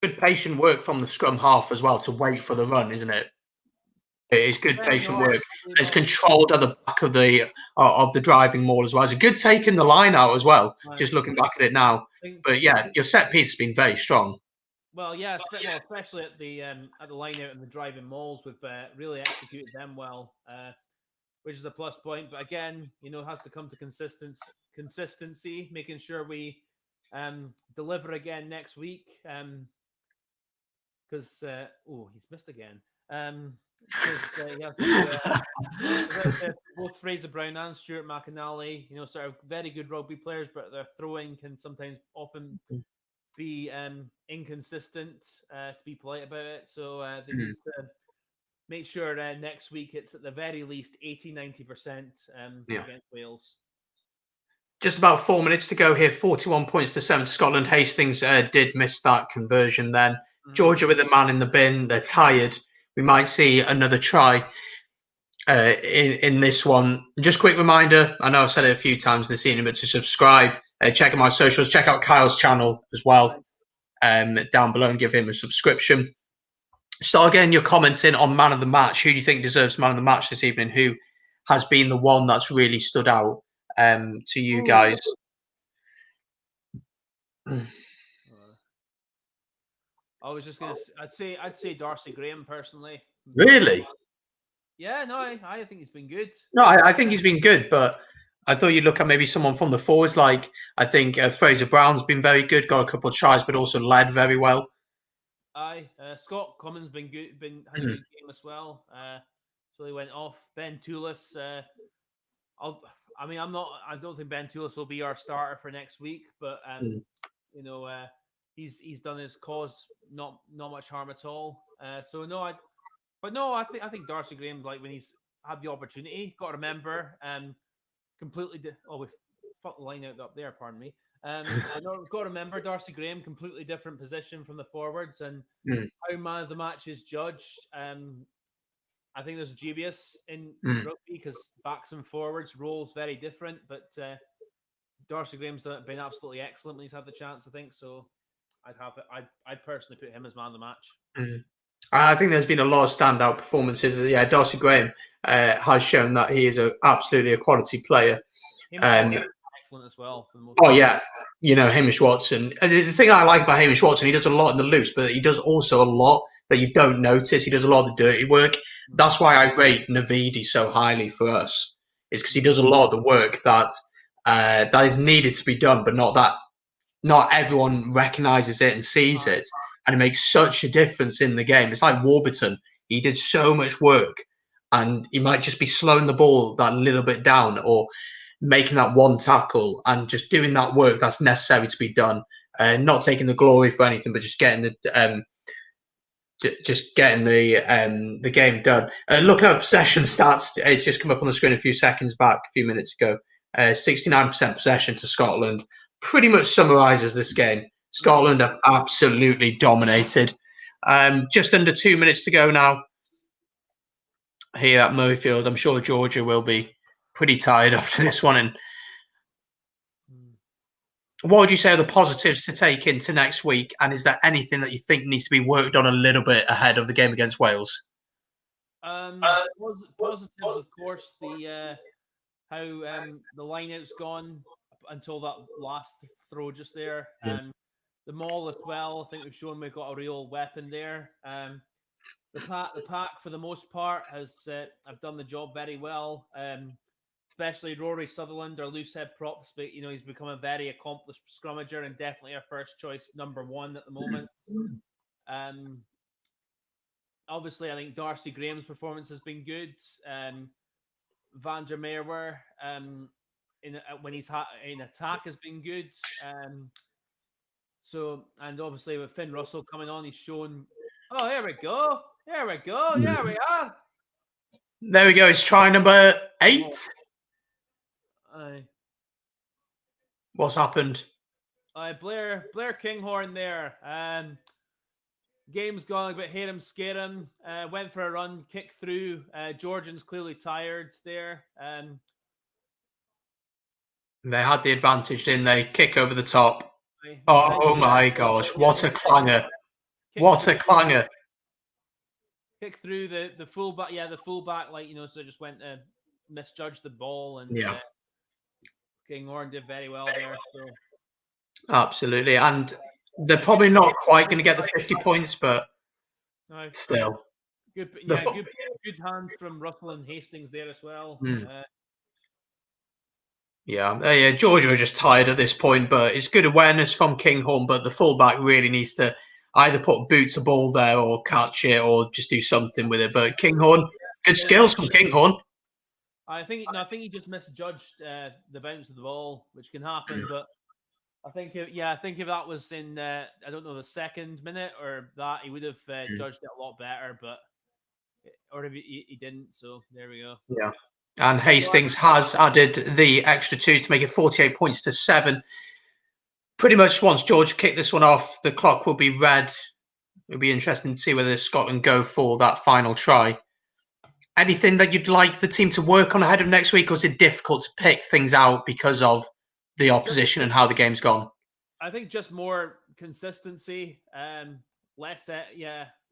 Good patient work from the scrum half as well to wait for the run, isn't it? It's good patient work. It's controlled at the back of the driving maul as well. It's a good take in the line out as well. Just looking back at it now, but yeah, your set piece has been very strong. Well, yeah, especially at the line out and the driving mauls, we've really executed them well, which is a plus point. But again, it has to come to consistency, making sure we deliver again next week. Because he's missed again. Both Fraser Brown and Stuart McAnally, sort of very good rugby players, but their throwing can sometimes often be inconsistent, to be polite about it. So they need to make sure next week it's at the very least 80-90% against Wales. Just about 4 minutes to go here. 41 points to 7 to Scotland. Hastings did miss that conversion then. Georgia with a man in the bin. They're tired. We might see another try in this one. Just quick reminder, I know I've said it a few times this evening, but to subscribe, check out my socials, check out Kyle's channel as well down below and give him a subscription. Start getting your comments in on man of the match. Who do you think deserves man of the match this evening? Who has been the one that's really stood out to you guys? I was just gonna. I'd say Darcy Graham personally. Really? Yeah, no, I think he's been good. No, I think he's been good, but I thought you'd look at maybe someone from the forwards. Like I think Fraser Brown's been very good, got a couple of tries, but also led very well. Scott Cummins been good, had a good game as well. So he went off. Ben Toulis. I don't think Ben Toulis will be our starter for next week, but he's done his cause not much harm at all. I think Darcy Graham, like when he's had the opportunity, got to remember, we've fucked the line out up there. Pardon me. We've got to remember Darcy Graham, completely different position from the forwards, and how man of the match is judged. I think there's dubious in rugby because backs and forwards roles very different, but Darcy Graham's been absolutely excellent when he's had the chance. I think so. I'd personally put him as man of the match. I think there's been a lot of standout performances. Yeah, Darcy Graham has shown that he is absolutely a quality player. Excellent as well. Hamish Watson. The thing I like about Hamish Watson, he does a lot in the loose, but he does also a lot that you don't notice. He does a lot of the dirty work. That's why I rate Navidi so highly for us. It's because he does a lot of the work that is needed to be done, but not everyone recognises it and sees it. And it makes such a difference in the game. It's like Warburton. He did so much work, and he might just be slowing the ball that little bit down or making that one tackle and just doing that work that's necessary to be done. Not taking the glory for anything, but just getting the game done. Looking at possession stats, it's just come up on the screen a few minutes ago. 69% possession to Scotland. Pretty much summarises this game. Scotland have absolutely dominated. Just under 2 minutes to go now here at Murrayfield. I'm sure Georgia will be pretty tired after this one. And what would you say are the positives to take into next week? And is there anything that you think needs to be worked on a little bit ahead of the game against Wales? Positives, of course, the how the line-out's gone until that last throw just there. The maul as well. I think we've shown we've got a real weapon there. The pack for the most part has have done the job very well. Especially Rory Sutherland, our loose head props, but he's become a very accomplished scrummager and definitely our first choice number one at the moment. Obviously, I think Darcy Graham's performance has been good. Van der Merwe, when he's in attack, has been good. And obviously with Finn Russell coming on, he's shown. Oh, here we go. Here we go. Here we are. There we go. It's try number 8. What's happened? Blair Kinghorn there. Game's gone, but hit him, scare him. Went for a run, kick through. Georgian's clearly tired there. They had the advantage, didn't they? Kick over the top. Oh my gosh! What a clanger! What a clanger! Kick through the fullback. Yeah, the fullback, so just went to misjudge the ball, and Kinghorn did very well there. So. Absolutely, and they're probably not quite going to get the 50 points, but still. Good hands from Russell and Hastings there as well. Georgia are just tired at this point, but it's good awareness from Kinghorn, but the fullback really needs to either put boots a ball there or catch it or just do something with it. But Kinghorn, good skills from Kinghorn. I think he just misjudged the bounce of the ball, which can happen, but I think if that was in I don't know, the second minute or that, he would have judged it a lot better, or if he didn't. So there we go. Yeah, and Hastings has added the extra 2s to make it 48 points to 7. Pretty much once George kicked this one off, the clock will be red. It'll be interesting to see whether Scotland go for that final try. Anything that you'd like the team to work on ahead of next week, or is it difficult to pick things out because of the opposition and how the game's gone? I think just more consistency, less,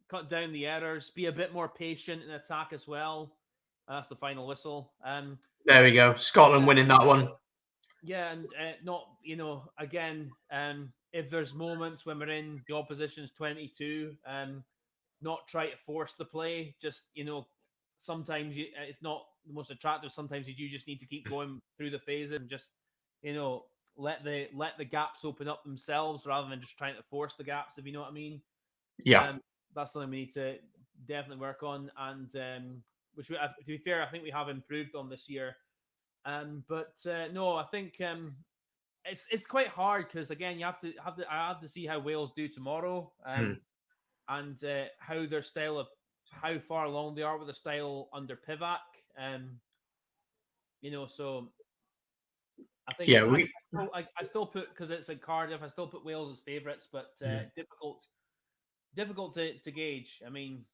cut down the errors, be a bit more patient in attack as well. That's the final whistle. There we go. Scotland winning that one. Yeah, and not, again, if there's moments when we're in the opposition's 22, not try to force the play. Just, sometimes it's not the most attractive. Sometimes you do just need to keep going through the phases and just, let the gaps open up themselves rather than just trying to force the gaps, if you know what I mean. Yeah. That's something we need to definitely work on, and which, to be fair, I think we have improved on this year. But no, I think it's quite hard because, again, I have to see how Wales do tomorrow, and how their style of how far along they are with the style under Pivac. So I think I still put, because it's in Cardiff, I still put Wales as favourites, but difficult to gauge. I mean,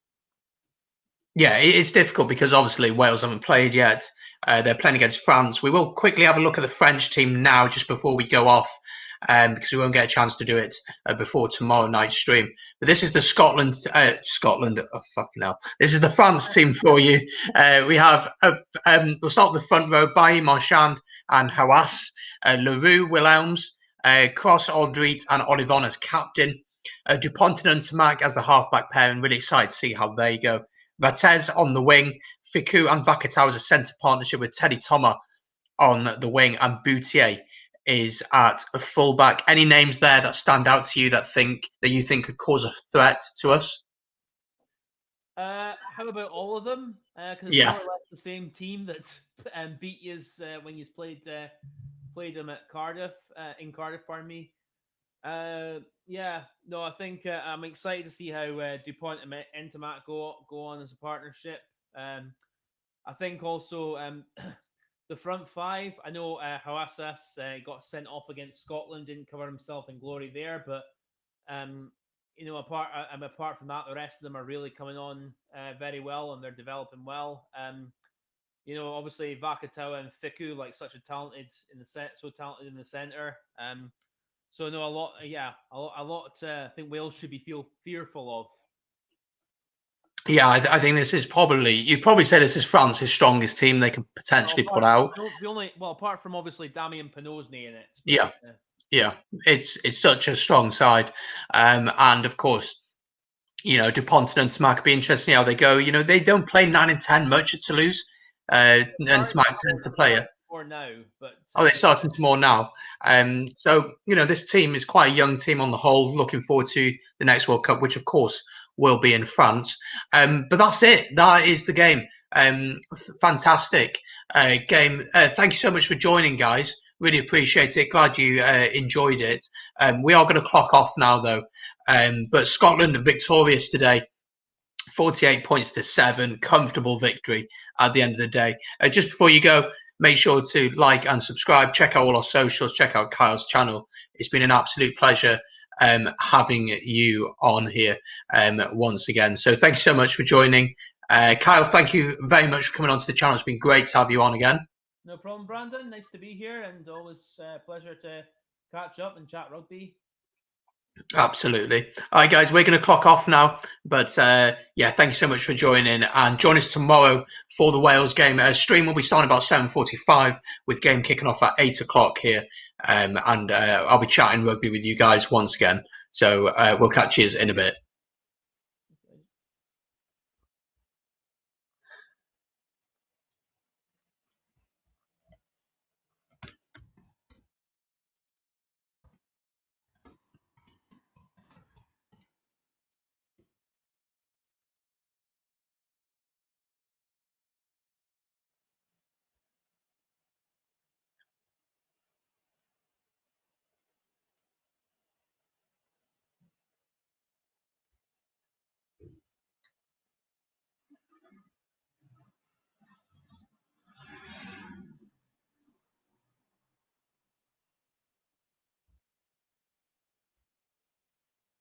yeah, it's difficult because obviously Wales haven't played yet. They're playing against France. We will quickly have a look at the French team now, just before we go off, because we won't get a chance to do it before tomorrow night's stream. But this is the Scotland. Oh, fucking hell. This is the France team for you. We have, we'll start with the front row: Bailly, Marchand and Hawass, Leroux, Wilhelms, Cross, Aldrit and Olivon as captain, Dupont and Tamac as the halfback pair, and really excited to see how they go. Vatez on the wing, Fiku and Vakatawa as a centre partnership with Teddy Thomas on the wing, and Boutier is at a fullback. Any names there that stand out to you that you think could cause a threat to us? How about all of them? Because it's more or less the same team that beat you when you played them at Cardiff, in Cardiff, pardon me. I think I'm excited to see how Dupont and Entamat go on as a partnership. I think also the front five. I know Hawassas got sent off against Scotland, didn't cover himself in glory there, but apart from that, the rest of them are really coming on very well, and they're developing well. Obviously Vakatawa and Fiku, like such a talented in the set, so talented in the center. So no, a lot. I think Wales should be fearful of. Yeah, I think this is you'd probably say this is France's strongest team they can potentially put out. Apart from obviously Damien Penosny in it. Yeah, it's such a strong side, and of course, Dupont and Smack be interesting how they go. They don't play 9 and 10 much at Toulouse, and Smack tends to play it. Or now, but they're starting to more now. So this team is quite a young team on the whole. Looking forward to the next World Cup, which of course will be in France. But that's it. That is the game. Fantastic game. Thank you so much for joining, guys. Really appreciate it. Glad you enjoyed it. We are going to clock off now, though. But Scotland victorious today. 48 points to 7. Comfortable victory at the end of the day. Just before you go, make sure to like and subscribe. Check out all our socials. Check out Kyle's channel. It's been an absolute pleasure having you on here once again. So thank you so much for joining. Kyle, thank you very much for coming onto the channel. It's been great to have you on again. No problem, Brandon. Nice to be here, and always a pleasure to catch up and chat rugby. Absolutely. All right, guys, we're going to clock off now. But yeah, thank you so much for joining. And join us tomorrow for the Wales game. Stream will be starting about 7:45 with game kicking off at 8 o'clock here. And I'll be chatting rugby with you guys once again. So we'll catch you in a bit.